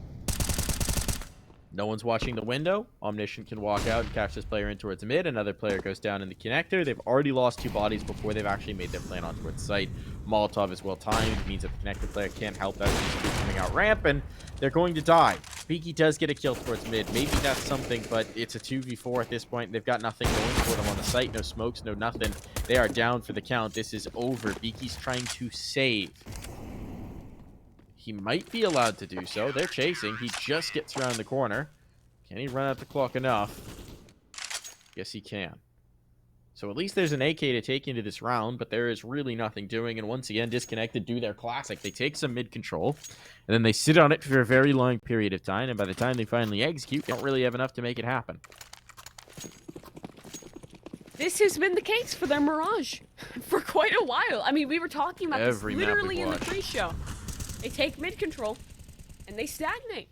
No one's watching the window. Omniscient can walk out and catch this player in towards the mid. Another player goes down in the connector. They've already lost 2 bodies before they've actually made their plan on towards site. Molotov is well timed. It means that the connector player can't help that. He's coming out ramp, and they're going to die. Beaky does get a kill towards mid. Maybe that's something, but it's a 2v4 at this point. They've got nothing going for them on the site. No smokes, no nothing. They are down for the count. This is over. Beaky's trying to save. He might be allowed to do so. They're chasing. He just gets around the corner. Can he run out the clock enough? Yes, he can. So at least there's an AK to take into this round, but there is really nothing doing. And once again, Disconnected do their classic. They take some mid control, and then they sit on it for a very long period of time. And by the time they finally execute, they don't really have enough to make it happen. This has been the case for their Mirage for quite a while. I mean, we were talking about this literally in the pre-show. They take mid control, and they stagnate.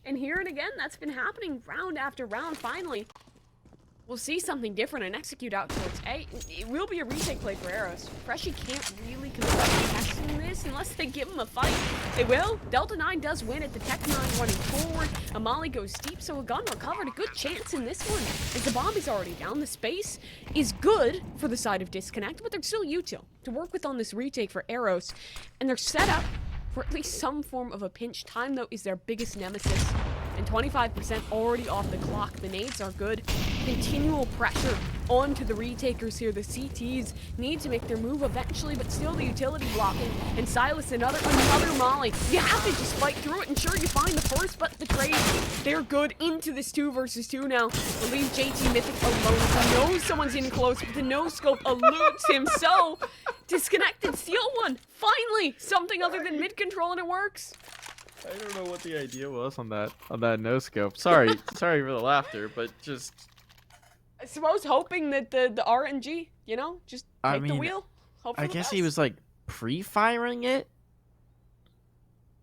And here and again, that's been happening round after round. Finally, we'll see something different and execute out towards A. It will be a retake play for Eros. Freshie can't really contest in this unless they give him a fight. They will. Delta 9 does win it. The Tech 9 running forward. Amali goes deep, so a gun recovered. A good chance in this one. As the bomb is already down, the space is good for the side of Disconnect, but there's still util to work with on this retake for Eros. And they're set up for at least some form of a pinch. Time, though, is their biggest nemesis. And 25% already off the clock. The nades are good. Continual pressure onto the retakers here. The CTs need to make their move eventually, but still the utility blocking. And Silas, another Molly. You have to just fight through it, and sure, you find the first, but the trade, they're good into this 2 versus 2 now. Will leave JT Mythic alone. He knows someone's in close, but the no-scope eludes him, so Disconnected steal one. Finally, something other than mid-control, and it works. I don't know what the idea was on that no scope. Sorry for the laughter, but just I suppose hoping that the RNG, you know, just take the wheel. Hope for I the guess best. he was like pre-firing it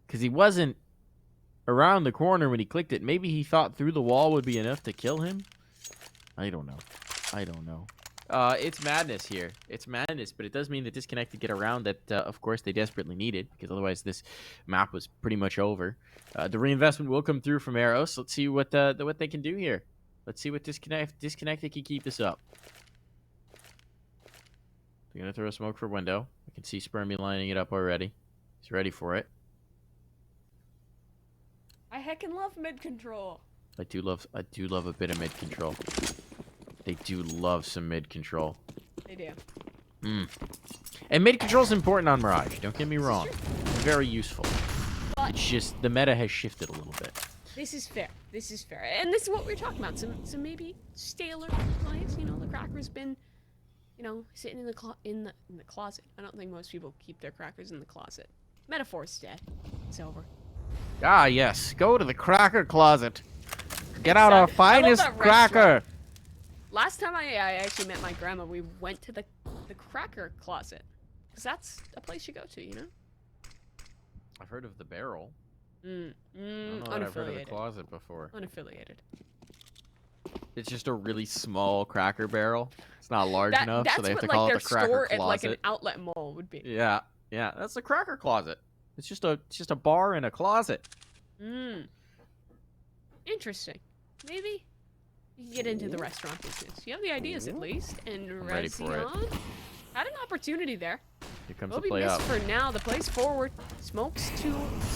because he wasn't around the corner when he clicked it. Maybe he thought through the wall would be enough to kill him. I don't know. It's madness here. It's madness, but it does mean that Disconnected get around that, of course, they desperately needed, because otherwise this map was pretty much over. The reinvestment will come through from Eros. Let's see what they can do here. Let's see what Disconnected can keep this up. They're going to throw a smoke for window. I can see Spermy lining it up already. He's ready for it. I heckin' love mid-control. I do love a bit of mid-control. They do love some mid-control. They do. And mid-control is important on Mirage. Don't get me wrong. Very useful. But it's just the meta has shifted a little bit. This is fair. This is fair. And this is what we were talking about. Some maybe staler plays. You know, the cracker's been, you know, sitting in the closet. I don't think most people keep their crackers in the closet. Metaphor's dead. It's over. Ah, yes. Go to the cracker closet. Get out our finest cracker. Last time I actually met my grandma, we went to the cracker closet. Because that's a place you go to, you know? I've heard of the barrel. I don't know that I've heard of the closet before. Unaffiliated. It's just a really small cracker barrel. It's not large enough, so they have to call it the cracker closet. At like an outlet mall would be. Yeah, that's the cracker closet. It's just a bar in a closet. Interesting. Maybe you can get into the restaurant business. You have the ideas at least. And Rezion had an opportunity there. Here comes Will the be play missed up. for now. The play's forward. Smokes to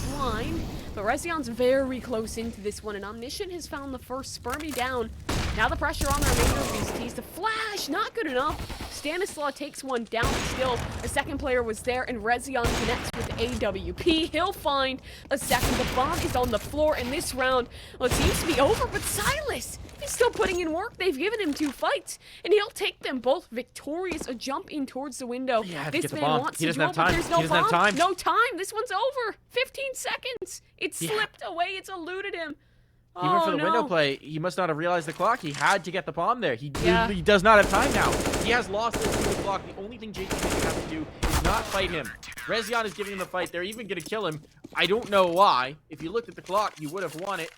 blind. But Rezion's very close into this one. And Omniscient has found the first Spermy down. Now the pressure on the remainder of these teams. The flash, not good enough. Stanislaw takes one down, but still, a second player was there, and Rezion connects with AWP. He'll find a second. The bomb is on the floor in this round. Well, it seems to be over, but Silas, he's still putting in work. They've given him 2 fights, and he'll take them both victorious. A jump in towards the window. Yeah, this man wants to duel, but there's no bomb. No time. This one's over. 15 seconds. It slipped away. It's eluded him. He went for the window play. He must not have realized the clock. He had to get the bomb there. He does not have time now. He has lost the clock. The only thing JT has to do is not fight him. Rezion is giving him the fight. They're even going to kill him. I don't know why. If you looked at the clock, you would have won it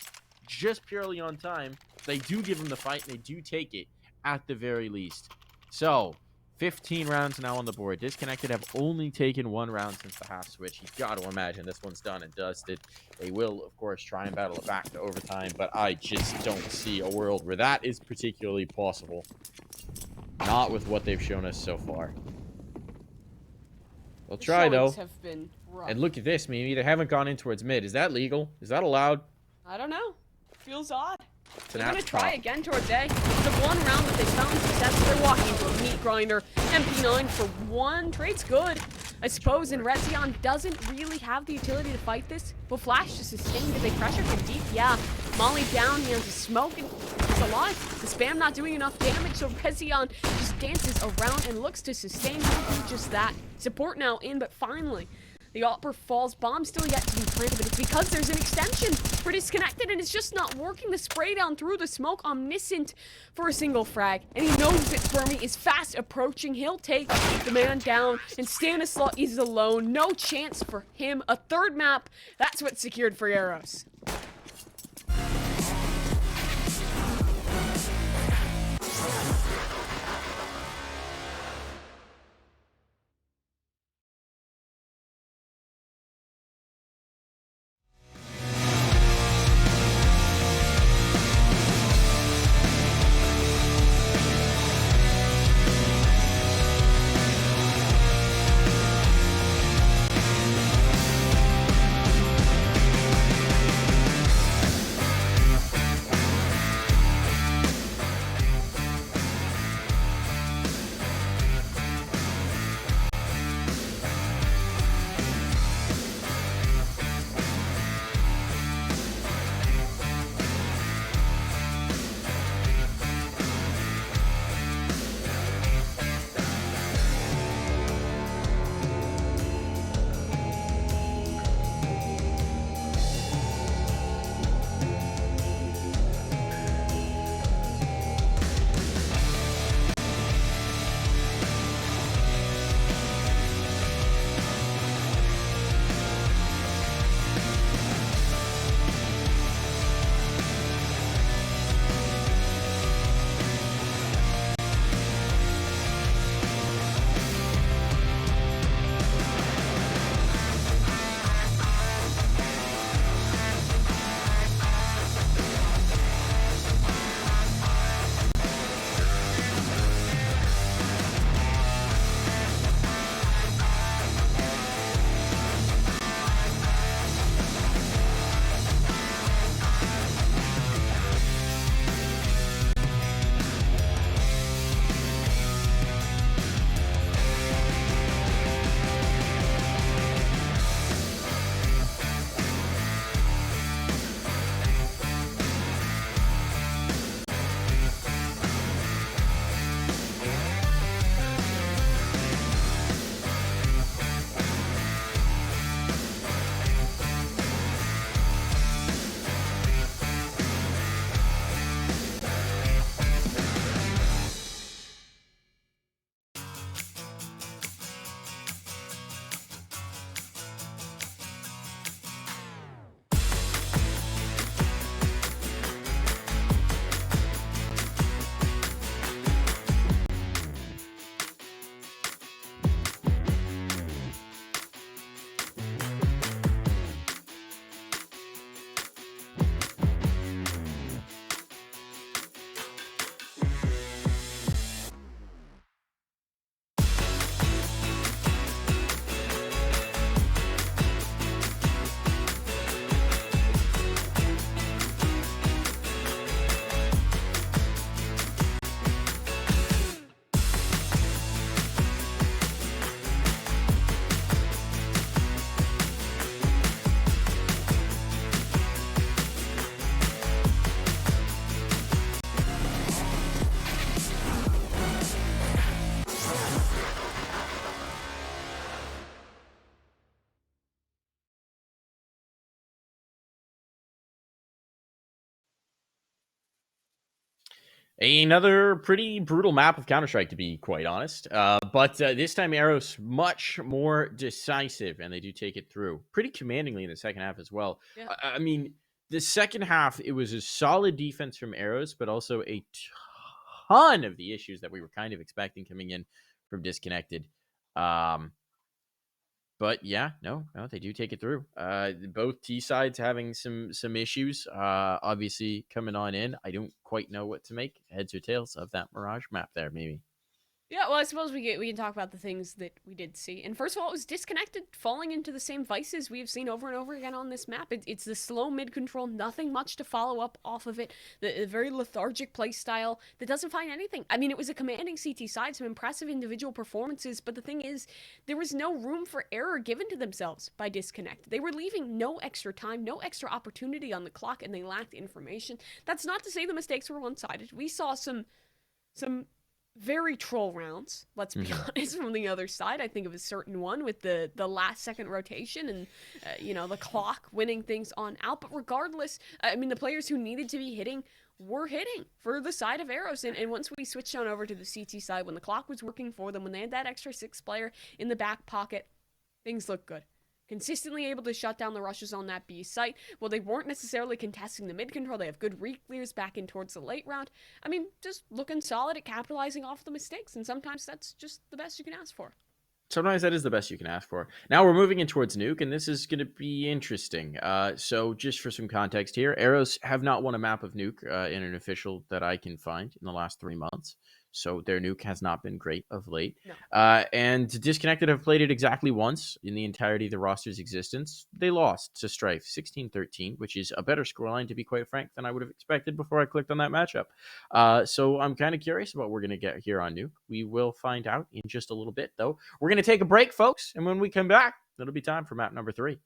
just purely on time. They do give him the fight, and they do take it at the very least. So, 15 rounds now on the board. Disconnected have only taken 1 round since the half switch. You've got to imagine this one's done and dusted. They will, of course, try and battle it back to overtime, but I just don't see a world where that is particularly possible. Not with what they've shown us so far. They'll try, though. Have been rough. And look at this, Mimi. They haven't gone in towards mid. Is that legal? Is that allowed? I don't know. Feels odd. They're going to try again towards A. The one round that they found success, they're walking into a meat grinder. MP9 for 1. Trade's good, I suppose, and Rezion doesn't really have the utility to fight this. Will Flash to sustain? Do they pressure from deep? Yeah. Molly down here to smoke, and he's alive. The spam not doing enough damage, so Rezion just dances around and looks to sustain. He'll do just that. Support now in, but finally, the Opper falls. Bomb still yet to be planted, but it's because there's an extension for Disconnected, and it's just not working. The spray down through the smoke, omniscient for a single frag, and he knows that Spermy is fast approaching. He'll take the man down, and Stanislaw is alone. No chance for him. A third map, that's what's secured for Eros. Another pretty brutal map of Counter-Strike, to be quite honest. But this time, Eros much more decisive, and they do take it through pretty commandingly in the second half as well. Yeah. I mean, the second half, it was a solid defense from Eros, but also a ton of the issues that we were kind of expecting coming in from Disconnected. But yeah, no, they do take it through. Both T sides having some issues. Obviously coming on in. I don't quite know what to make, heads or tails, of that Mirage map there. Maybe. Yeah, well, I suppose we can talk about the things that we did see. And first of all, it was Disconnected falling into the same vices we have seen over and over again on this map. It's the slow mid control, nothing much to follow up off of it. The very lethargic play style that doesn't find anything. I mean, it was a commanding CT side, some impressive individual performances, but the thing is, there was no room for error given to themselves by Disconnected. They were leaving no extra time, no extra opportunity on the clock, and they lacked information. That's not to say the mistakes were one sided. We saw some very troll rounds, let's be honest, from the other side. I think of a certain one with the last second rotation and, the clock winning things on out. But regardless, I mean, the players who needed to be hitting were hitting for the side of Eros. And once we switched on over to the CT side, when the clock was working for them, when they had that extra 6th player in the back pocket, things looked good. Consistently able to shut down the rushes on that B site. Well, they weren't necessarily contesting the mid control. They have good re-clears back in towards the late round. I mean, just looking solid at capitalizing off the mistakes, and sometimes that's just the best you can ask for. Sometimes that is the best you can ask for. Now we're moving in towards Nuke, and this is going to be interesting. So just for some context here, Eros have not won a map of Nuke in an official that I can find in the last 3 months. So their Nuke has not been great of late. No. And Disconnected have played it exactly once in the entirety of the roster's existence. They lost to Strife 16-13, which is a better scoreline, to be quite frank, than I would have expected before I clicked on that matchup. So I'm kind of curious about what we're going to get here on Nuke. We will find out in just a little bit, though. We're going to take a break, folks, and when we come back, it'll be time for map number 3.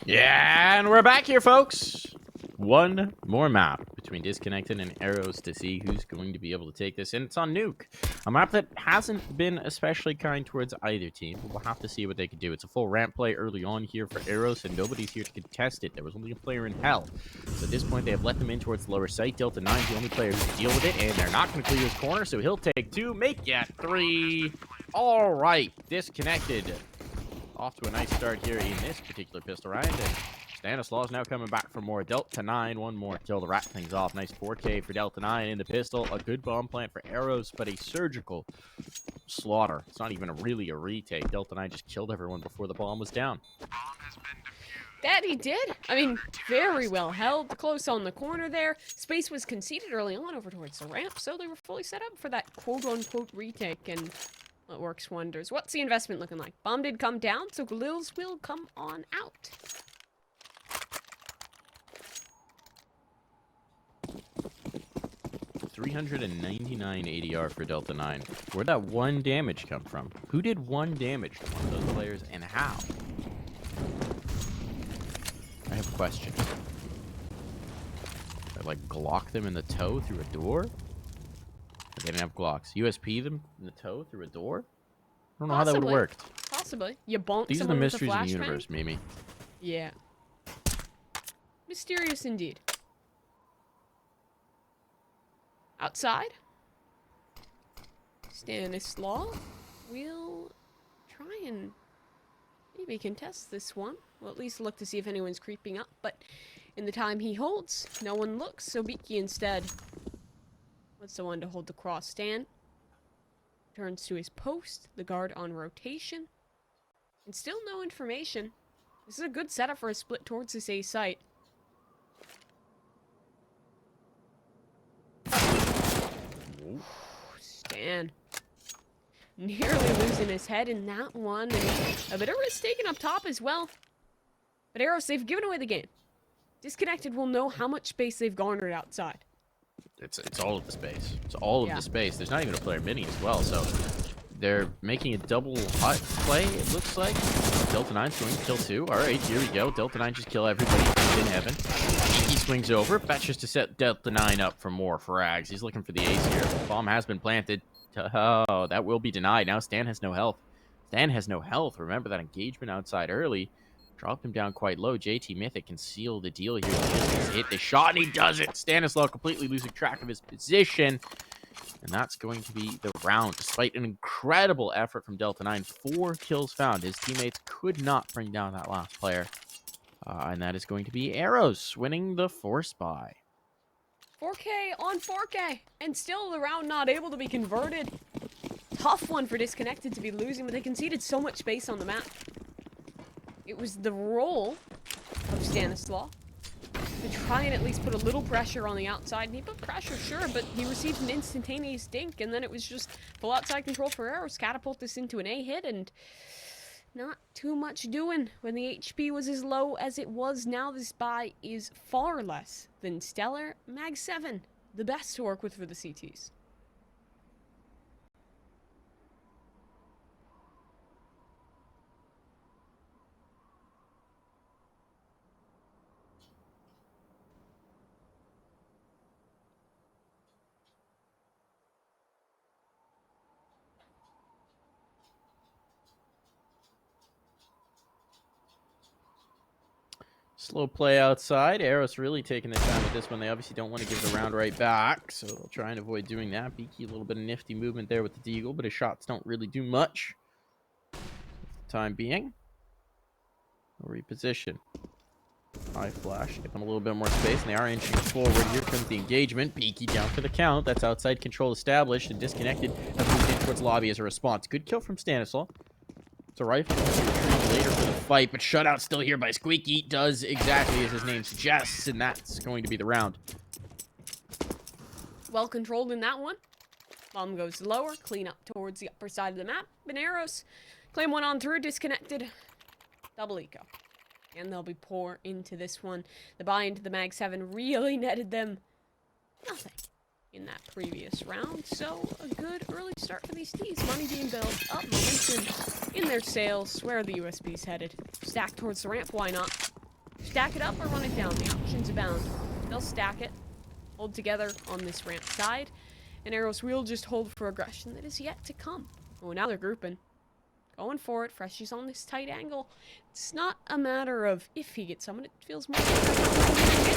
Yeah, and we're back here, folks. One more map between Disconnected and Eros to see who's going to be able to take this, and it's on Nuke, a map that hasn't been especially kind towards either team. We'll have to see what they can do. It's a full ramp play early on here for Eros, and nobody's here to contest it. There was only a player in Hell, so at this point they have let them in towards the lower site. Delta 9's the only player who can deal with it, and they're not going to clear his corner, so he'll take two, make it three. All right, Disconnected off to a nice start here in this particular pistol round, and Stanislaus now coming back for more. Delta 9, one more kill to wrap things off. Nice 4K for Delta 9 in the pistol. A good bomb plant for Eros, but a surgical slaughter. It's not even really a retake. Delta 9 just killed everyone before the bomb was down. That he did. I mean, very well held, close on the corner there. Space was conceded early on over towards the ramp, so they were fully set up for that quote-unquote retake, and it works wonders. What's the investment looking like? Bomb did come down, so Galils will come on out. 399 ADR for Delta 9. Where'd that 1 damage come from? Who did 1 damage to one of those players and how? I have questions. I like Glock them in the toe through a door? They didn't have Glocks. USP them in the toe through a door? I don't know how that would have worked. Possibly. You bonk These are the someone with a mysteries of the flashbang? universe, Mimi. Yeah. Mysterious indeed. Outside, Stanislaw will try and maybe contest this one. We'll at least look to see if anyone's creeping up, but in the time he holds, no one looks, so Beaky instead wants the one to hold the cross stand. Turns to his post, the guard on rotation. And still no information. This is a good setup for a split towards this A site. Stan. Nearly losing his head in that one. And a bit of risk taken up top as well. But Eros, they've given away the game. Disconnected will know how much space they've garnered outside. It's all of the space. It's all of the space. There's not even a player mini as well, so they're making a double hot play, it looks like. Delta 9's going to kill 2. Alright, here we go. Delta 9 just kill everybody in heaven. He swings over. That's just to set Delta 9 up for more frags. He's looking for the ace here. Bomb has been planted. Oh, that will be denied. Now Stan has no health. Stan has no health. Remember that engagement outside early. Dropped him down quite low. JT Mythic can seal the deal here. He's hit the shot, and he does it. Stanislaw completely losing track of his position. And that's going to be the round. Despite an incredible effort from Delta 9, 4 kills found. His teammates could not bring down that last player. And that is going to be Eros winning the force buy. 4K on 4K. And still the round not able to be converted. Tough one for Disconnected to be losing, but they conceded so much space on the map. It was the role of Stanislaw to try and at least put a little pressure on the outside. And he put pressure, sure, but he received an instantaneous dink, and then it was just full outside control for Eros. Catapult this into an A hit, and not too much doing when the HP was as low as it was. Now this buy is far less than Stellar. Mag 7, the best to work with for the CTs. Slow play outside. Eros really taking their time with this one. They obviously don't want to give the round right back, so they'll try and avoid doing that. Beaky, a little bit of nifty movement there with the deagle, but his shots don't really do much for the time being. Reposition. High flash. Give them a little bit more space, and they are inching forward. Here comes the engagement. Beaky down for the count. That's outside control established, and Disconnected have moved in towards lobby as a response. Good kill from Stanislaw. It's a rifle later for the fight, but shutout still here by Squeaky. Does exactly as his name suggests, and that's going to be the round. Well controlled in that one. Bomb goes lower, clean up towards the upper side of the map. Beneros, claim one on through, Disconnected. Double eco. And they'll be poor into this one. The buy into the Mag 7 really netted them nothing in that previous round. So a good early start for these T's. Money being built up, momentum in their sails. Where are the USBs headed? Stack towards the ramp, why not? Stack it up or run it down. The options abound. They'll stack it, hold together on this ramp side, and Eros will just hold for aggression that is yet to come. Oh, now they're grouping. Going for it. Freshy's on this tight angle. It's not a matter of if he gets someone. It feels more like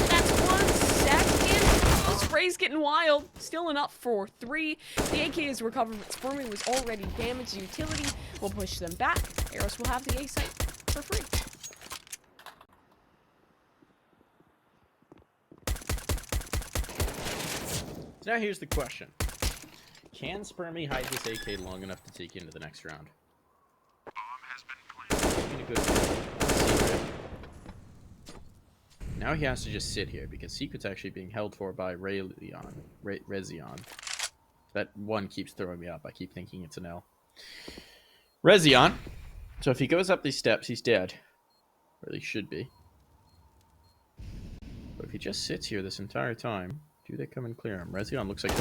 that's 1 second. Oh, spray's getting wild. Still enough for 3. The AK is recovered, but Squirmy was already damaged. The utility will push them back. Eros will have the A site for free. So now here's the question. Can Spermy hide this AK long enough to take you into the next round? Now he has to just sit here because Secret's actually being held for by Rezion. That one keeps throwing me up. I keep thinking it's an L. Rezion. So if he goes up these steps, he's dead. Or at least should be. But if he just sits here this entire time, Do they come and clear him? Rezion looks like...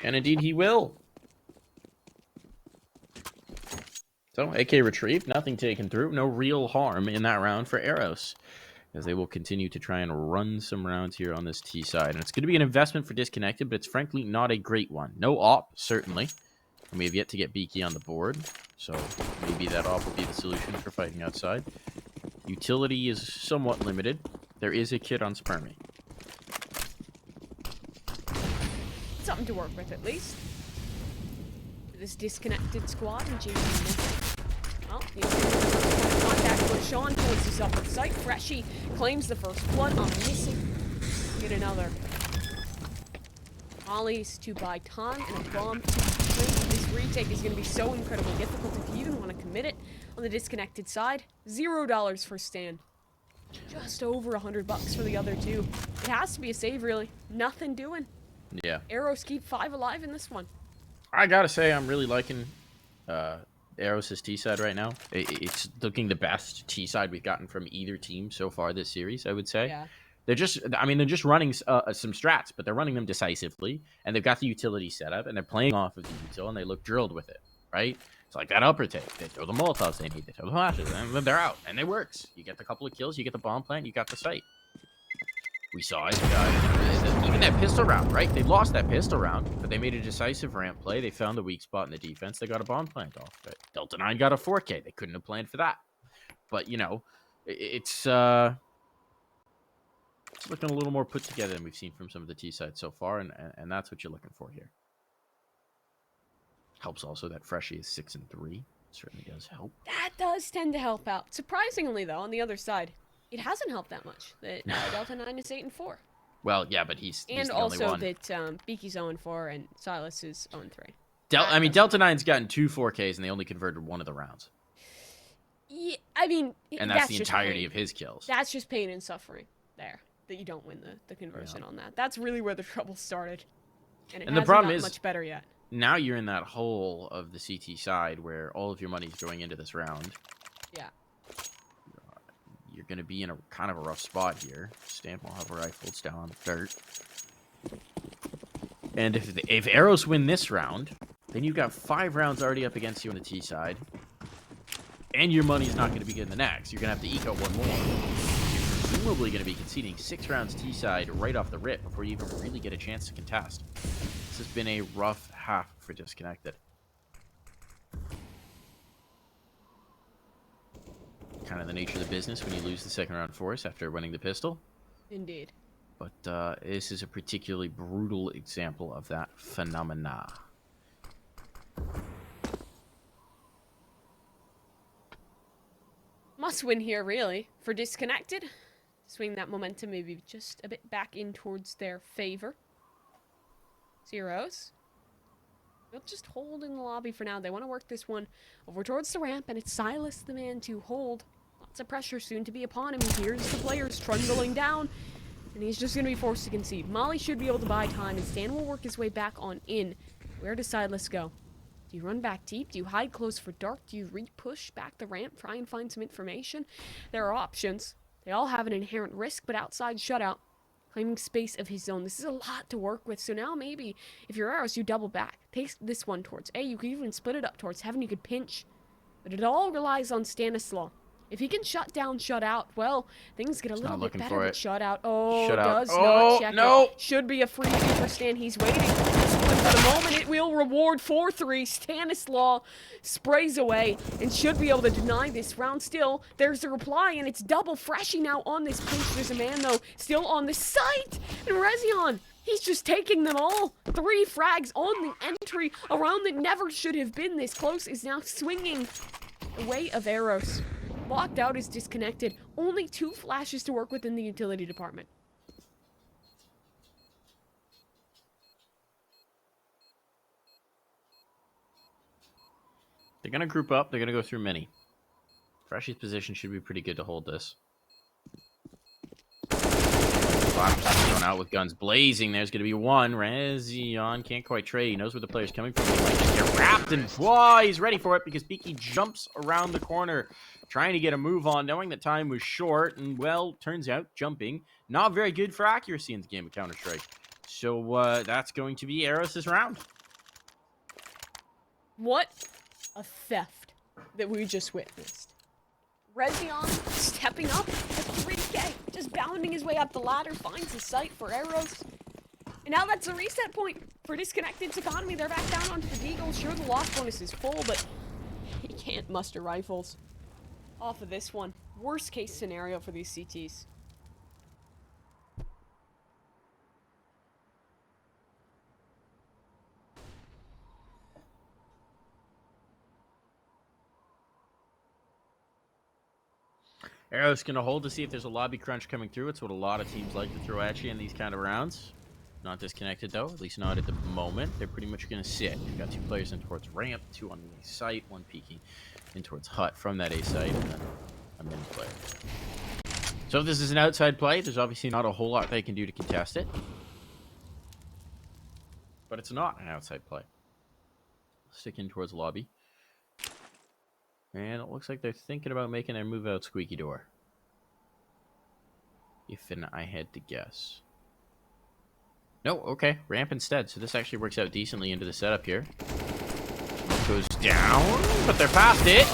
And indeed he will. So, AK retrieved. Nothing taken through. No real harm in that round for Eros, as they will continue to try and run some rounds here on this T side. And it's going to be an investment for Disconnected, but it's frankly not a great one. No op, certainly. And we have yet to get Beaky on the board, so maybe that op will be the solution for fighting outside. Utility is somewhat limited. There is a kit on Spermy. Something to work with, at least. This Disconnected squad and JP. Well, the contact with Sean towards his upper site. Freshy claims the first blood on missing. Get another. Mollies to buy time and a bomb to defend. This retake is going to be so incredibly difficult if you even want to commit it. On the Disconnected side, $0 for Stan. Just over $100 for the other two. It has to be a save, really. Nothing doing. Yeah. Eros keep 5 alive in this one. I gotta say, I'm really liking Eros' T side right now. It's looking the best T side we've gotten from either team so far this series, I would say. Yeah. They're just running some strats, but they're running them decisively, and they've got the utility set up, and they're playing off of the util, and they look drilled with it, right? It's like that upper take. They throw the Molotovs they need, they throw the flashes, and they're out, and it works. You get the couple of kills, you get the bomb plant, you got the site. We saw it, even that pistol round, right? They lost that pistol round, but they made a decisive ramp play. They found the weak spot in the defense. They got a bomb plant off of it. Delta 9 got a 4K. They couldn't have planned for that. But, you know, it's looking a little more put together than we've seen from some of the T sides so far, and that's what you're looking for here. Helps also that Freshie is 6-3. Certainly does help. That does tend to help out. Surprisingly, though, on the other side, it hasn't helped that much. That Delta 9 is 8-4. Well, yeah, but he's and the also only one. That Beaky's 0-4 and Silas is 0-3. Delta 9's gotten 2 4Ks and they only converted one of the rounds. Yeah, I mean, and that's the entirety of his kills. That's just pain and suffering there, that you don't win the conversion on that. That's really where the trouble started. And the problem is much better yet. Now you're in that hole of the CT side where all of your money's going into this round. Yeah. You're going to be in a kind of a rough spot here. Stan will have a rifle. It's down on the dirt. And if Eros win this round, then you've got 5 rounds already up against you on the T side. And your money's not going to be good in the next. You're going to have to eke out one more. You're presumably going to be conceding 6 rounds T side right off the rip before you even really get a chance to contest. This has been a rough half for Disconnected. Kind of the nature of the business when you lose the second round force after winning the pistol. Indeed. But this is a particularly brutal example of that phenomena. Must win here, really, for Disconnected. Swing that momentum maybe just a bit back in towards their favor. Zeros. They'll just hold in the lobby for now. They want to work this one over towards the ramp, and it's Silas the man to hold. Lots of pressure soon to be upon him. He hears the players trundling down, and he's just going to be forced to concede. Molly should be able to buy time, and Stan will work his way back on in. Where does Silas go? Do you run back deep? Do you hide close for dark? Do you re-push back the ramp? Try and find some information? There are options. They all have an inherent risk, but outside shutout. Claiming space of his own. This is a lot to work with. So now maybe, if you're Eros, you double back. Take this one towards A. You could even split it up towards Heaven. You could pinch. But it all relies on Stanislaw. If he can shut down, shut out, well, things get a little bit better with shut out. Oh, does not check it. Should be a free for Stan. He's waiting. For the moment, it will reward 4-3. Stanislaw sprays away and should be able to deny this round. Still, there's the reply, and it's double Freshy now on this pinch. There's a man, though, still on the site. And Rezion, he's just taking them all. 3 frags on the entry. A round that never should have been this close is now swinging the way of Eros. Locked out is Disconnected. Only 2 flashes to work with in the utility department. They're going to group up. They're going to go through many. Freshy's position should be pretty good to hold this. 5% going out with guns blazing. There's going to be one. Rezion can't quite trade. He knows where the player's coming from. He might just get wrapped, and boy, he's ready for it because Beaky jumps around the corner, trying to get a move on, knowing that time was short. And, well, turns out jumping, not very good for accuracy in the game of Counter-Strike. So that's going to be Eros' round. What a theft that we just witnessed. Rezion stepping up to 3K, just bounding his way up the ladder, finds a sight for Eros. And now that's a reset point for Disconnected's economy. They're back down onto the Deagle. Sure, the loss bonus is full, but he can't muster rifles off of this one. Worst case scenario for these CTs. Eros going to hold to see if there's a lobby crunch coming through. It's what a lot of teams like to throw at you in these kind of rounds. Not Disconnected, though. At least not at the moment. They're pretty much going to sit. We've got 2 players in towards ramp, 2 on the A site, 1 peeking in towards hut from that A site, and then a mid player. So if this is an outside play, there's obviously not a whole lot they can do to contest it. But it's not an outside play. Stick in towards lobby. And it looks like they're thinking about making their move out squeaky door. If I had to guess. No, okay. Ramp instead. So this actually works out decently into the setup here. Goes down, but they're past it.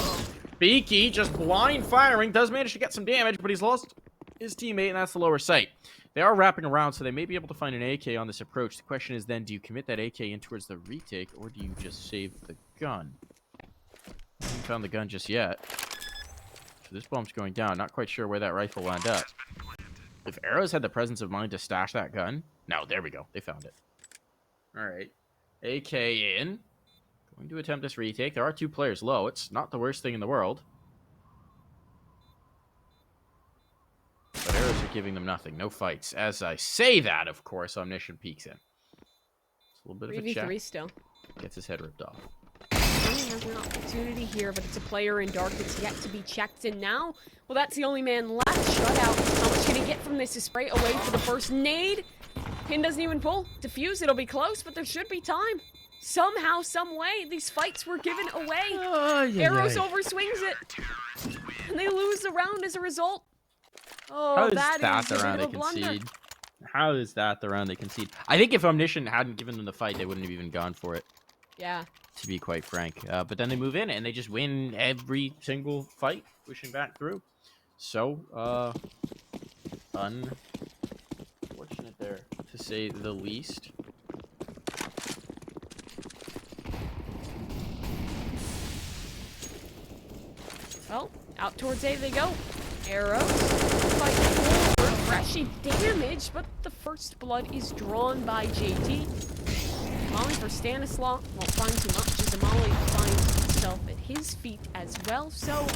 Beaky just blind firing. Does manage to get some damage, but he's lost his teammate, and that's the lower site. They are wrapping around, so they may be able to find an AK on this approach. The question is then, do you commit that AK in towards the retake, or do you just save the gun? I haven't found the gun just yet. So this bomb's going down. Not quite sure where that rifle will end up. If Eros had the presence of mind to stash that gun... No, there we go. They found it. Alright. AK in. Going to attempt this retake. There are 2 players low. It's not the worst thing in the world. But Eros are giving them nothing. No fights. As I say that, of course, Omniscient peeks in. It's a little bit of a check. 3v3 still. Gets his head ripped off. He has an opportunity here, but it's a player in dark that's yet to be checked. And now, well, that's the only man left. Shut out. How much can he get from this? A spray away for the first nade. Pin doesn't even pull. Defuse, it'll be close, but there should be time. Somehow, some way, these fights were given away. Eros overswings it. And they lose the round as a result. Oh, How is that that is the round a they bit of a blunder. concede? How is that the round they concede? I think if Omniscient hadn't given them the fight, they wouldn't have even gone for it. Yeah. To be quite frank. But then they move in and they just win every single fight, pushing back through. So, unfortunate there, to say the least. Well, out towards A they go. Eros fight forward, freshy damage, but the first blood is drawn by JT. Molly for Stanislaw won't find too much as Molly finds himself at his feet as well. So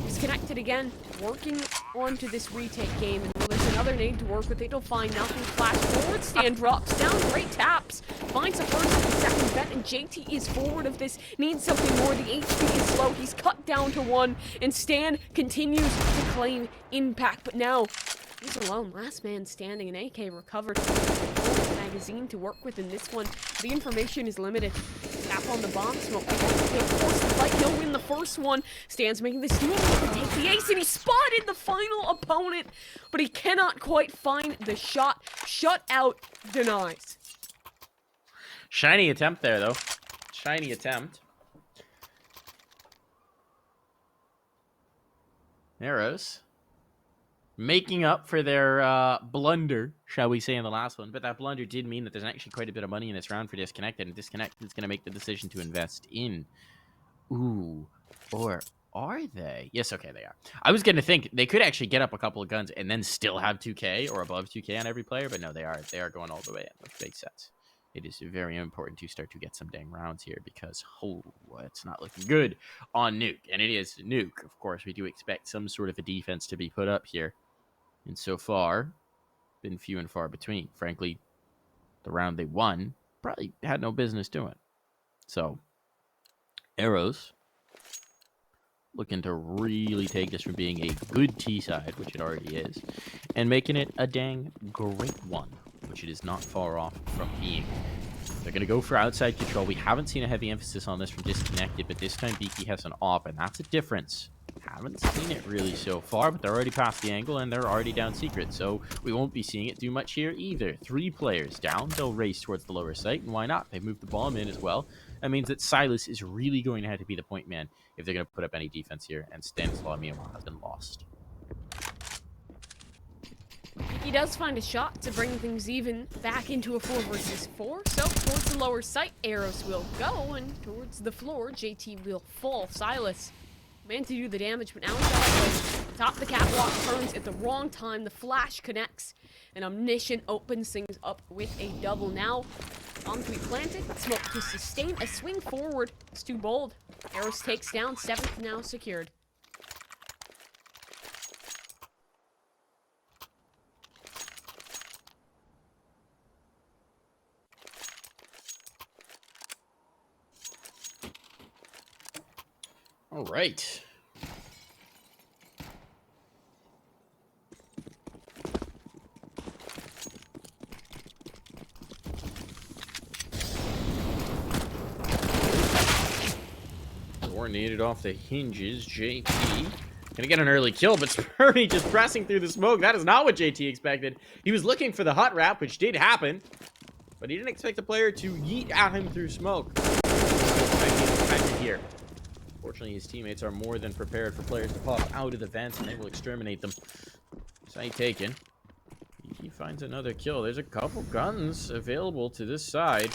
Disconnected again, working onto this retake game. And there's another nade to work with. It'll find nothing. Flash forward, Stan drops down, great taps. Finds the first and the second bet, and JT is forward of this. Needs something more. The HP is slow. He's cut down to 1, and Stan continues to claim impact. But now he's alone. Last man standing. An AK recovered. Magazine to work with in this one. The information is limited. Tap on the bomb smoke. He'll force the fight. He'll win the first one. Stan's making the steal to take the ace, and he spotted the final opponent, but he cannot quite find the shot. Shut out denies. Shiny attempt there, though. Shiny attempt. Eros making up for their blunder, shall we say, in the last one. But that blunder did mean that there's actually quite a bit of money in this round for Disconnected, and Disconnected is going to make the decision to invest in. Ooh, or are they? Yes, okay, they are. I was going to think they could actually get up a couple of guns and then still have 2K or above 2K on every player, but no, they are going all the way in, which makes sense. It is very important to start to get some dang rounds here because, oh, it's not looking good on Nuke. And it is Nuke. Of course, we do expect some sort of a defense to be put up here. And so far, been few and far between. Frankly, the round they won probably had no business doing. So, Eros looking to really take this from being a good T side, which it already is, and making it a dang great one, which it is not far off from being. They're going to go for outside control. We haven't seen a heavy emphasis on this from Disconnected, but this time Beaky has an op, and that's a difference. Haven't seen it really so far, but they're already past the angle, and they're already down secret, so we won't be seeing it do much here either. 3 players down. They'll race towards the lower site, and why not? They moved the bomb in as well. That means that Silas is really going to have to be the point man if they're going to put up any defense here, and Stanislaw, meanwhile, has been lost. He does find a shot to bring things even back into a 4 versus 4. So towards the lower site, Eros will go, and towards the floor, JT will fall. Silas, man to do the damage, but now he's out. Top of the catwalk, turns at the wrong time. The flash connects, and Omniscient opens things up with a double. Now, bomb to be planted, smoke to sustain, a swing forward. It's too bold. Eros takes down, 7th now secured. All right. Coordinated off the hinges, JT. Gonna get an early kill, but Spurmy just pressing through the smoke. That is not what JT expected. He was looking for the hot wrap, which did happen, but he didn't expect the player to yeet at him through smoke. Here. Fortunately, his teammates are more than prepared for players to pop out of the vents, and they will exterminate them. Site taken. He finds another kill. There's a couple guns available to this side.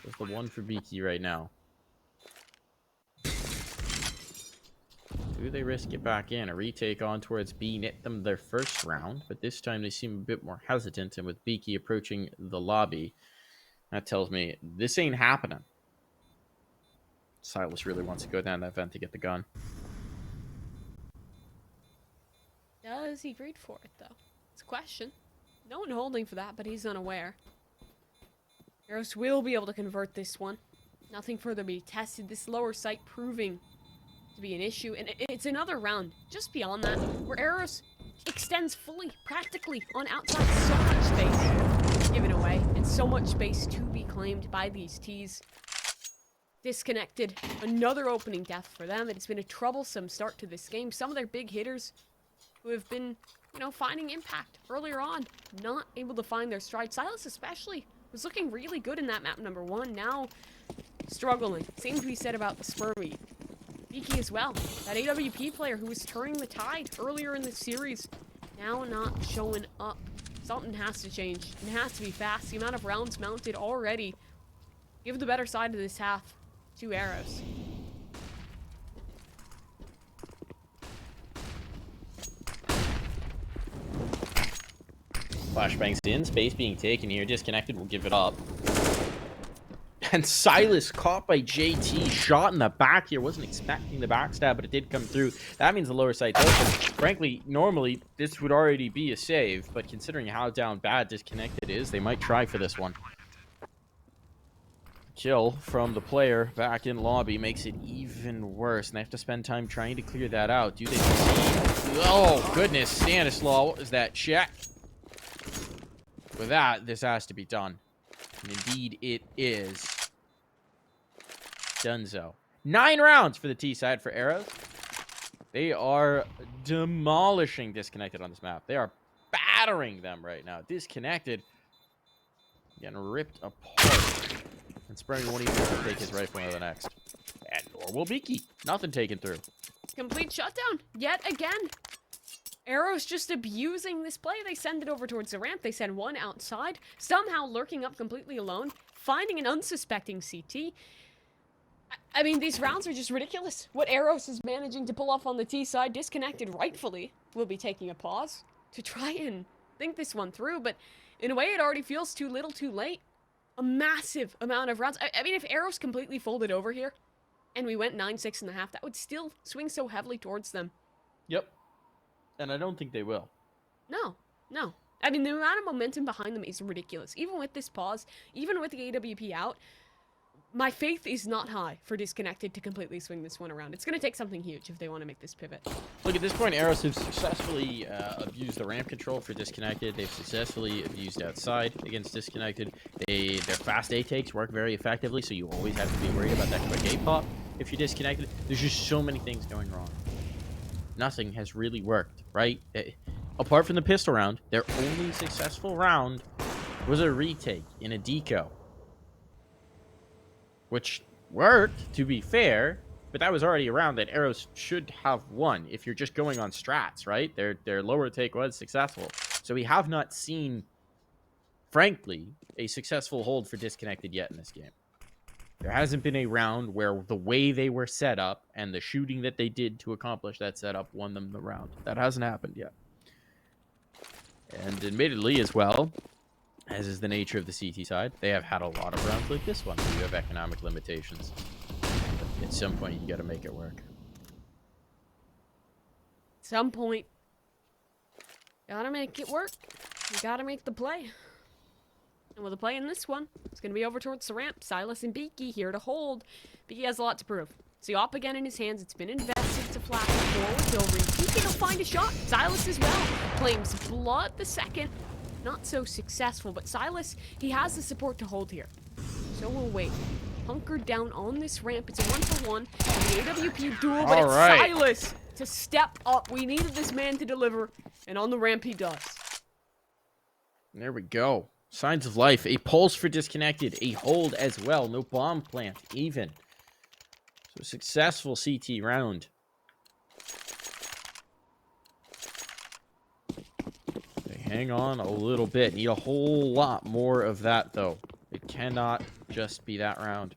Just the one for Beaky right now. Do they risk it back in? A retake on towards B net them their first round, but this time they seem a bit more hesitant, and with Beaky approaching the lobby, that tells me this ain't happening. Silas really wants to go down that vent to get the gun. Does he greed for it, though? It's a question. No one holding for that, but he's unaware. Eros will be able to convert this one. Nothing further to be tested. This lower site proving to be an issue. And it's another round, just beyond that, where Eros extends fully, practically, on outside. So much space given away, and so much space to be claimed by these Ts. Disconnected, another opening death for them. It's been a troublesome start to this game. Some of their big hitters who have been, finding impact earlier on, not able to find their stride. Silas especially was looking really good in that map number 1. Now struggling. Same to be said about the Spurmy. Beaky as well. That AWP player who was turning the tide earlier in the series, now not showing up. Something has to change. It has to be fast. The amount of rounds mounted already give the better side of this half to Eros. Flashbangs in, space being taken here. Disconnected will give it up. And Silas caught by JT, shot in the back here. Wasn't expecting the backstab, but it did come through. That means the lower site's open. Frankly, normally this would already be a save, but considering how down bad Disconnected is, they might try for this one. Kill from the player back in lobby makes it even worse, and they have to spend time trying to clear that out. Do they succeed? Oh, goodness, Stanislaw, what was that? Check. With that, this has to be done. And indeed, it is. Dunzo. 9 rounds for the T side for Eros. They are demolishing Disconnected on this map. They are battering them right now. Disconnected getting ripped apart. And Spurny won't even take his rifle to the next. And nor will Beaky. Nothing taken through. Complete shutdown yet again. Eros just abusing this play. They send it over towards the ramp. They send one outside. Somehow lurking up completely alone. Finding an unsuspecting CT. I mean, these rounds are just ridiculous. What Eros is managing to pull off on the T side, Disconnected rightfully will be taking a pause to try and think this one through. But in a way, it already feels too little too late. A massive amount of rounds. I mean, if Eros completely folded over here and we went 9-6.5, that would still swing so heavily towards them. Yep. And I don't think they will. No. I mean, the amount of momentum behind them is ridiculous. Even with this pause, even with the AWP out, my faith is not high for Disconnected to completely swing this one around. It's going to take something huge if they want to make this pivot. Look, at this point, Eros have successfully abused the ramp control for Disconnected. They've successfully abused outside against Disconnected. Their fast A takes work very effectively, so you always have to be worried about that quick A pop if you're Disconnected. There's just so many things going wrong. Nothing has really worked, right? Apart from the pistol round, their only successful round was a retake in a deco, which worked, to be fair, but that was already a round that Eros should have won if you're just going on strats, right? Their lower take was successful. So we have not seen, frankly, a successful hold for Disconnected yet in this game. There hasn't been a round where the way they were set up and the shooting that they did to accomplish that setup won them the round. That hasn't happened yet. And admittedly as well, as is the nature of the CT side, they have had a lot of rounds like this one where you have economic limitations. But at some point, you got to make it work. At some point, gotta make it work. You gotta make the play. And with the play in this one, it's going to be over towards the ramp. Silas and Beaky here to hold. Beaky has a lot to prove. See, op again in his hands. It's been invested to flash forward. He'll repeat it. He'll find a shot. Silas as well. Claims blood the second. Not so successful, but Silas, he has the support to hold here. So we'll wait. Hunkered down on this ramp. It's a 1-for-1. The AWP duel, but it's Silas to step up. We needed this man to deliver, and on the ramp he does. There we go. Signs of life. A pulse for Disconnected. A hold as well. No bomb plant, even. So successful CT round. They hang on a little bit. Need a whole lot more of that, though. It cannot just be that round.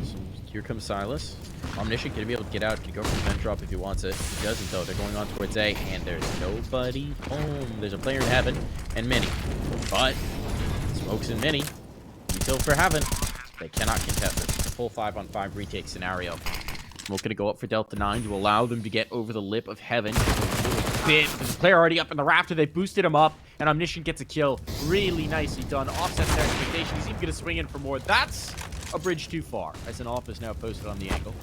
So here comes Silas. Omniscient gonna be able to get out. Can go for the vent drop if he wants it. He doesn't, though. They're going on towards A, and there's nobody home. There's a player in heaven and Mini. But Smokes and Mini, detail for heaven. They cannot contest it. It's a full 5-on-5 retake scenario. Smoke gonna go up for Delta 9 to allow them to get over the lip of heaven. There's a player already up in the rafter. They boosted him up, and Omniscient gets a kill. Really nicely done. Offsets their expectations. He's even gonna swing in for more. That's a bridge too far, as an off is now posted on the angle.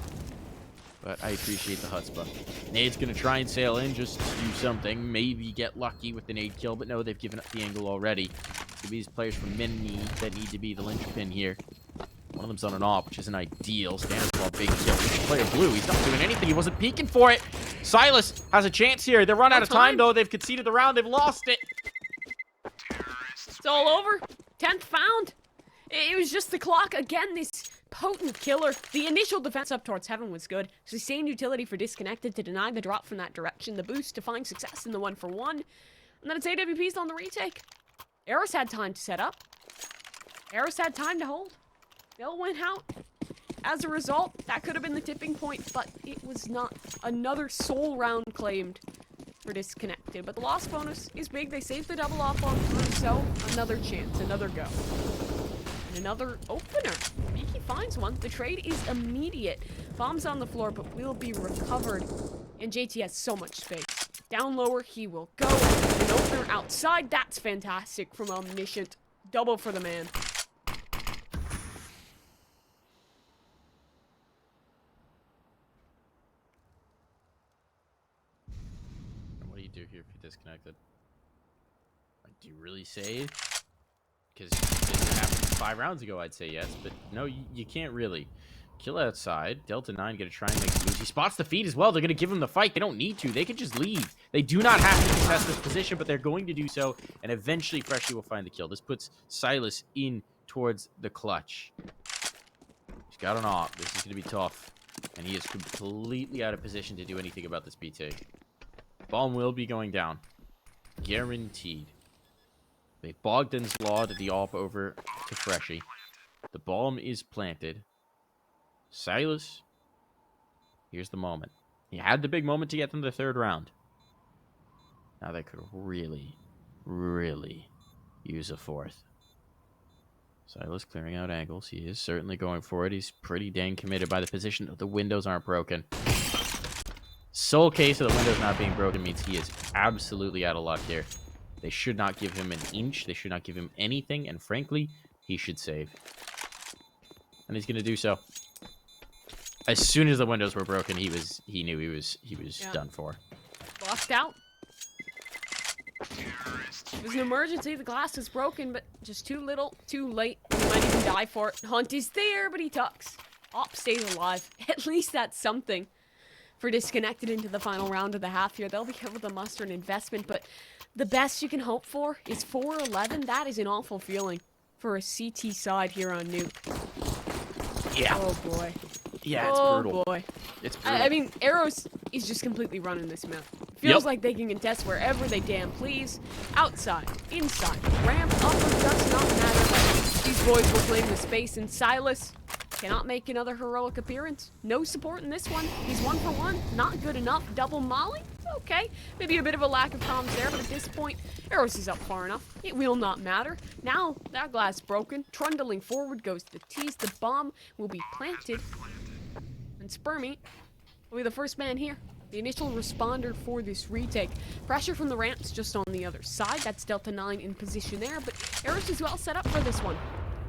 But I appreciate the chutzpah. Nade's going to try and sail in just to do something. Maybe get lucky with the nade kill. But no, they've given up the angle already. It's these players from Mini that need to be the linchpin here. One of them's on an op, which isn't ideal. Stanislaw, big kill. Player blue, he's not doing anything. He wasn't peeking for it. Silas has a chance here. They're run out of time, though. They've conceded the round. They've lost it. It's all over. 10th found. It was just the clock. Again, this potent killer. The initial defense up towards heaven was good. Sustained utility for Disconnected to deny the drop from that direction. The boost to find success in the 1-for-1. And then it's AWP's on the retake. Eros had time to set up. Eros had time to hold. They'll win out. As a result, that could have been the tipping point, but it was not. Another soul round claimed for Disconnected. But the loss bonus is big. They saved the double off on through, so another chance, another go. And another opener. Beaky finds one. The trade is immediate. Bomb's on the floor, but will be recovered. And JT has so much space. Down lower, he will go. An opener outside. That's fantastic from Omniscient. Double for the man. What do you do here if you're Disconnected? Like, do you really save? Because this happened 5 rounds ago, I'd say yes, but no, you can't really. Kill outside. Delta 9 gonna try and make moves. He spots the feed as well. They're gonna give him the fight. They don't need to. They could just leave. They do not have to contest this position, but they're going to do so, and eventually Freshly will find the kill. This puts Silas in towards the clutch. He's got an op. This is gonna be tough, and he is completely out of position to do anything about this BT. Bomb will be going down. Guaranteed. They Bogdan's Lawed the op over to Freshie. The bomb is planted. Silas, here's the moment. He had the big moment to get them the 3rd round. Now they could really, really use a 4th. Silas clearing out angles. He is certainly going for it. He's pretty dang committed by the position. The windows aren't broken. Sole case of the windows not being broken means he is absolutely out of luck here. They should not give him an inch. They should not give him anything. And frankly, he should save. And he's going to do so. As soon as the windows were broken, he knew he was done for. Locked out. It was an emergency. The glass was broken, but just too little, too late. He might even die for it. Hunt is there, but he tucks. Op stays alive. At least that's something. For Disconnected into the final round of the half here, they'll be able to muster an investment, but the best you can hope for is 4-11. That is an awful feeling for a CT side here on Nuke. Yeah. Oh boy. Yeah, it's brutal. Oh boy. It's brutal. I mean, Eros is just completely running this map. Feels like they can contest wherever they damn please. Outside, inside, ramp, upper, does not matter. These boys will claim the space, and Silas cannot make another heroic appearance. No support in this one. He's 1 for 1. Not good enough. Double molly? Okay. Maybe a bit of a lack of comms there, but at this point, Eros is up far enough. It will not matter. Now, that glass broken. Trundling forward goes the tease. The bomb will be planted. And Spermy will be the first man here. The initial responder for this retake. Pressure from the ramps just on the other side. That's Delta 9 in position there, but Eros is well set up for this one.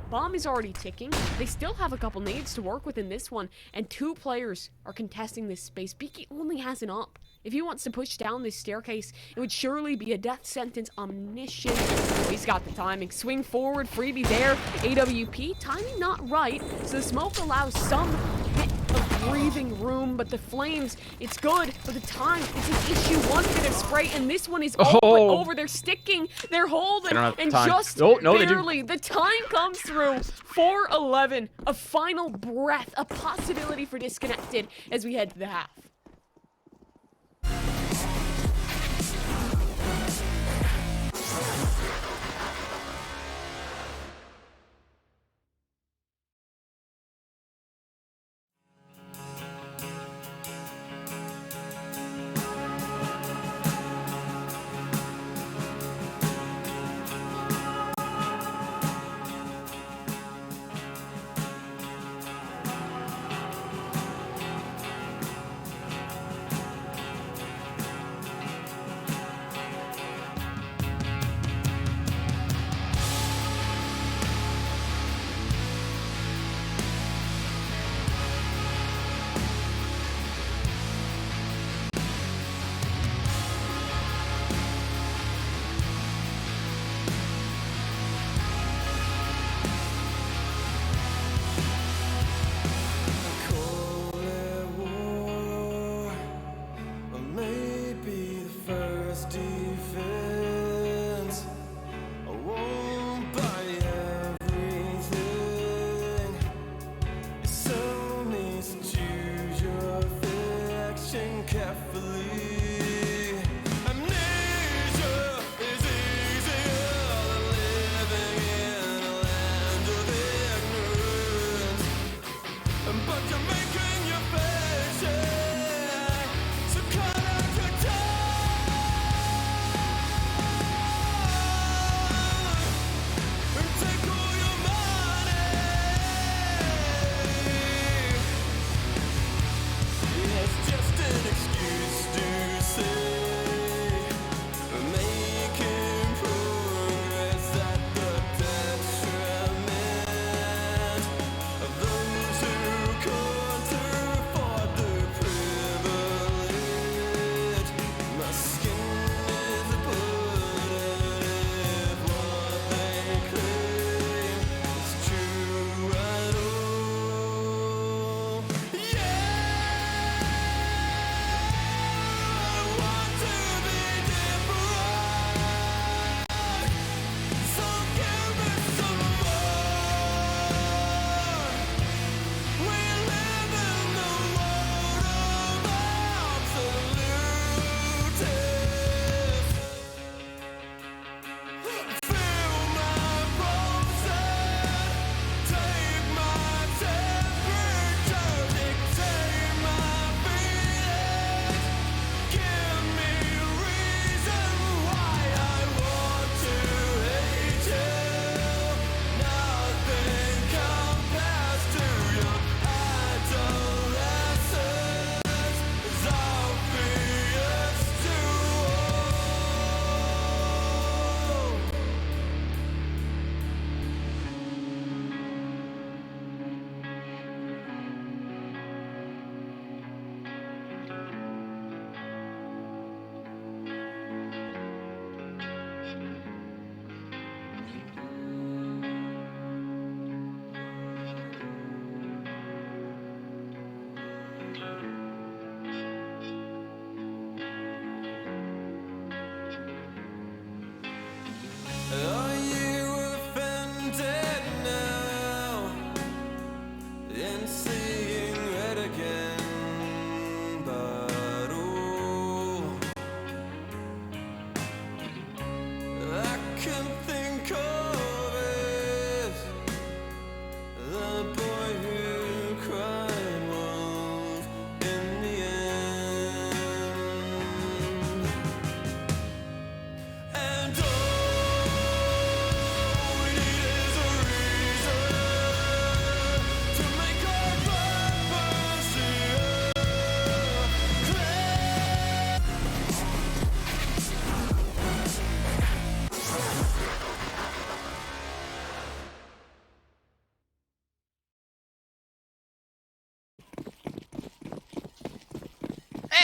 Bomb is already ticking. They still have a couple nades to work with in this one, and 2 players are contesting this space. Beaky only has an op. If he wants to push down this staircase, it would surely be a death sentence. Omniscient. Oh, he's got the timing. Swing forward, freebie there. AWP, timing not right, so the smoke allows some bit of breathing room, but the flames, it's good, but the time, it's an issue. 1 bit of spray, and this one is all but over. They're sticking, they're holding, and just barely, the time comes through. 4-11, a final breath, a possibility for Disconnected as we head to the half.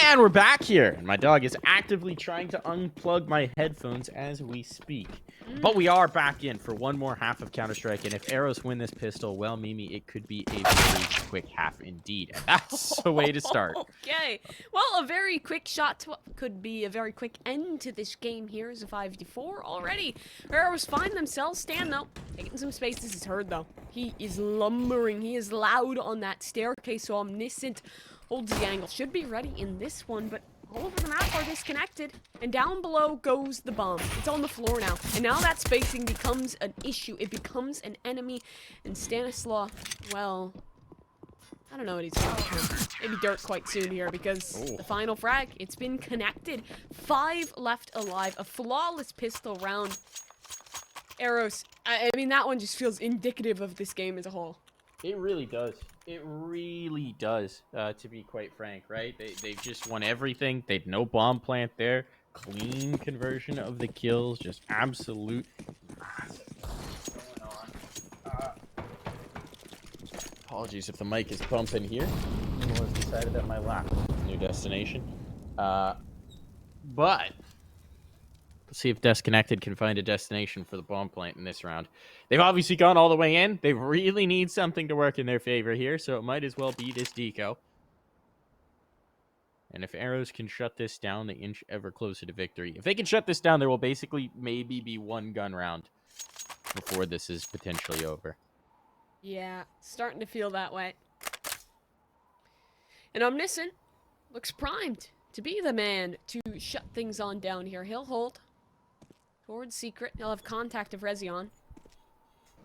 And we're back here. And my dog is actively trying to unplug my headphones as we speak. But we are back in for one more half of Counter-Strike. And if Eros win this pistol, well, Mimi, it could be a very quick half indeed. And that's a way to start. Okay. Well, a very quick shot to what could be a very quick end to this game here is a 5-4 already. Eros find themselves stand, though. Taking some space. This is heard, though. He is lumbering. He is loud on that staircase, so Omniscient holds the angle. Should be ready in this one, but all over the map are disconnected. And down below goes the bomb. It's on the floor now. And now that spacing becomes an issue. It becomes an enemy. And Stanislaw, well, I don't know what he's going to do. Maybe dirt quite soon here because the final frag, it's been connected. 5 left alive. A flawless pistol round. Eros, I mean, that one just feels indicative of this game as a whole. It really does. It really does, to be quite frank, right? They just won everything. They'd no bomb plant there. Clean conversion of the kills. Just absolute going on. Apologies if the mic is bumping here. It was decided at my lap. New destination. But let's see if Disconnected can find a destination for the bomb plant in this round. They've obviously gone all the way in. They really need something to work in their favor here, so it might as well be this deco. And if Eros can shut this down, they inch ever closer to victory. If they can shut this down, there will basically maybe be one gun round before this is potentially over. Yeah, starting to feel that way. And Omniscient looks primed to be the man to shut things on down here. He'll hold towards Secret. He'll have contact of Rezion.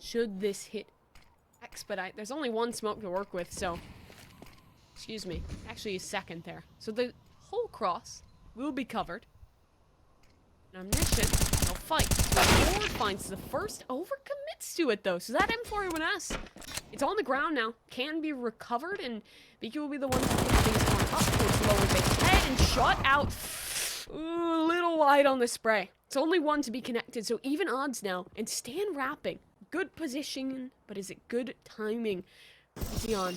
Should this hit expedite? There's only one smoke to work with, so... Excuse me. Actually, a second there. So the whole cross will be covered. And Omniscient will fight. So Ford finds the first, overcommits to it, though. So that M41S, it's on the ground now. Can be recovered, and BQ will be the one to take things on up towards the lower base head and shot out. Ooh, a little wide on the spray. It's only one to be connected, so even odds now. And Stan wrapping. Good position, but is it good timing? Dion,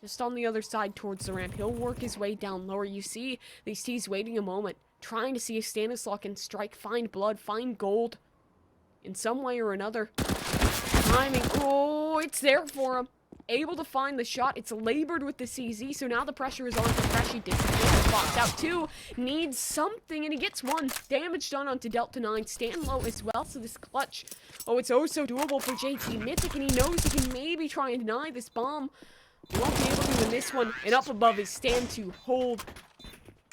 just on the other side towards the ramp. He'll work his way down lower. You see these T's waiting a moment, trying to see if Stanislaw can strike, find blood, find gold in some way or another. Timing. Oh, it's there for him. Able to find the shot. It's labored with the CZ, so now the pressure is on for Freshy. Box out 2. Needs something, and he gets 1. Damage done onto Delta 9. Stand low as well, so this clutch. Oh, it's oh so doable for JT Mythic, and he knows he can maybe try and deny this bomb. He won't be able to in this one. And up above is Stand to hold.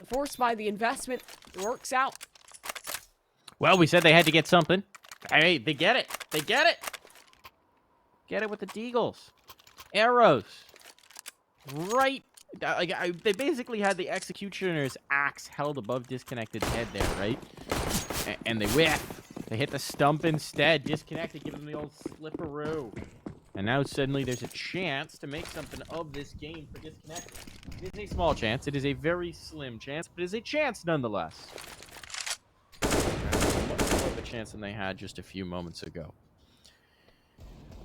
Forced by the investment. It works out. Well, we said they had to get something. Hey, they get it. They get it. Get it with the Deagles. Eros. Right. They basically had the Executioner's axe held above Disconnected's head there, right? And they whiff. They hit the stump instead. Disconnected, give them the old slipperoo. And now suddenly there's a chance to make something of this game for Disconnected. It is a small chance. It is a very slim chance, but it is a chance nonetheless. Much more of a chance than they had just a few moments ago.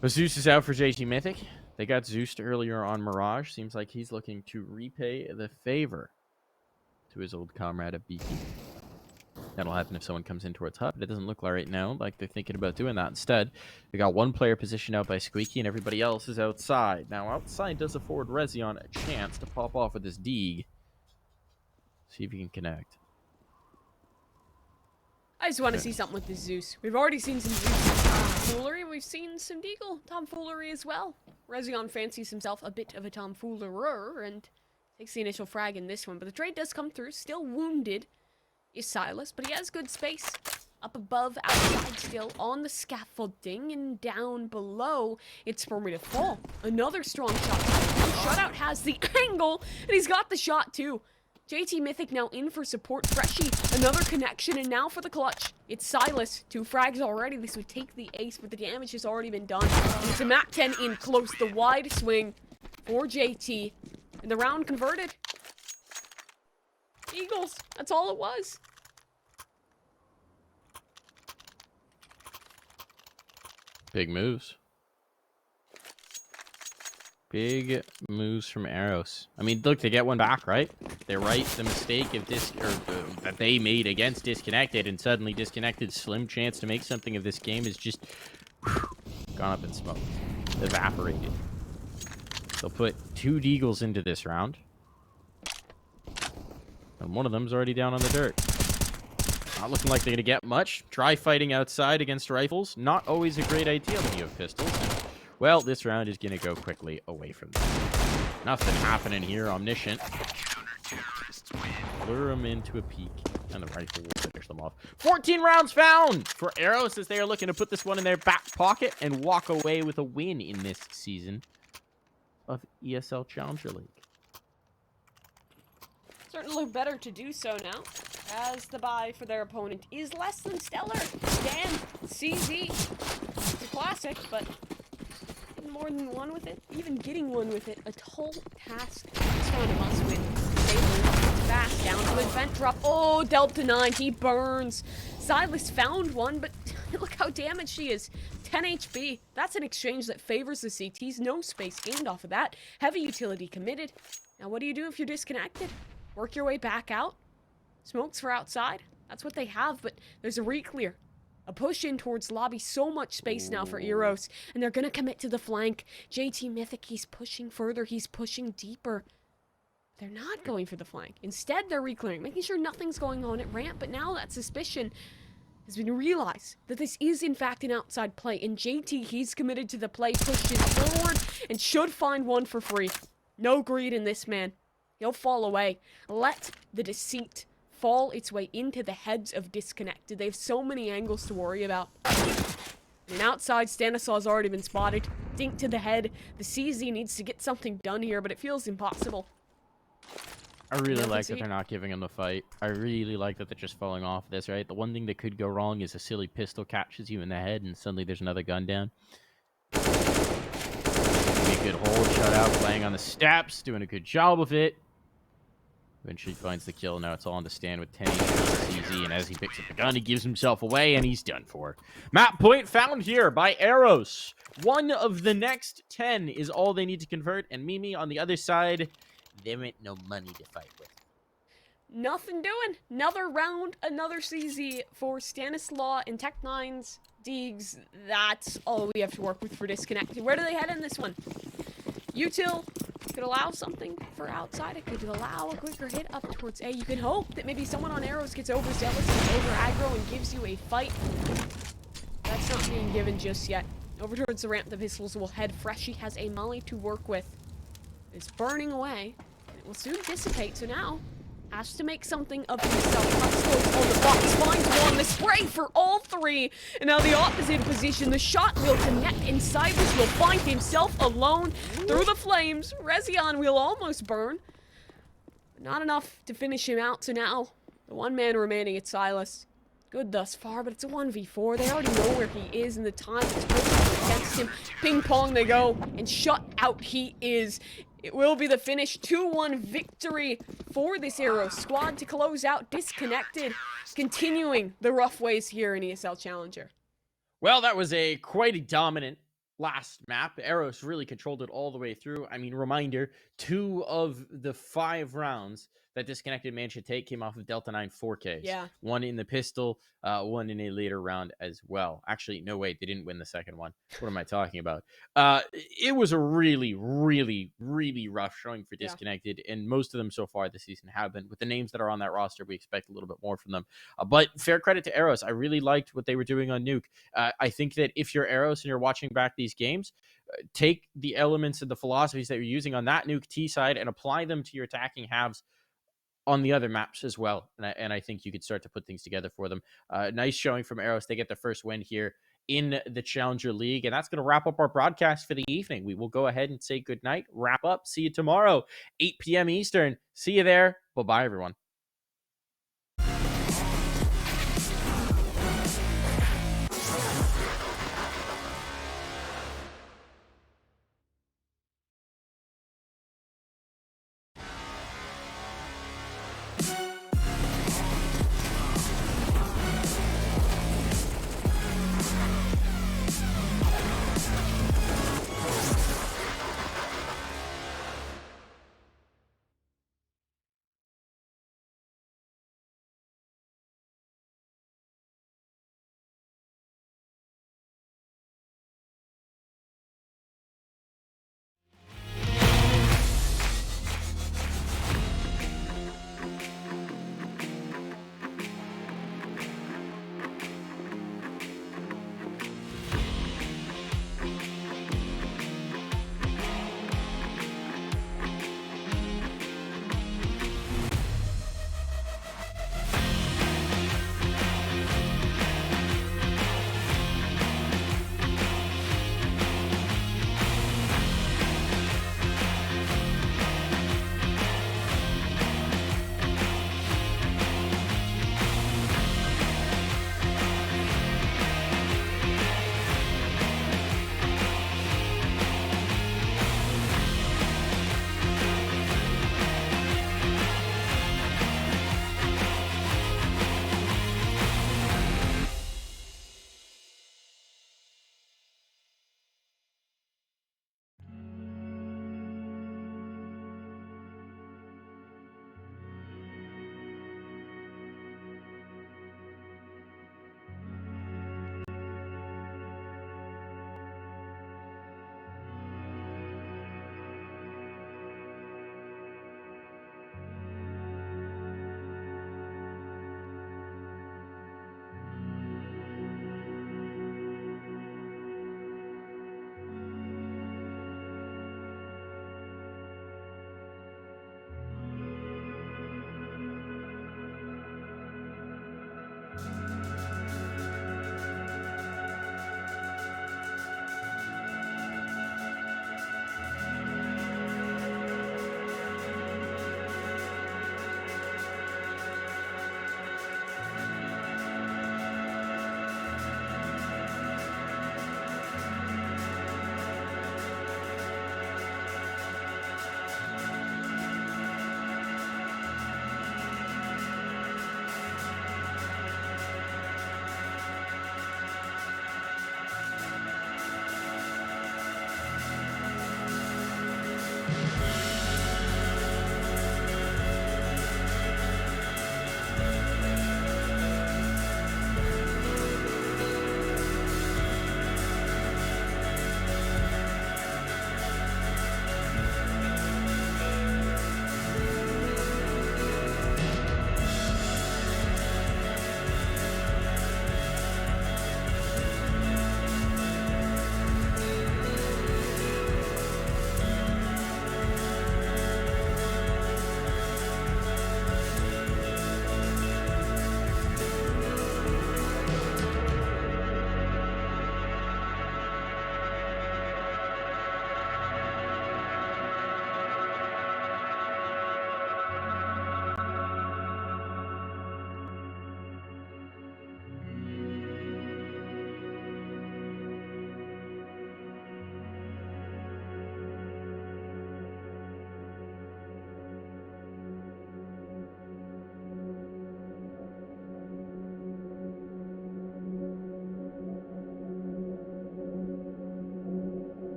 But Zeus is out for JT Mythic. They got Zeus earlier on Mirage. Seems like he's looking to repay the favor to his old comrade of Beaky. That'll happen if someone comes in towards Hub. It doesn't look like right now like they're thinking about doing that. Instead, we got one player positioned out by Squeaky, and everybody else is outside. Now, outside does afford Rezion a chance to pop off with his Deeg. See if he can connect. I just want to see something with this Zeus. We've already seen some Zeus tomfoolery. We've seen some Deagle tomfoolery as well. Rezion fancies himself a bit of a tomfoolerer and takes the initial frag in this one. But the trade does come through. Still wounded is Silas, but he has good space. Up above, outside still, on the scaffolding, and down below, it's for me to fall. Another strong shot. Shutout has the angle, and he's got the shot too. JT Mythic now in for support. Freshy, another connection, and now for the clutch. It's Silas. 2 frags already. This would take the ace, but the damage has already been done. And it's a Mac 10 in close. The wide swing for JT. And the round converted. Eagles. That's all it was. Big moves. Big moves from Eros. I mean, look, they get one back, right? They right the mistake of that they made against Disconnected, and suddenly Disconnected's slim chance to make something of this game is just gone up in smoke, evaporated. They'll put 2 Deagles into this round, and one of them's already down on the dirt. Not looking like they're gonna get much. Try fighting outside against rifles. Not always a great idea when you have pistols. And, well, this round is gonna go quickly away from them. Nothing happening here. Omniscient. Lure them into a peek, and the rifle will finish them off. 14 rounds found for Eros as they are looking to put this one in their back pocket and walk away with a win in this season of ESL Challenger League. Certainly look better to do so now, as the buy for their opponent is less than stellar. Damn, CZ. It's a classic, but getting more than one with it, even getting one with it, a tall task. This round a must win. It's fast, down to the vent drop. Oh, Delta 9, he burns. Silas found one, but look how damaged he is. 10 HP. That's an exchange that favors the CTs. No space gained off of that. Heavy utility committed. Now, what do you do if you're disconnected? Work your way back out? Smokes for outside? That's what they have, but there's a re-clear. A push in towards lobby. So much space now for Eros, and they're gonna commit to the flank. JT Mythic, he's pushing further. He's pushing deeper. They're not going for the flank. Instead, they're re-clearing, making sure nothing's going on at ramp, but now that suspicion has been realized that this is in fact an outside play, and JT, he's committed to the play, pushes forward, and should find one for free. No greed in this man. He'll fall away. Let the deceit fall its way into the heads of Disconnected. They have so many angles to worry about. And outside, Stanislav's already been spotted. Dink to the head. The CZ needs to get something done here, but it feels impossible. I really like that they're not giving him the fight. I really like that they're just falling off this, right? The one thing that could go wrong is a silly pistol catches you in the head and suddenly there's another gun down. Maybe a good hold, shutout, playing on the steps, doing a good job of it. Eventually finds the kill. Now it's all on the stand with 10 HP on CZ, and as he picks up the gun, he gives himself away, and he's done for. Map point found here by Eros. One of the next 10 is all they need to convert, and Mimi on the other side, there ain't no money to fight with. Nothing doing. Another round, another CZ for Stanislaw and Tech9's Deegs. That's all we have to work with for Disconnected. Where do they head in this one? Util could allow something for outside. It could allow a quicker hit up towards A. You can hope that maybe someone on Eros gets overzealous and over aggro and gives you a fight. That's not being given just yet. Over towards the ramp, the pistols will head fresh. He has a molly to work with. It's burning away. It will soon dissipate, so now has to make something of himself. Hustles on the box, finds one, the spray for all three. And now the opposite position, the shot will connect, and Cybers will find himself alone through the flames. Rezion will almost burn. But not enough to finish him out, so now the one man remaining, it's Silas. Good thus far, but it's a 1v4. They already know where he is, and the time is perfect against him. Ping pong they go, and shut out he is. It will be the finish, 2-1 victory for this Eros squad to close out Disconnected, continuing the rough ways here in ESL Challenger. Well, that was a quite a dominant last map. Eros really controlled it all the way through. I mean, reminder, 2 of the 5 rounds that Disconnected managed to take came off of Delta 9 4Ks. Yeah. One in the pistol, one in a later round as well. Actually, no, wait, they didn't win the second one. What am I talking about? It was a really, really, really rough showing for Disconnected, and most of them so far this season have been. With the names that are on that roster, we expect a little bit more from them. But fair credit to Eros. I really liked what they were doing on Nuke. I think that if you're Eros and you're watching back these games, take the elements and the philosophies that you're using on that Nuke T side and apply them to your attacking halves on the other maps as well. And I think you could start to put things together for them. Nice showing from Eros. They get their first win here in the Challenger League. And that's going to wrap up our broadcast for the evening. We will go ahead and say goodnight, wrap up. See you tomorrow, 8 p.m. Eastern. See you there. Bye-bye, everyone.